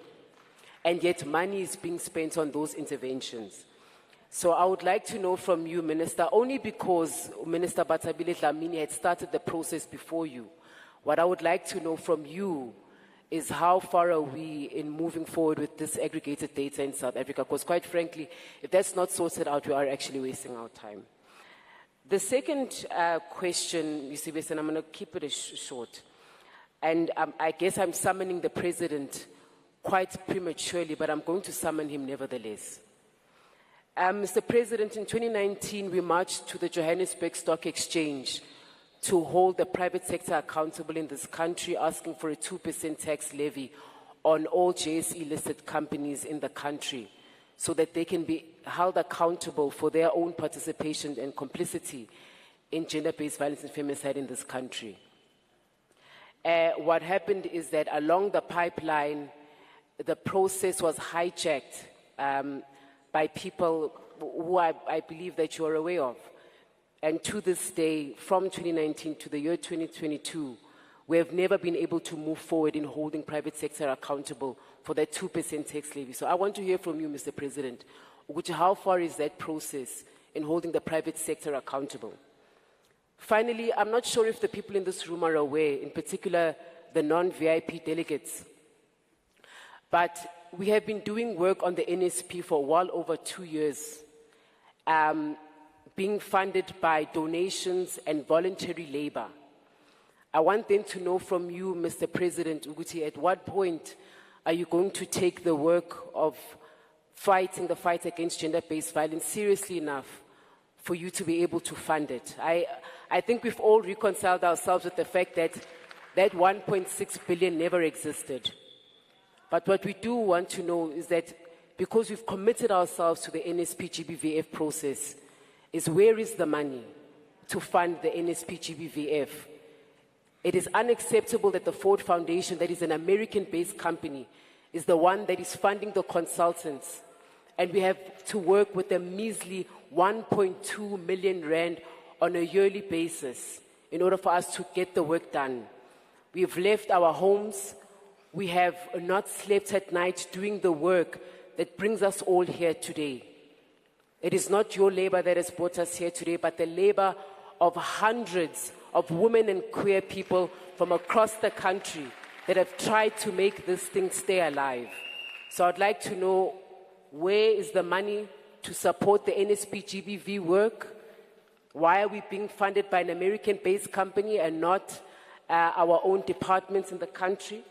And yet money is being spent on those interventions. So I would like to know from you, Minister, only because Minister Batabile Dlamini had started the process before you. What I would like to know from you is how far are we in moving forward with this aggregated data in South Africa? Because quite frankly, if that's not sorted out, we are actually wasting our time. The second question, you see, and I'm going to keep it short. And I guess I'm summoning the president quite prematurely, but I'm going to summon him nevertheless. Mr. President, in 2019, we marched to the Johannesburg Stock Exchange to hold the private sector accountable in this country, asking for a 2% tax levy on all JSE-listed companies in the country so that they can be held accountable for their own participation and complicity in gender-based violence and femicide in this country. What happened is that along the pipeline, the process was hijacked by people who I believe that you are aware of. And to this day, from 2019 to the year 2022, we have never been able to move forward in holding private sector accountable for that 2% tax levy. So I want to hear from you, Mr. President, how far is that process in holding the private sector accountable? Finally, I'm not sure if the people in this room are aware, in particular the non-VIP delegates, but we have been doing work on the NSP for well over 2 years, being funded by donations and voluntary labor. I want them to know from you, Mr. President, Uguti, at what point are you going to take the work of fighting the fight against gender-based violence seriously enough for you to be able to fund it? I think we've all reconciled ourselves with the fact that that 1.6 billion never existed. But what we do want to know is that because we've committed ourselves to the NSP GBVF process, is where is the money to fund the NSP GBVF? It is unacceptable that the Ford Foundation, that is an American-based company, is the one that is funding the consultants. And we have to work with a measly 1.2 million rand on a yearly basis in order for us to get the work done. We have left our homes. We have not slept at night doing the work that brings us all here today. It is not your labor that has brought us here today, but the labor of hundreds of women and queer people from across the country that have tried to make this thing stay alive. So I'd like to know, where is the money to support the NSP GBV work? Why are we being funded by an American-based company and not our own departments in the country?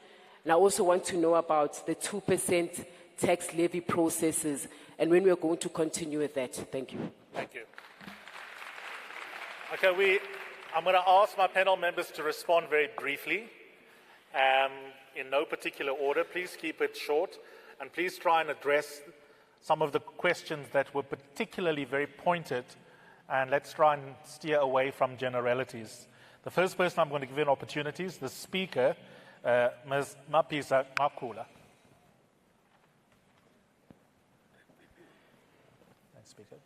And I also want to know about the 2% tax levy processes and when we are going to continue with that. Thank you. Thank you. Okay, I'm going to ask my panel members to respond very briefly, in no particular order. Please keep it short, and please try and address some of the questions that were particularly very pointed, and let's try and steer away from generalities. The first person I'm going to give an opportunity is the speaker, Ms. Mapisa Makula. Speaker.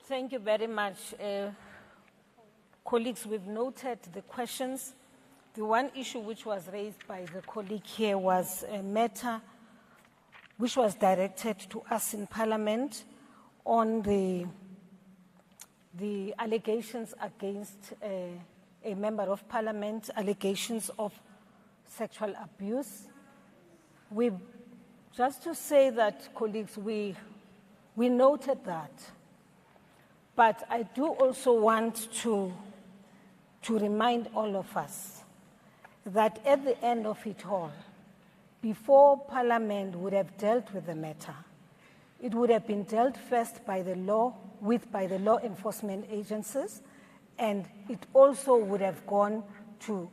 Thank you very much. Colleagues, we've noted the questions. The one issue which was raised by the colleague here was a matter which was directed to us in Parliament on the allegations against a member of Parliament, allegations of sexual abuse. Just to say that, colleagues, we noted that. But I do also want to remind all of us that at the end of it all, before Parliament would have dealt with the matter, it would have been dealt first by the law enforcement agencies, and it also would have gone to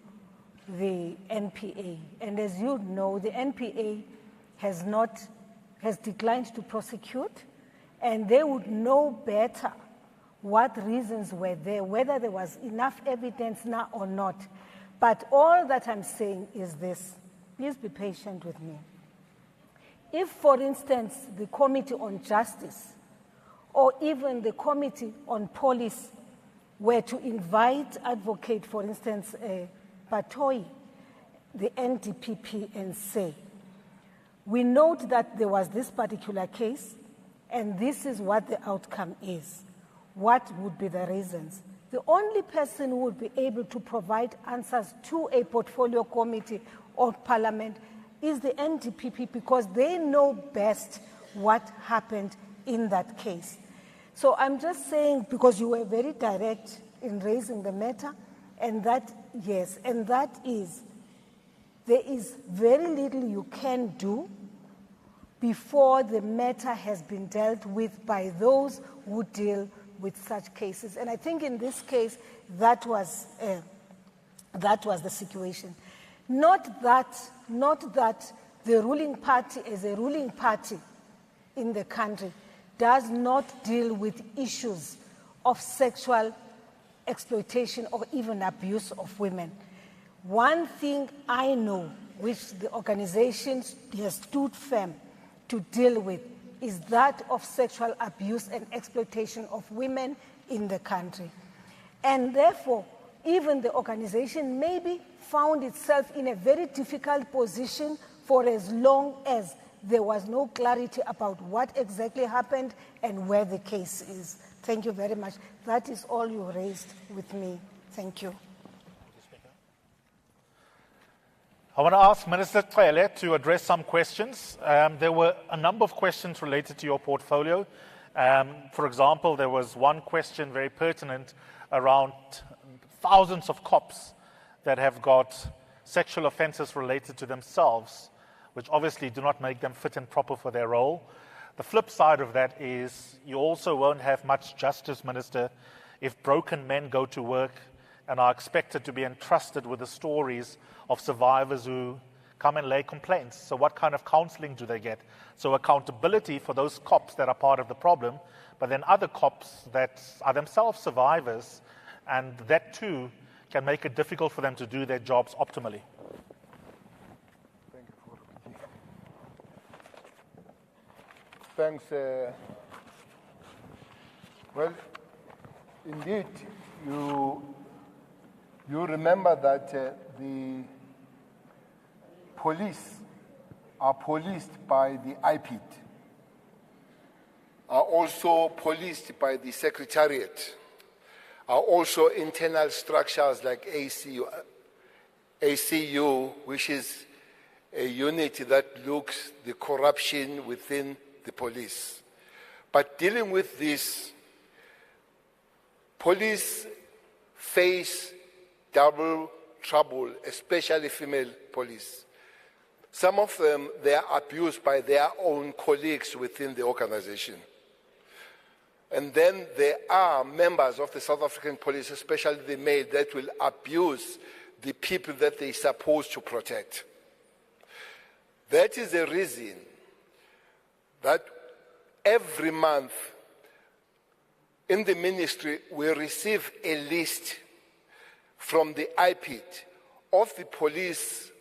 the NPA. And as you know, the NPA has declined to prosecute, and they would know better what reasons were there, whether there was enough evidence now or not. But all that I'm saying is this, please be patient with me. If, for instance, the Committee on Justice or even the Committee on Police were to invite advocate, for instance, Batoi, the NDPP, and say, we note that there was this particular case, and this is what the outcome is. What would be the reasons? The only person who would be able to provide answers to a portfolio committee or Parliament is the NDPP, because they know best what happened in that case. So I'm just saying, because you were very direct in raising the matter, and that, yes, and that is, there is very little you can do before the matter has been dealt with by those who deal with such cases. And I think in this case, that was the situation. Not that the ruling party as a ruling party in the country does not deal with issues of sexual exploitation or even abuse of women. One thing I know, which the organization has stood firm to deal with, is that of sexual abuse and exploitation of women in the country. And therefore, even the organization maybe found itself in a very difficult position for as long as there was no clarity about what exactly happened and where the case is. Thank you very much. That is all you raised with me. Thank you. I want to ask Minister Cyril to address some questions. There were a number of questions related to your portfolio. For example, there was one question very pertinent around thousands of cops that have got sexual offences related to themselves, which obviously do not make them fit and proper for their role. The flip side of that is you also won't have much justice, Minister, if broken men go to work and are expected to be entrusted with the stories of survivors who come and lay complaints. So what kind of counseling do they get? So accountability for those cops that are part of the problem, but then other cops that are themselves survivors, and that too can make it difficult for them to do their jobs optimally. Thanks. Well, indeed, you remember that the police are policed by the IPID, are also policed by the Secretariat, are also internal structures like ACU, which is a unit that looks the corruption within the police. But dealing with this, police face double trouble, especially female police. Some of them, they are abused by their own colleagues within the organization. And then there are members of the South African police, especially the male, that will abuse the people that they're supposed to protect. That is the reason that every month in the ministry we receive a list from the IPID of the police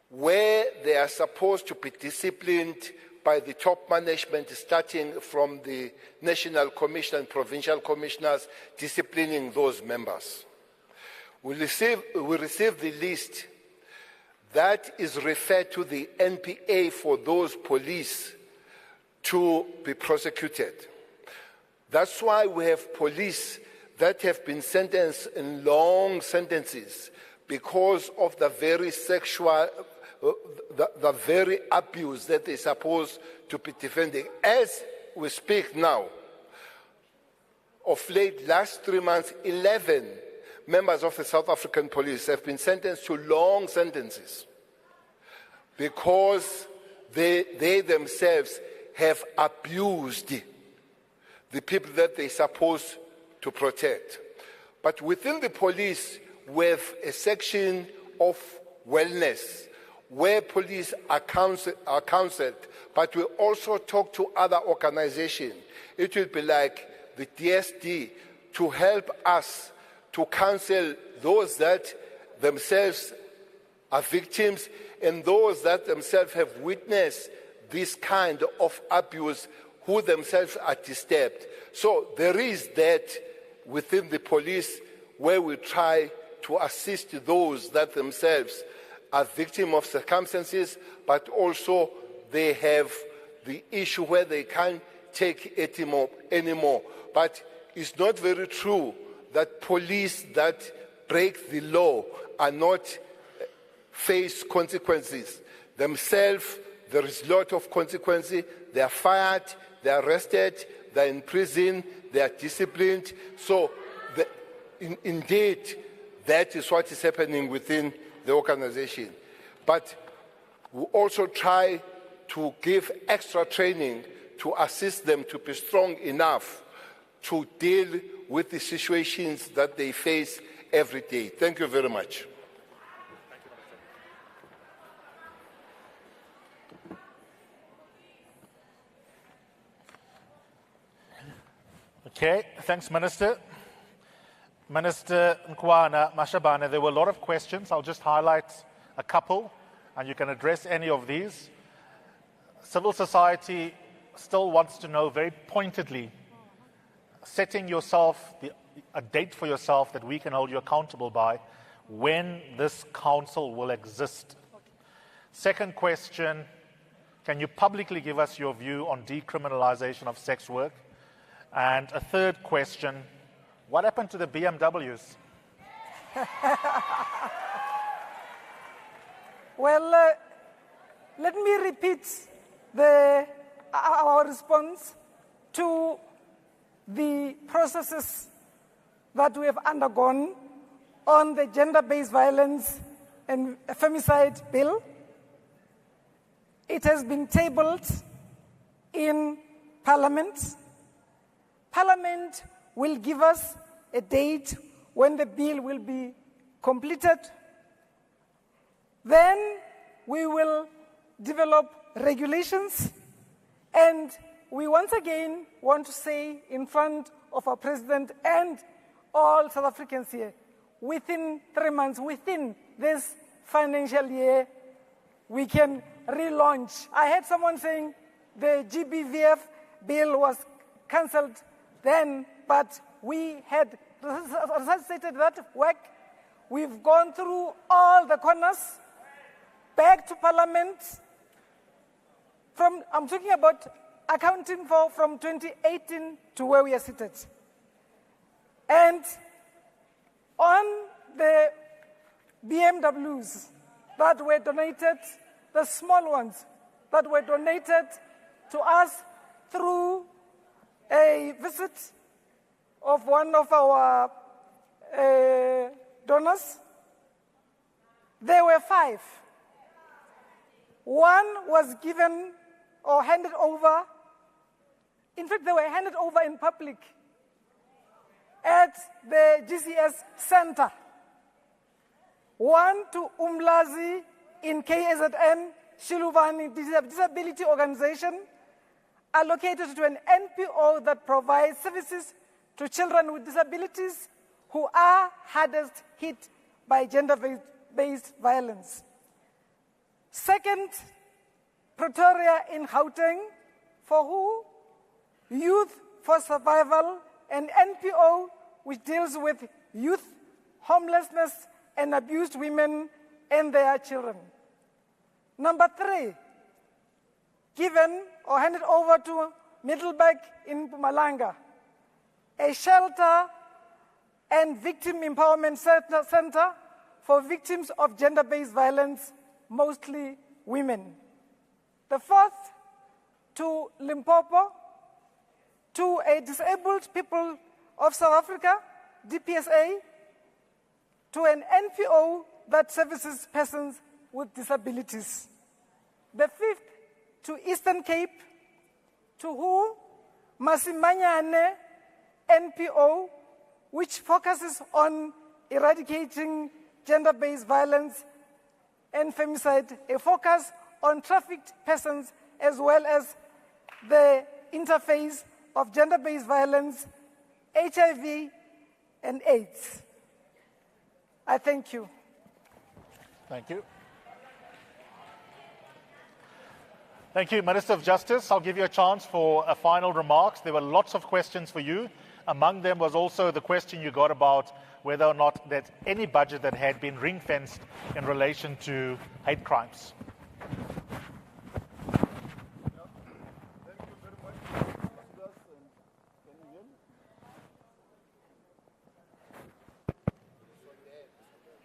where they are supposed to be disciplined by the top management, starting from the National Commission and Provincial Commissioners, disciplining those members. We receive the list that is referred to the NPA for those police to be prosecuted. That's why we have police that have been sentenced in long sentences because of the very sexual, the very abuse that they're supposed to be defending. As we speak now, of late, last 3 months, 11 members of the South African police have been sentenced to long sentences because they themselves have abused the people that they're supposed to protect. But within the police, we have a section of wellness where police are counseled, but we also talk to other organizations. It will be like the DSD to help us to counsel those that themselves are victims and those that themselves have witnessed this kind of abuse who themselves are disturbed. So there is that within the police where we try to assist those that themselves are victims of circumstances, but also they have the issue where they can't take it anymore. But it's not very true that police that break the law are not face consequences. Themselves, there is a lot of consequences. They are fired, they are arrested, they're in prison, they are disciplined. So indeed, that is what is happening within the organization. But we also try to give extra training to assist them to be strong enough to deal with the situations that they face every day. Thank you very much. Okay, thanks, Minister. Minister Nkwana Mashabane, there were a lot of questions. I'll just highlight a couple, and you can address any of these. Civil society still wants to know very pointedly, setting yourself a date for yourself that we can hold you accountable by, when this council will exist. Second question, can you publicly give us your view on decriminalization of sex work? And a third question, what happened to the BMWs? Well, let me repeat our response to the processes that we have undergone on the gender-based violence and femicide bill. It has been tabled in Parliament. Parliament will give us a date when the bill will be completed. Then we will develop regulations, and we once again want to say in front of our President and all South Africans here, within 3 months, within this financial year, we can relaunch. I heard someone saying the GBVF bill was cancelled then, but we had resuscitated that work. We've gone through all the corners, back to Parliament. I'm talking about accounting for from 2018 to where we are seated. And on the BMWs that were donated, the small ones that were donated to us through a visit of one of our donors, there were 5. One was given or handed over. In fact, they were handed over in public at the GCS Center. One to Umlazi in KZN, Shiluvani Disability Organization, allocated to an NPO that provides services to children with disabilities who are hardest hit by gender-based violence. Second, Pretoria in Gauteng, for who? Youth for Survival, an NPO which deals with youth, homelessness, and abused women and their children. Number 3, given or handed over to Middleburg in Mpumalanga, a shelter and victim empowerment center for victims of gender-based violence, mostly women. The 4th, to Limpopo, to a Disabled People of South Africa, DPSA, to an NPO that services persons with disabilities. The 5th, to Eastern Cape, to who? Masimanyane NPO, which focuses on eradicating gender-based violence and femicide, a focus on trafficked persons as well as the interface of gender-based violence, HIV, and AIDS. I thank you. Thank you. Thank you, Minister of Justice. I'll give you a chance for a final remarks. There were lots of questions for you. Among them was also the question you got about whether or not that any budget that had been ring-fenced in relation to hate crimes.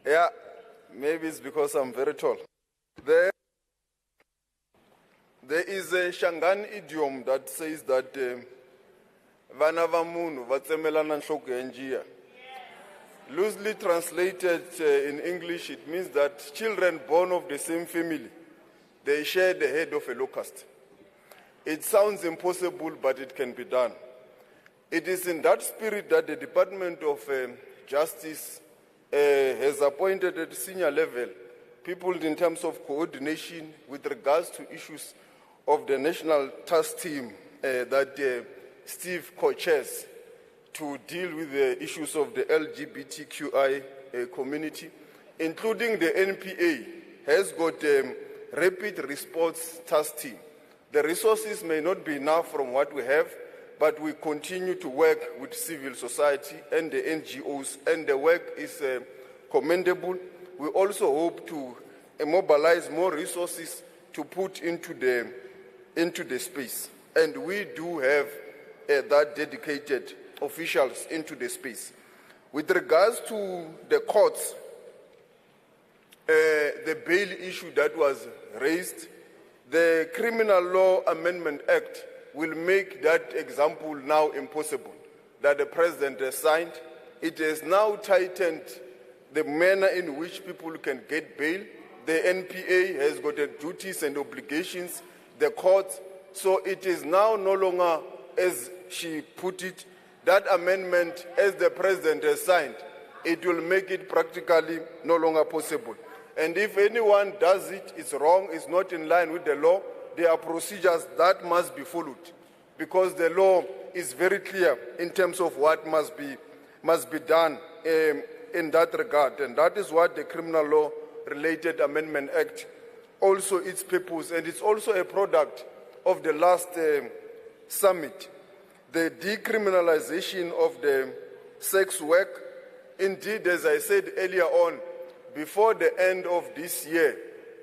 Yeah, maybe it's because I'm very tall. There is a Shangan idiom that says that vana va munhu va tsemelana nhloko ya njiya. Loosely translated in English, it means that children born of the same family, they share the head of a locust. It sounds impossible, but it can be done. It is in that spirit that the Department of Justice has appointed at senior level people in terms of coordination with regards to issues of the National Task Team that Steve co-chairs to deal with the issues of the LGBTQI community, including the NPA, has got a rapid response task team. The resources may not be enough from what we have, but we continue to work with civil society and the NGOs, and the work is commendable. We also hope to mobilize more resources to put into the space. And we do have that dedicated officials into the space. With regards to the courts, the bail issue that was raised, the Criminal Law Amendment Act will make that example now impossible, that the President has signed. It has now tightened the manner in which people can get bail. The NPA has got the duties and obligations, the courts, so it is now no longer, as she put it, that amendment, as the President has signed, it will make it practically no longer possible. And if anyone does it, it's wrong, it's not in line with the law, there are procedures that must be followed, because the law is very clear in terms of what must be done in that regard. And that is what the Criminal Law Related Amendment Act also its purpose, and it's also a product of the last summit. The decriminalization of the sex work, indeed, as I said earlier on, before the end of this year,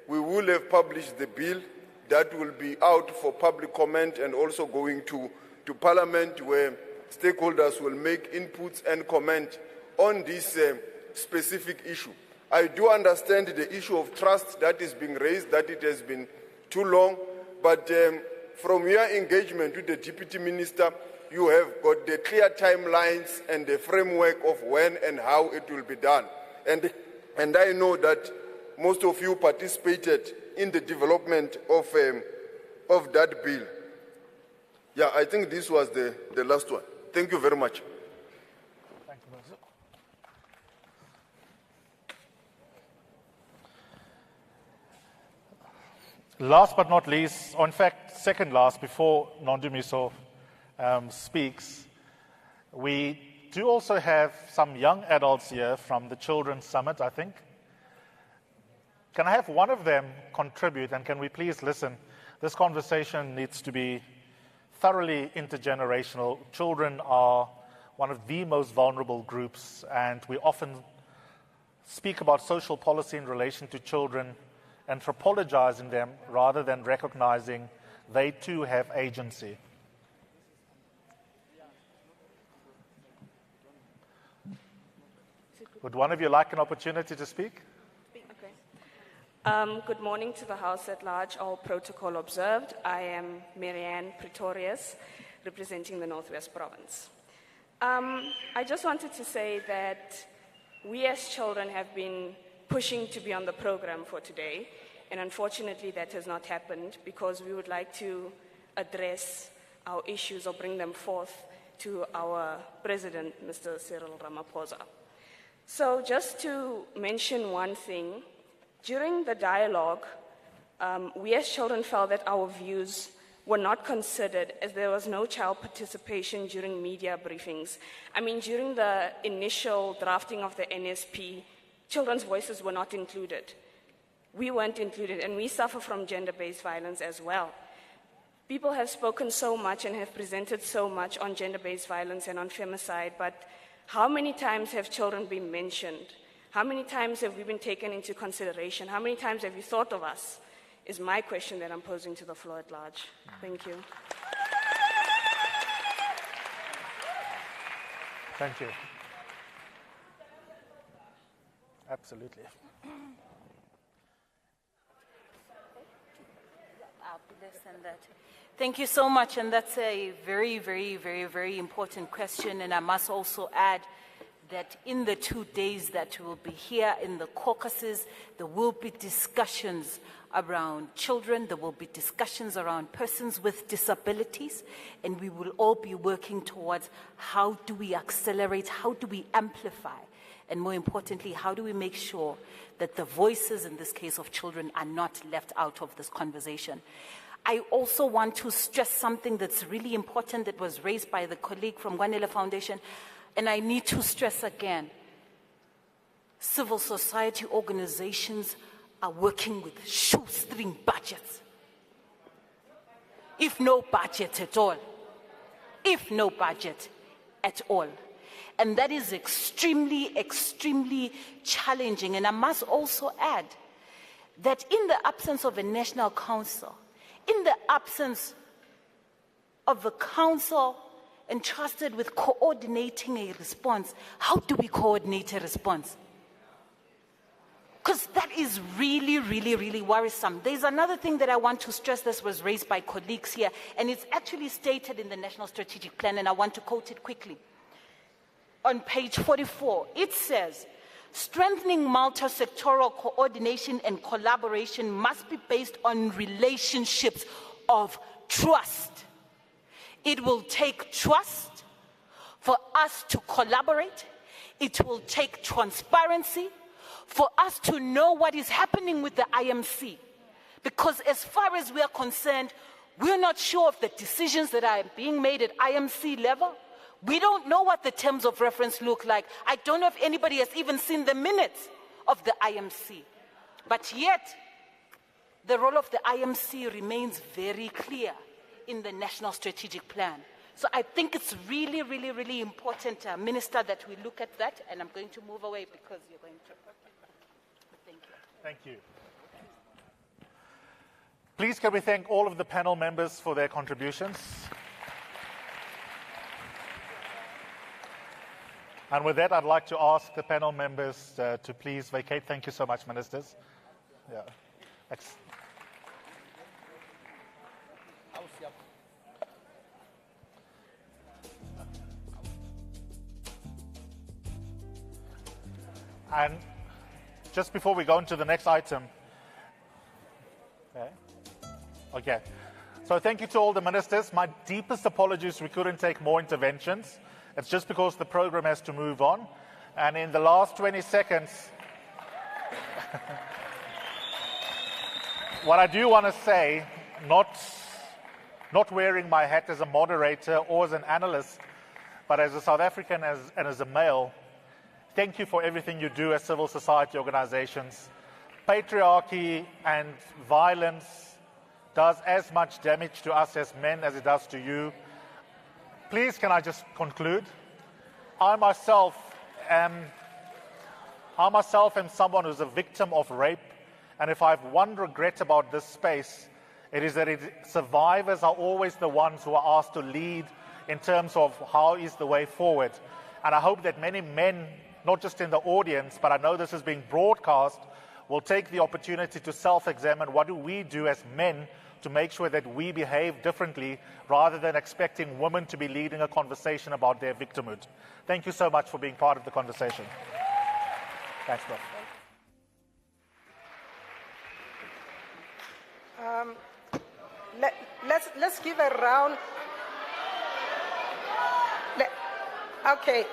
we will have published the bill that will be out for public comment and also going to Parliament, where stakeholders will make inputs and comment on this specific issue. I do understand the issue of trust that is being raised, that it has been too long, but from your engagement with the Deputy Minister, you have got the clear timelines and the framework of when and how it will be done. And I know that most of you participated in the development of that bill. Yeah, I think this was the last one. Thank you very much. Thank you, Minister. Last but not least, or in fact, second last, before Nondumiso speaks, we do also have some young adults here from the Children's Summit, I think. Can I have one of them contribute, and can we please listen? This conversation needs to be thoroughly intergenerational. Children are one of the most vulnerable groups, and we often speak about social policy in relation to children, anthropologizing them rather than recognizing they too have agency. Would one of you like an opportunity to speak? Okay. Good morning to the House at large, all protocol observed. I am Midrand Pretorius, representing the Northwest Province. I just wanted to say that we as children have been pushing to be on the program for today, and unfortunately that has not happened because we would like to address our issues or bring them forth to our President, Mr. Cyril Ramaphosa. So just to mention one thing, during the dialogue, we as children felt that our views were not considered as there was no child participation during media briefings. I mean, during the initial drafting of the NSP, children's voices were not included. We weren't included, and we suffer from gender-based violence as well. People have spoken so much and have presented so much on gender-based violence and on femicide, but how many times have children been mentioned? How many times have we been taken into consideration? How many times have you thought of us? Is my question that I'm posing to the floor at large. Thank you. Thank you. Absolutely. Less than that. Thank you so much, and that's a very, very, very, very important question. And I must also add that in the 2 days that we will be here in the caucuses, there will be discussions around children, there will be discussions around persons with disabilities, and we will all be working towards how do we accelerate, how do we amplify, and more importantly, how do we make sure that the voices, in this case of children, are not left out of this conversation. I also want to stress something that's really important that was raised by the colleague from Gwanele Foundation, and I need to stress again, civil society organizations are working with shoestring budgets. If no budget at all. If no budget at all. And that is extremely, extremely challenging. And I must also add that in the absence of a national council, in the absence of a council entrusted with coordinating a response, how do we coordinate a response? Because that is really, really, really worrisome. There's another thing that I want to stress that was raised by colleagues here, and it's actually stated in the National Strategic Plan, and I want to quote it quickly. On page 44, it says, strengthening multi-sectoral coordination and collaboration must be based on relationships of trust. It will take trust for us to collaborate. It will take transparency for us to know what is happening with the IMC. Because as far as we are concerned, we're not sure of the decisions that are being made at IMC level. We don't know what the terms of reference look like. I don't know if anybody has even seen the minutes of the IMC. But yet, the role of the IMC remains very clear in the National Strategic Plan. So I think it's really, really, really important, Minister, that we look at that. And I'm going to move away because you're going to... Thank you. Thank you. Please can we thank all of the panel members for their contributions. And with that, I'd like to ask the panel members to please vacate. Thank you so much, ministers. Yeah. And just before we go into the next item, okay. So thank you to all the ministers. My deepest apologies, we couldn't take more interventions. It's just because the program has to move on. And in the last 20 seconds, what I do want to say, not wearing my hat as a moderator or as an analyst, but as a South African and as a male, thank you for everything you do as civil society organizations. Patriarchy and violence does as much damage to us as men as it does to you. Please, can I just conclude? I myself am someone who's a victim of rape, and if I have one regret about this space, it is that survivors are always the ones who are asked to lead in terms of how is the way forward. And I hope that many men, not just in the audience, but I know this is being broadcast, will take the opportunity to self-examine what do we do as men to make sure that we behave differently rather than expecting women to be leading a conversation about their victimhood. Thank you so much for being part of the conversation. Thanks, bro. Let's give a round. Okay,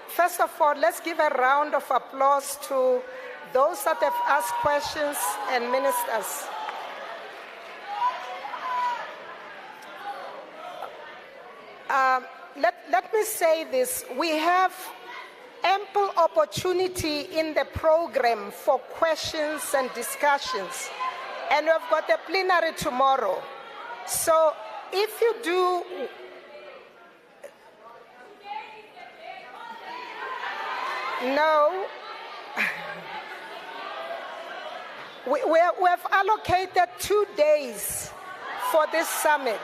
first of all, let's give a round of applause to those that have asked questions and ministers. Let me say this. We have ample opportunity in the program for questions and discussions. And we've got a plenary tomorrow. So if you do... No. We have allocated 2 days for this summit.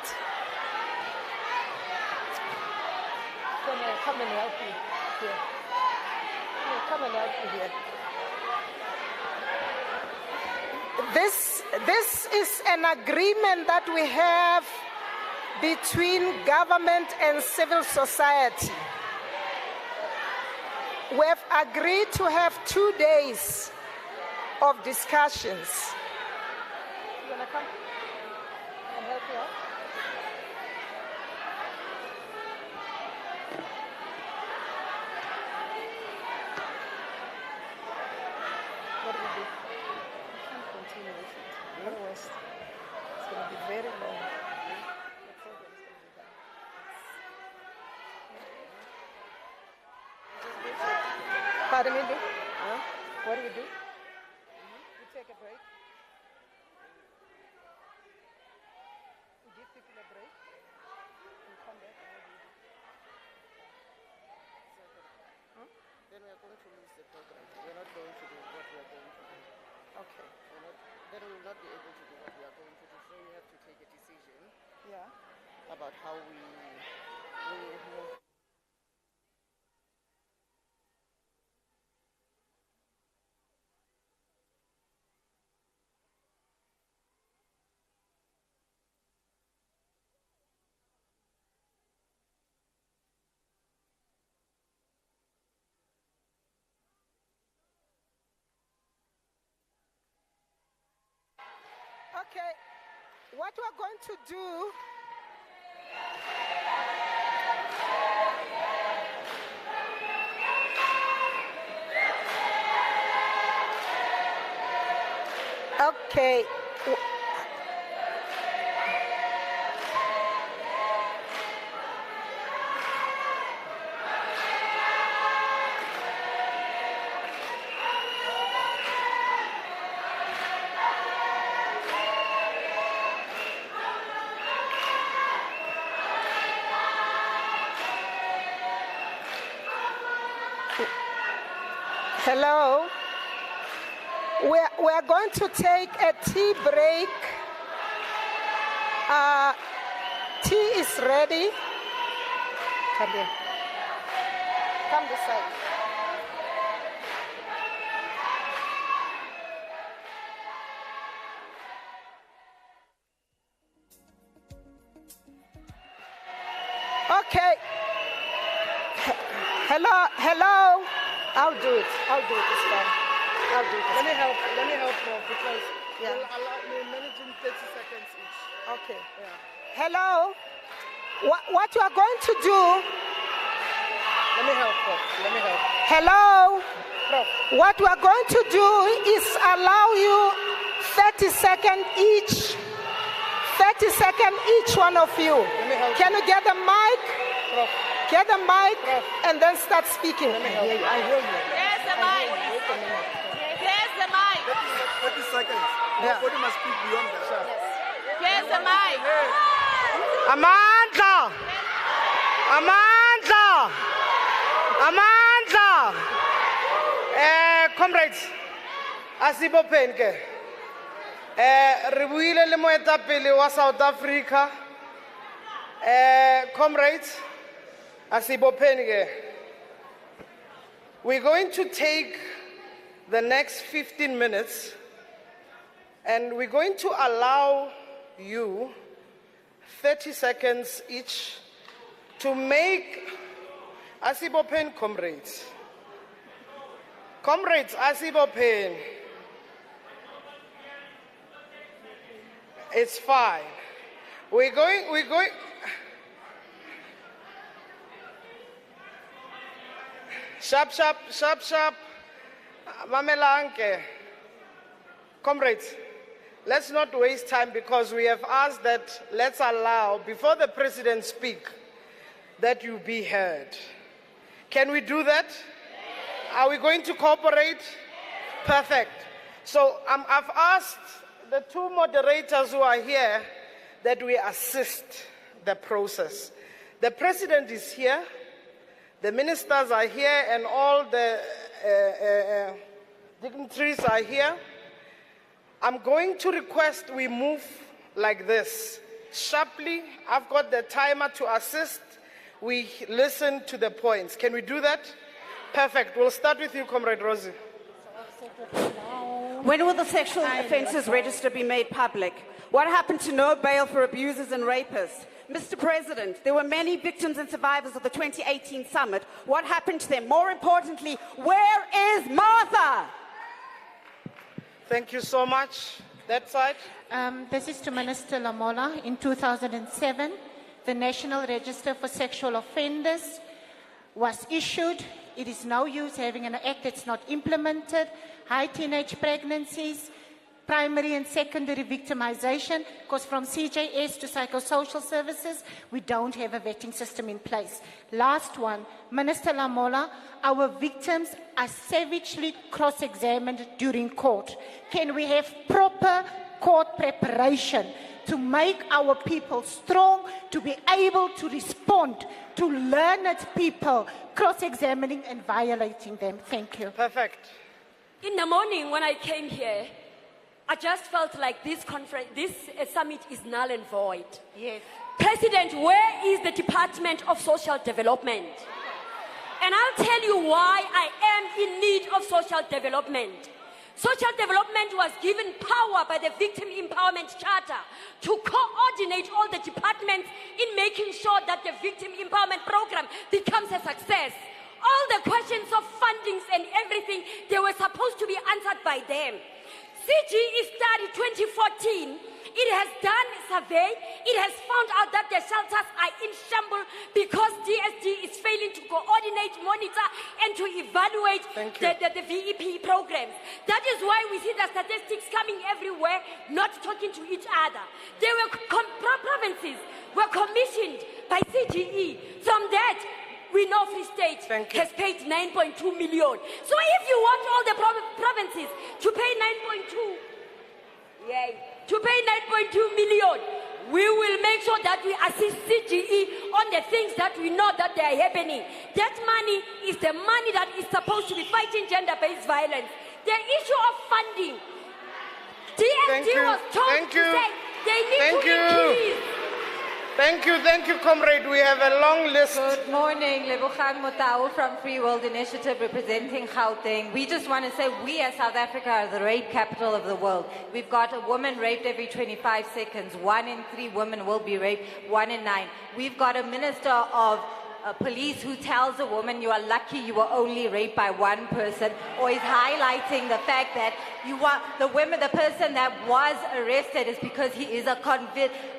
Come and help me here. Come and help me here. This is an agreement that we have between government and civil society. We have agreed to have 2 days of discussions. You want to come and help you out? What do we do? We can't continue with it. Otherwise, it's going to be very long. The program is going to be done. Pardon me, do? Huh? What do we do? We take a break. We give people a break. We come back and what do we do? Then we are going to lose the program. We're not going to do what we are going to do. Okay. Then we will not be able to do what we are going to do. So we have to take a decision. Yeah. About how we move. Okay, what we're going to do, okay. Hello. We're going to take a tea break. Tea is ready. Come here. Come this side. Okay. Hello. I'll do it. It's fine. I'll do it. Let me help, Prof, because Yeah. we'll allow me managing 30 seconds each. Okay. Yeah. Hello. What you are going to do? Let me help, Prof. Hello. Prof. What we are going to do is allow you 30 seconds each. 30 seconds each one of you. Can you get the mic? Prof. Get the mic and then start speaking. Let me help. I hear you. Here's the mic. Here's the mic. 30 seconds. Yeah. Nobody must speak beyond that. Here's the mic. Amandla! Comrades, asibopheni ke. Re buile le moetapele wa South Africa. Comrades, asibopheni ke. We're going to take the next 15 minutes and we're going to allow you 30 seconds each to make asibopheni, comrades. Comrades, asibopheni. It's fine. We're going. Sharp. Mamelanke. Comrades, let's not waste time because we have asked that let's allow, before the president speak, that you be heard. Can we do that? Are we going to cooperate? Perfect. So I've asked the two moderators who are here that we assist the process. The president is here, the ministers are here, and all the dignitaries are here. I'm going to request we move like this. Sharply, I've got the timer to assist. We listen to the points. Can we do that? Perfect. We'll start with you, Comrade Rosie. When will the sexual offences register be made public? What happened to no bail for abusers and rapists? Mr. President, there were many victims and survivors of the 2018 summit. What happened to them? More importantly, where is Martha? Thank you so much. That side. This is to Minister Lamola. In 2007, the National Register for Sexual Offenders was issued. It is no use having an act that's not implemented. High teenage pregnancies, primary and secondary victimization, because from CJS to psychosocial services, we don't have a vetting system in place. Last one, Minister Lamola, our victims are savagely cross-examined during court. Can we have proper court preparation to make our people strong, to be able to respond to learned people cross-examining and violating them? Thank you. Perfect. In the morning when I came here, I just felt like this summit is null and void. Yes. President, where is the Department of Social Development? And I'll tell you why I am in need of social development. Social development was given power by the Victim Empowerment Charter to coordinate all the departments in making sure that the Victim Empowerment Program becomes a success. All the questions of fundings and everything, they were supposed to be answered by them. CGE study 2014, it has done a survey, it has found out that the shelters are in shambles because DSD is failing to coordinate, monitor, and to evaluate the VEP programs. That is why we see the statistics coming everywhere, not talking to each other. They were provinces were commissioned by CGE. From that, we know Free State has paid 9.2 million. So if you want all the provinces to pay 9.2 million, we will make sure that we assist CGE on the things that we know that they are happening. That money is the money that is supposed to be fighting gender-based violence. The issue of funding, DSD was told to say they need to increase. Thank you, comrade. We have a long list. Good morning, Lebogang Motau from Free World Initiative representing Gauteng. We just want to say we as South Africa are the rape capital of the world. We've got a woman raped every 25 seconds. 1 in 3 women will be raped, 1 in 9. We've got a minister of police who tells a woman you are lucky you were only raped by one person, or is highlighting the fact that you are the person that was arrested is because he is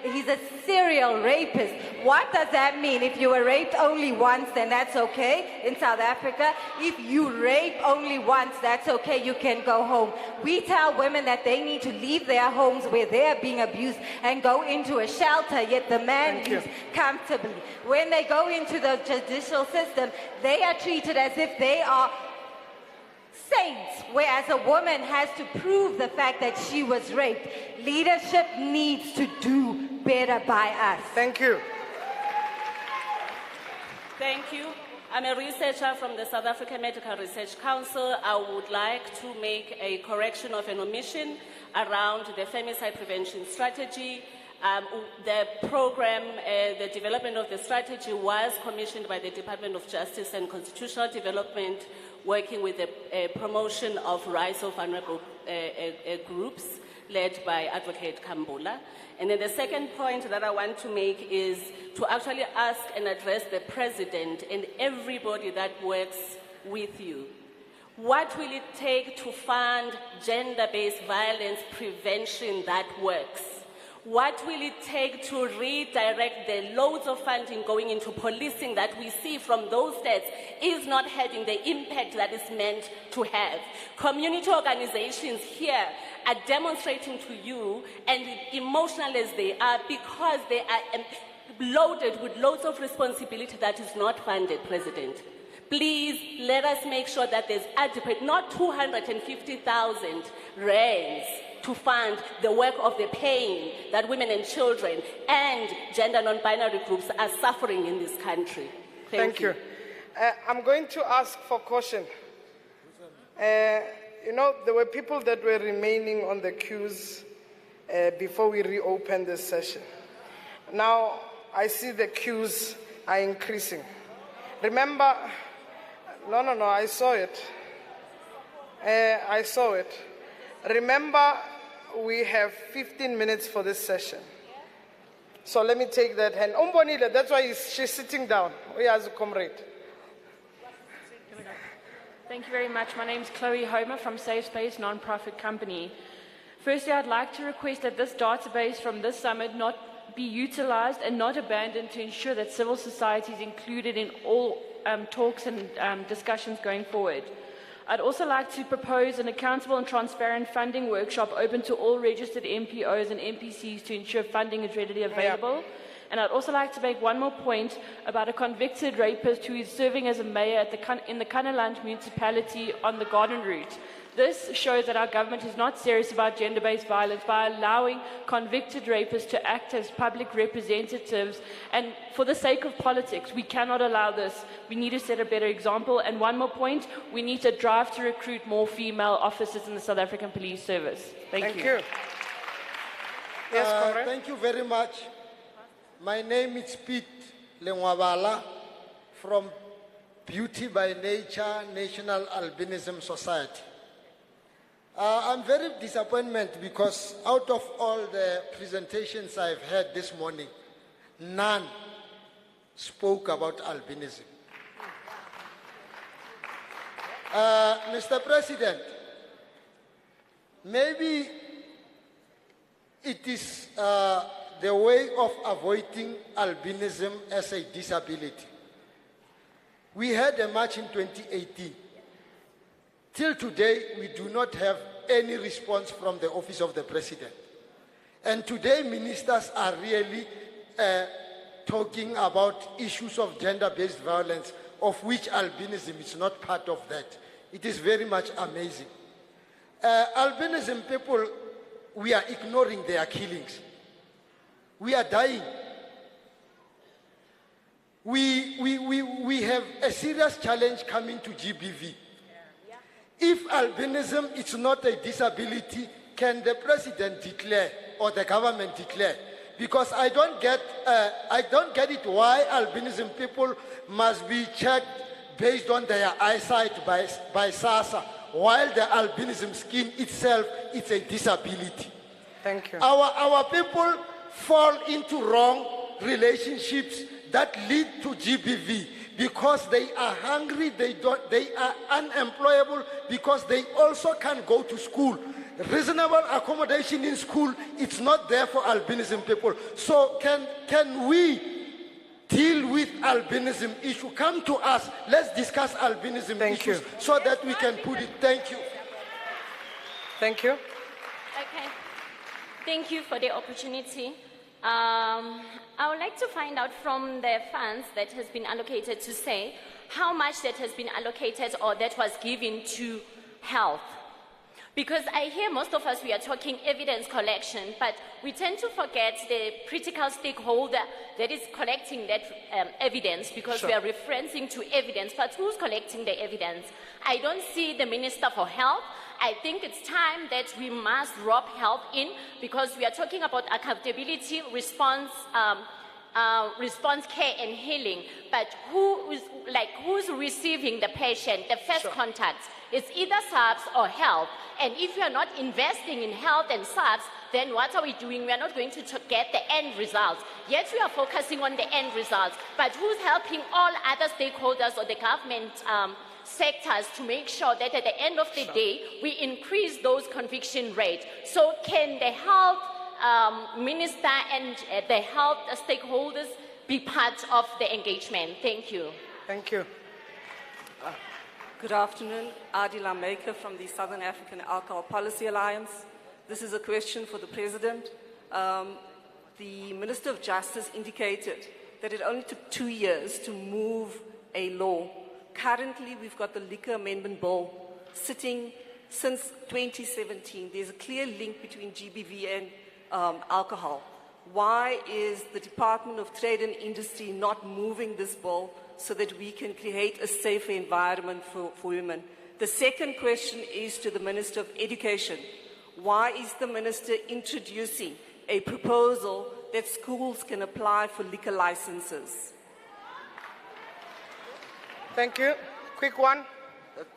he's a serial rapist. What does that mean? If you were raped only once, then that's okay in South Africa. If you rape only once, that's okay, you can go home. We tell women that they need to leave their homes where they are being abused and go into a shelter, yet the man lives comfortably. When they go into the judicial system, they are treated as if they are saints, whereas a woman has to prove the fact that she was raped. Leadership needs to do better by us. Thank you. Thank you. I'm a researcher from the South African Medical Research Council. I would like to make a correction of an omission around the femicide prevention strategy. The program, the development of the strategy was commissioned by the Department of Justice and Constitutional Development, working with the promotion of rights of vulnerable groups led by Advocate Kambula. And then the second point that I want to make is to actually ask and address the President and everybody that works with you. What will it take to fund gender-based violence prevention that works? What will it take to redirect the loads of funding going into policing that we see from those states is not having the impact that it's meant to have? Community organizations here are demonstrating to you, and emotional as they are, because they are loaded with loads of responsibility that is not funded, President. Please let us make sure that there's adequate, not 250,000 rands to fund the work of the pain that women and children and gender non-binary groups are suffering in this country. Thank you. I'm going to ask for caution. You know, there were people that were remaining on the queues before we reopen this session. Now, I see the queues are increasing. Remember, no, I saw it. I saw it. Remember, we have 15 minutes for this session. So let me take that hand. Umbonile, that's why she's sitting down. We as a comrade. Thank you very much. My name is Chloe Homer from Safe Space Non-Profit Company. Firstly, I'd like to request that this database from this summit not be utilized and not abandoned to ensure that civil society is included in all talks and discussions going forward. I'd also like to propose an accountable and transparent funding workshop open to all registered MPOs and MPCs to ensure funding is readily available. And I'd also like to make one more point about a convicted rapist who is serving as a mayor in the Kannaland municipality on the Garden Route. This shows that our government is not serious about gender-based violence by allowing convicted rapists to act as public representatives. And for the sake of politics, we cannot allow this. We need to set a better example. And one more point, we need to drive to recruit more female officers in the South African Police Service. Thank you. Yes, Comrade. Thank you very much. My name is Pete Lengwabala from Beauty by Nature National Albinism Society. I'm very disappointed because out of all the presentations I've had this morning, none spoke about albinism. Mr. President, maybe it is the way of avoiding albinism as a disability. We had a march in 2018. Till today, we do not have any response from the Office of the President. And today, ministers are really talking about issues of gender-based violence, of which albinism is not part of that. It is very much amazing. Albinism people, we are ignoring their killings. We are dying. We have a serious challenge coming to GBV. If albinism is not a disability, can the president declare or the government declare? Because I don't get it why albinism people must be checked based on their eyesight by SASA, while the albinism skin itself is a disability. Thank you. Our people fall into wrong relationships that lead to GBV. Because they are hungry, they are unemployable, because they also can't go to school. Reasonable accommodation in school, it's not there for albinism people. So can we deal with albinism issue? Come to us, let's discuss albinism issues so that we can put it. Thank you. Thank you. Okay. Thank you for the opportunity. I would like to find out from the funds that has been allocated to say how much that has been allocated or that was given to health. Because I hear most of us, we are talking evidence collection, but we tend to forget the critical stakeholder that is collecting that evidence, because we are referencing to evidence, but who's collecting the evidence? I don't see the Minister for Health. I think it's time that we must rob health in, because we are talking about accountability, response care and healing. But who's receiving the patient, the first contact? It's either SARS or health. And if we are not investing in health and SARS, then what are we doing? We are not going to get the end results. Yet we are focusing on the end results. But who's helping all other stakeholders or the government sectors to make sure that at the end of the day, we increase those conviction rates? So can the health minister and the health stakeholders be part of the engagement? Thank you. Thank you. Good afternoon. Adila Maker from the Southern African Alcohol Policy Alliance. This is a question for the President. The Minister of Justice indicated that it only took 2 years to move a law. Currently, we've got the Liquor Amendment Bill sitting since 2017. There's a clear link between GBV and alcohol. Why is the Department of Trade and Industry not moving this bill so that we can create a safer environment for women? The second question is to the Minister of Education. Why is the Minister introducing a proposal that schools can apply for liquor licenses? Thank you. Quick one.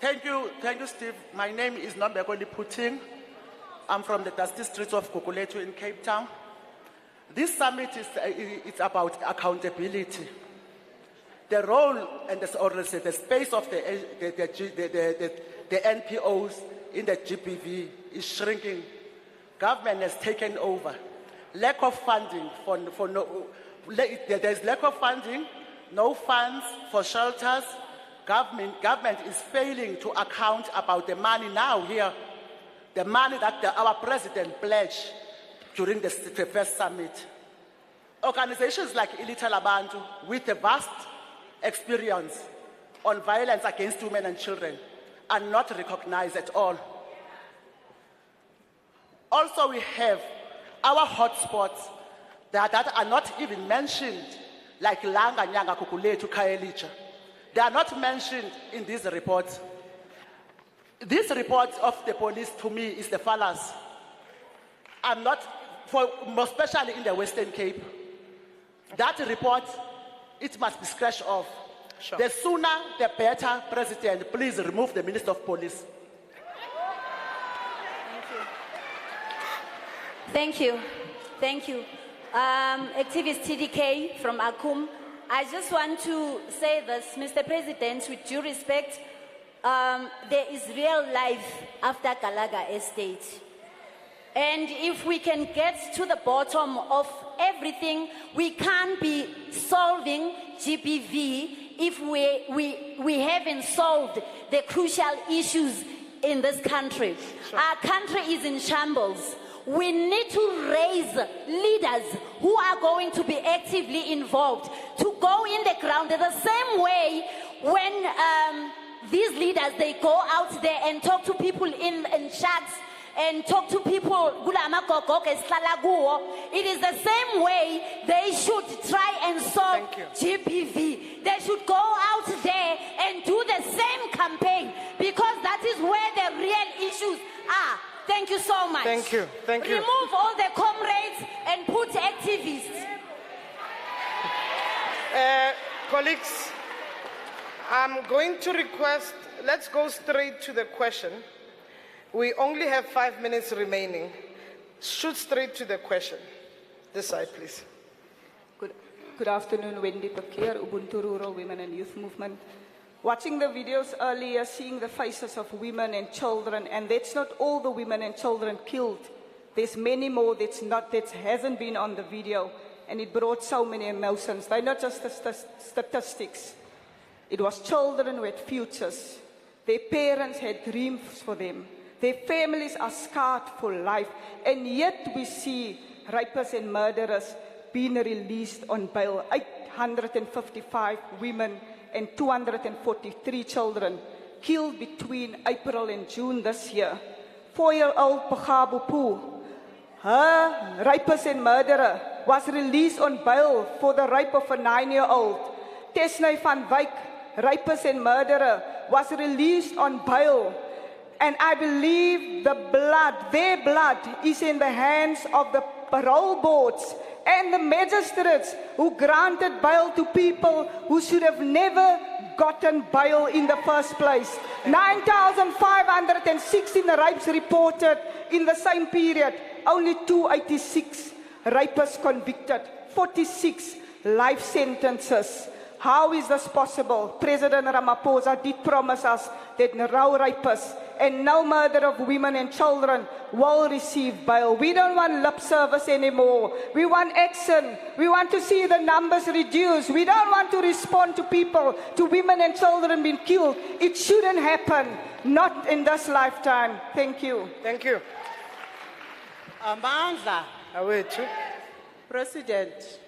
Thank you, Steve. My name is Nambekoli Putin. I'm from the dusty streets of Gugulethu in Cape Town. This summit is it's about accountability. The role and the space of the NPOs in the GBV is shrinking. Government has taken over. Lack of funding there's lack of funding, no funds for shelters. Government is failing to account about the money now here, the money that our president pledged during the first summit. Organizations like Ilitha Labantu, with a vast experience on violence against women and children, are not recognized at all. Also, we have our hotspots that are not even mentioned, like Langa, Nyanga, Gugulethu, Khayelitsha. They are not mentioned in these reports. This report of the police, to me, is the fallacy. I'm not, especially in the Western Cape. That report, it must be scratched off. Sure. The sooner, the better, President. Please remove the Minister of Police. Thank you. Thank you. Activist TDK from Akum. I just want to say this, Mr. President, with due respect, there is real life after Gallagher estate. And if we can get to the bottom of everything, we can't be solving GBV if we haven't solved the crucial issues in this country. Sure. Our country is in shambles. We need to raise leaders who are going to be actively involved, to go in the ground the same way when these leaders, they go out there and talk to people in shacks and talk to people. It is the same way they should try and solve GBV. They should go out there and do the same campaign, because that is where the real issues are. Thank you so much. Thank you. Thank you. Remove all the comrades and put activists. Colleagues, I'm going to request, let's go straight to the question. We only have 5 minutes remaining. Shoot straight to the question. This side, please. Good afternoon, Wendy Pakir, Ubuntu Rural Women and Youth Movement. Watching the videos earlier, seeing the faces of women and children, and that's not all the women and children killed. There's many more that hasn't been on the video, and it brought so many emotions. They're not just the statistics. It was children with futures. Their parents had dreams for them. Their families are scarred for life, and yet we see rapists and murderers being released on bail. 855 women and 243 children killed between April and June this year. 4-year-old Pagabo Poo, her rapist and murderer, was released on bail for the rape of a 9-year-old. Tesnay van Wyk, rapist and murderer, was released on bail. And I believe their blood is in the hands of the parole boards and the magistrates who granted bail to people who should have never gotten bail in the first place. 9,516 rapes reported in the same period. Only 286 rapists convicted. 46 life sentences. How is this possible? President Ramaphosa did promise us that no rapists and no murder of women and children will receive bail. We don't want lip service anymore. We want action. We want to see the numbers reduced. We don't want to respond to people, to women and children being killed. It shouldn't happen. Not in this lifetime. Thank you. Thank you. Amandla. President,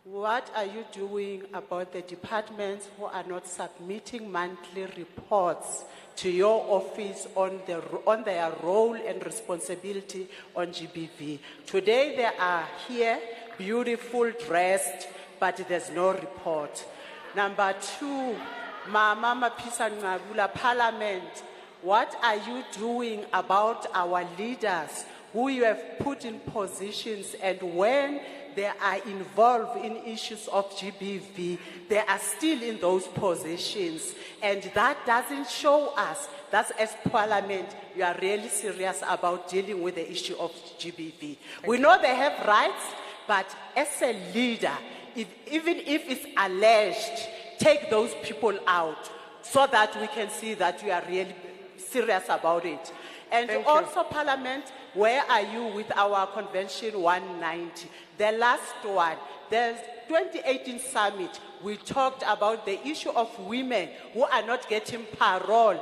what are you doing about the departments who are not submitting monthly reports to your office on their role and responsibility on GBV? Today they are here, beautiful, dressed, but there's no report. Number 2, Mama Mapisa Ngabula, Parliament, what are you doing about our leaders who you have put in positions, and when they are involved in issues of GBV, they are still in those positions. And that doesn't show us that as Parliament, you are really serious about dealing with the issue of GBV. We know they have rights, but as a leader, even if it's alleged, take those people out so that we can see that you are really serious about it. And also, Parliament, where are you with our Convention 190? The last one, the 2018 summit, we talked about the issue of women who are not getting parole.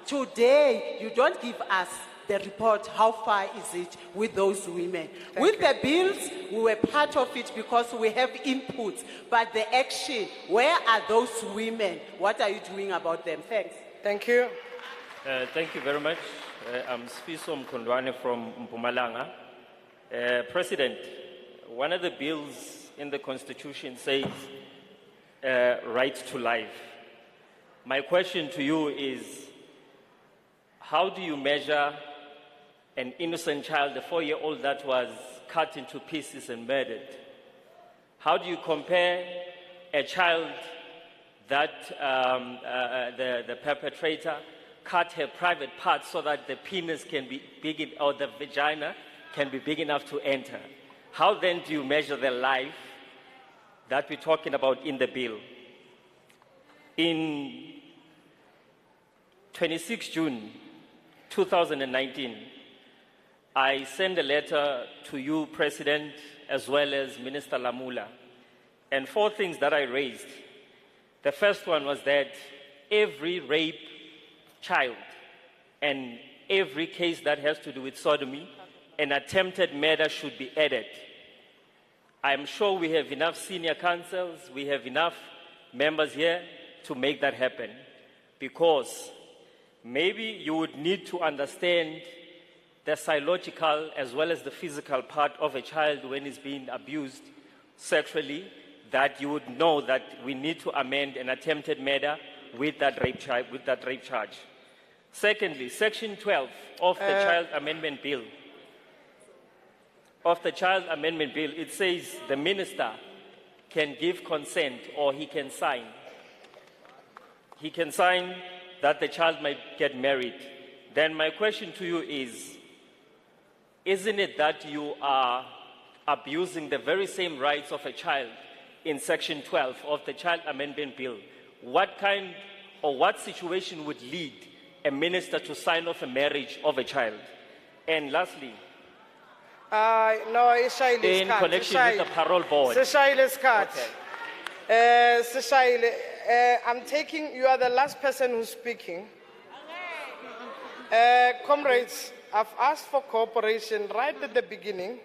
Today, you don't give us the report, how far is it with those women? With the bills, we were part of it because we have inputs, but the action, where are those women? What are you doing about them? Thanks. Thank you. Thank you very much. I'm Sfiso Mkondwane from Mpumalanga. President, one of the bills in the Constitution says right to life. My question to you is, how do you measure an innocent child, a 4-year-old that was cut into pieces and murdered? How do you compare a child that the perpetrator cut her private parts so that the penis can be big, or the vagina can be big enough to enter? How then do you measure the life that we're talking about in the bill? In 26 June 2019, I sent a letter to you, President, as well as Minister Lamula, and 4 things that I raised. The first one was that every rape child and every case that has to do with sodomy and attempted murder should be added. I'm sure we have enough senior counsels, we have enough members here to make that happen, because maybe you would need to understand the psychological as well as the physical part of a child when he's being abused sexually, that you would know that we need to amend an attempted murder with that rape charge. Secondly, Section 12 of the Child Amendment Bill. It says the minister can give consent, or he can sign. He can sign that the child might get married. Then my question to you is, isn't it that you are abusing the very same rights of a child in Section 12 of the Child Amendment Bill? What kind or what situation would lead a minister to sign off a marriage of a child? And lastly, in connection with the parole board. I'm taking, you are the last person who's speaking. Comrades, I've asked for cooperation right at the beginning,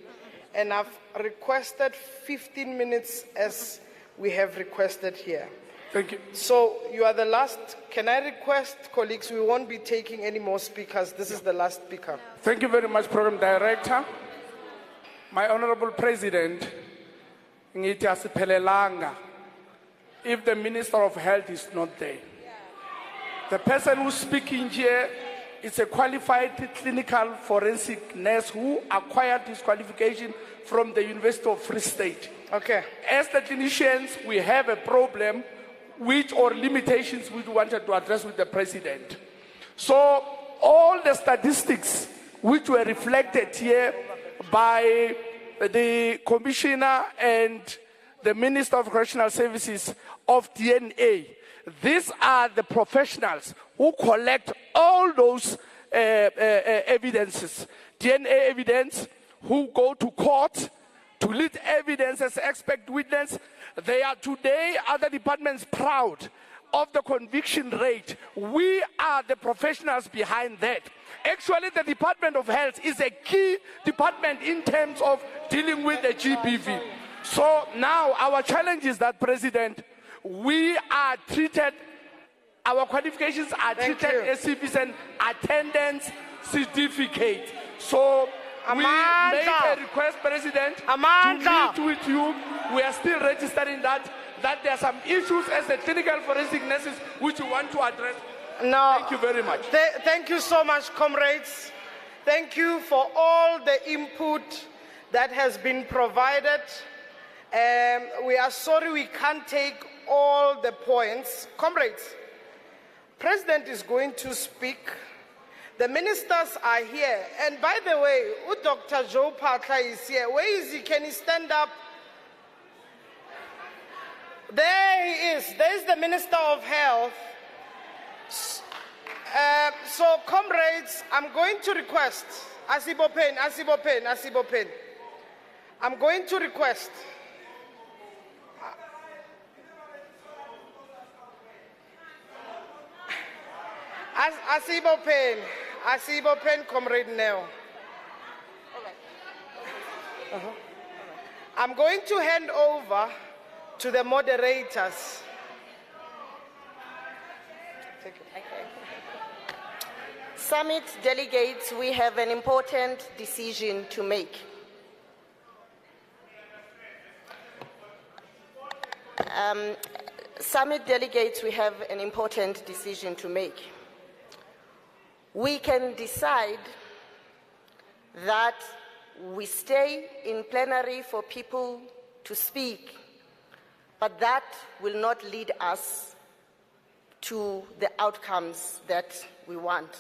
and I've requested 15 minutes as we have requested here. Thank you. So you are the last. Can I request, colleagues, we won't be taking any more speakers. This is the last speaker. Thank you very much, Program Director. My Honorable President, ngithi asiphelelanga if the Minister of Health is not there. The person who's speaking here is a qualified clinical forensic nurse who acquired his qualification from the University of Free State. Okay. As the clinicians, we have a problem or limitations which we wanted to address with the President. So all the statistics which were reflected here by the Commissioner and the Minister of Correctional Services of DNA, these are the professionals who collect all those evidences, DNA evidence, who go to court to lead evidence as expert witness. They are today, other departments, proud of the conviction rate. We are the professionals behind that. Actually, the Department of Health is a key department in terms of dealing with the GBV. So now our challenge is that, President, we are treated, our qualifications are treated as if it's an attendance certificate. So we make a request, President, to meet with you. We are still registering that there are some issues as the clinical forensic nurses which we want to address. No, thank you very much. Thank you so much, comrades. Thank you for all the input that has been provided. We are sorry we can't take all the points. Comrades, President is going to speak. The ministers are here. And by the way, Dr. Joe Patla is here. Where is he? Can he stand up? There he is. There's the Minister of Health. So, comrades, I'm going to request, Asibopen. I'm going to request. Asibopen, Comrade Neo. I'm going to hand over to the moderators. Okay. Summit delegates, we have an important decision to make. Summit delegates, we have an important decision to make. We can decide that we stay in plenary for people to speak, but that will not lead us to the outcomes that we want.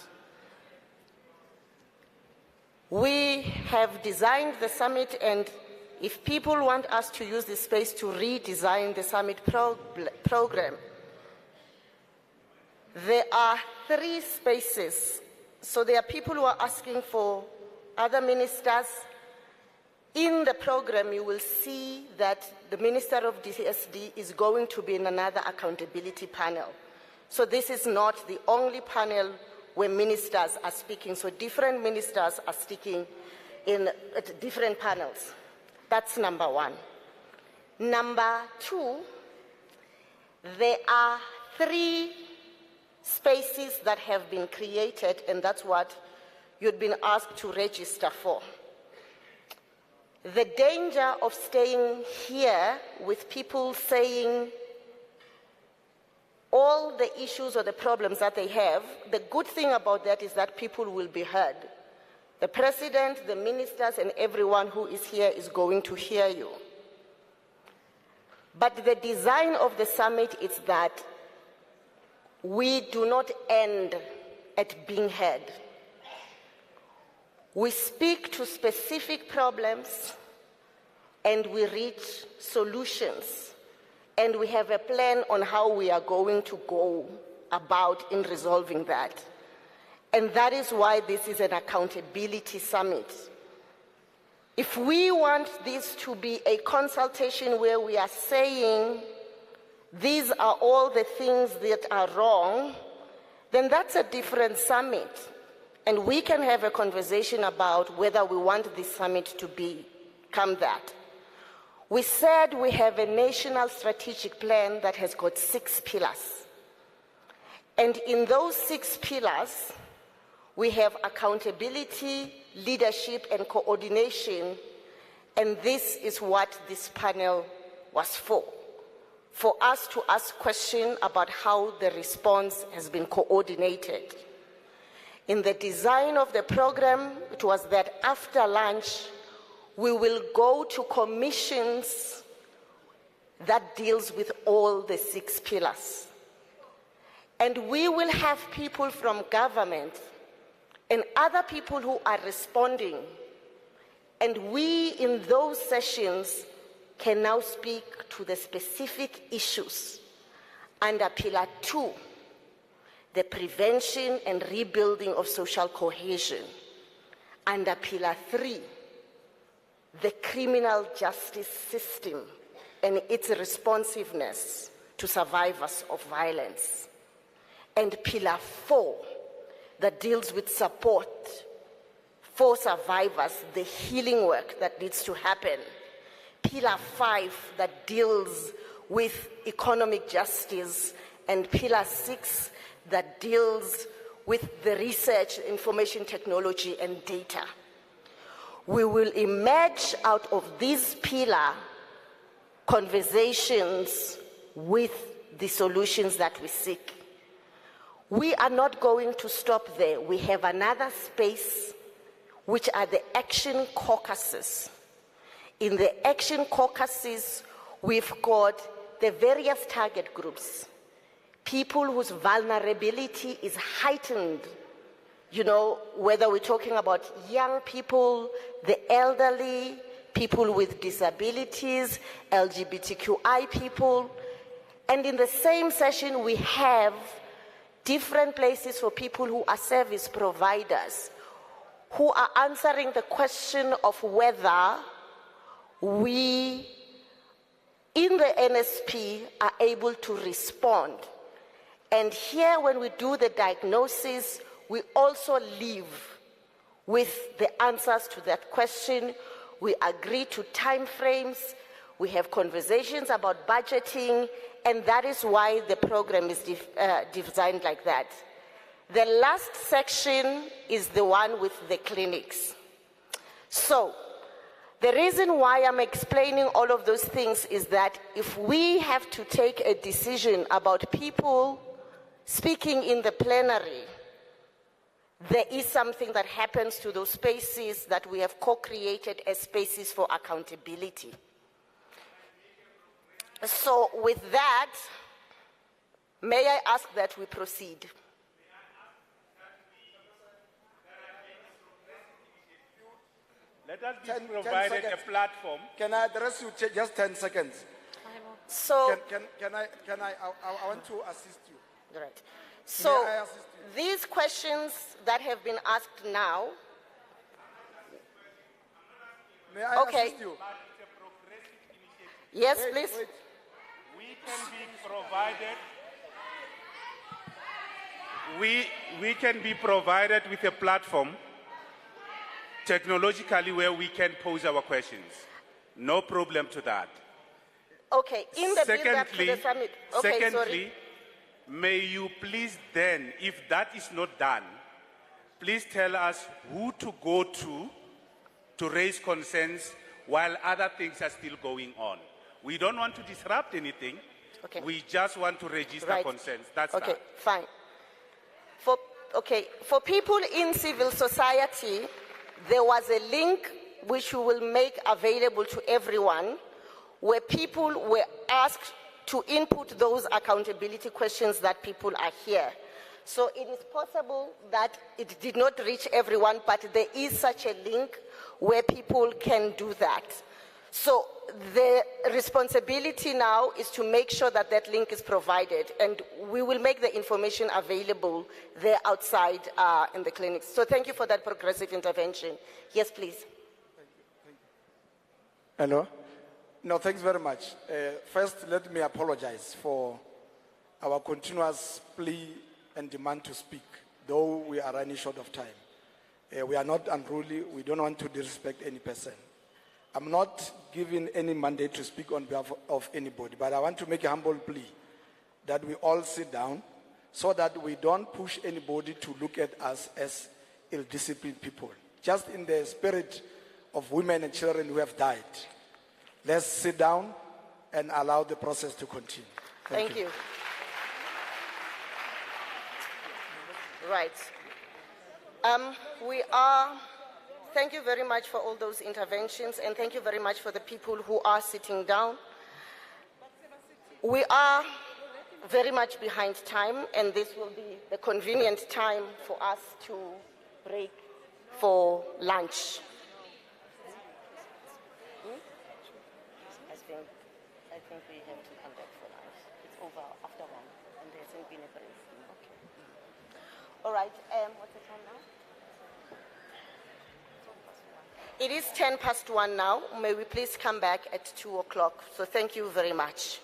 We have designed the summit, and if people want us to use this space to redesign the summit program, there are 3 spaces. So there are people who are asking for other ministers. In the program, you will see that the Minister of DSD is going to be in another accountability panel. So this is not the only panel where ministers are speaking. So different ministers are speaking in different panels. That's number 1. Number 2, there are 3 spaces that have been created, and that's what you'd been asked to register for. The danger of staying here with people saying all the issues or the problems that they have, the good thing about that is that people will be heard. The president, the ministers, and everyone who is here is going to hear you. But the design of the summit is that we do not end at being heard. We speak to specific problems and we reach solutions, and we have a plan on how we are going to go about in resolving that. And that is why this is an accountability summit. If we want this to be a consultation where we are saying these are all the things that are wrong, then that's a different summit. And we can have a conversation about whether we want this summit to become that. We said we have a national strategic plan that has got 6 pillars. And in those 6 pillars, we have accountability, leadership, and coordination. And this is what this panel was for us to ask questions about how the response has been coordinated. In the design of the program, it was that after lunch, we will go to commissions that deals with all the 6 pillars. And we will have people from government and other people who are responding. And we, in those sessions, can now speak to the specific issues under Pillar 2, the prevention and rebuilding of social cohesion. Under Pillar 3, the criminal justice system and its responsiveness to survivors of violence. And Pillar 4, that deals with support for survivors, the healing work that needs to happen. Pillar 5, that deals with economic justice. And Pillar 6, that deals with the research, information technology, and data. We will emerge out of these pillar conversations with the solutions that we seek. We are not going to stop there. We have another space, which are the action caucuses. In the action caucuses, we've got the various target groups, people whose vulnerability is heightened. You know, whether we're talking about young people, the elderly, people with disabilities, LGBTQI people. And in the same session, we have different places for people who are service providers, who are answering the question of whether we, in the NSP, are able to respond. And here, when we do the diagnosis, we also leave with the answers to that question. We agree to timeframes. We have conversations about budgeting, and that is why the program is designed like that. The last section is the one with the clinics. So, the reason why I'm explaining all of those things is that if we have to take a decision about people speaking in the plenary, there is something that happens to those spaces that we have co-created as spaces for accountability. So with that, may I ask that we proceed? Let us be provided a platform. Can I address you just 10 seconds? So, can I want to assist you. Right. So, these questions that have been asked now. May I assist you? Yes, please. We can be provided. We can be provided with a platform technologically where we can pose our questions. No problem to that. Okay, in the build-up to the summit. Okay, secondly, sorry. May you please then, if that is not done, please tell us who to go to raise concerns while other things are still going on. We don't want to disrupt anything. Okay. We just want to register concerns. That's okay, that. fine. For people in civil society, there was a link which we will make available to everyone where people were asked to input those accountability questions that people are here. So it is possible that it did not reach everyone, but there is such a link where people can do that. So the responsibility now is to make sure that that link is provided, and we will make the information available there outside in the clinics. So thank you for that progressive intervention. Yes, please. Hello? No, thanks very much. First, let me apologize for our continuous plea and demand to speak, though we are running short of time. We are not unruly. We don't want to disrespect any person. I'm not giving any mandate to speak on behalf of anybody, but I want to make a humble plea that we all sit down so that we don't push anybody to look at us as ill-disciplined people. Just in the spirit of women and children who have died, let's sit down and allow the process to continue. Thank you. Right. Thank you very much for all those interventions, and thank you very much for the people who are sitting down. We are very much behind time, and this will be the convenient time for us to break for lunch. I think we have to come back for lunch. It's over after 1, and there hasn't been a break. Okay. All right. What's the time now? It is 1:10 now. May we please come back at 2 o'clock? So thank you very much.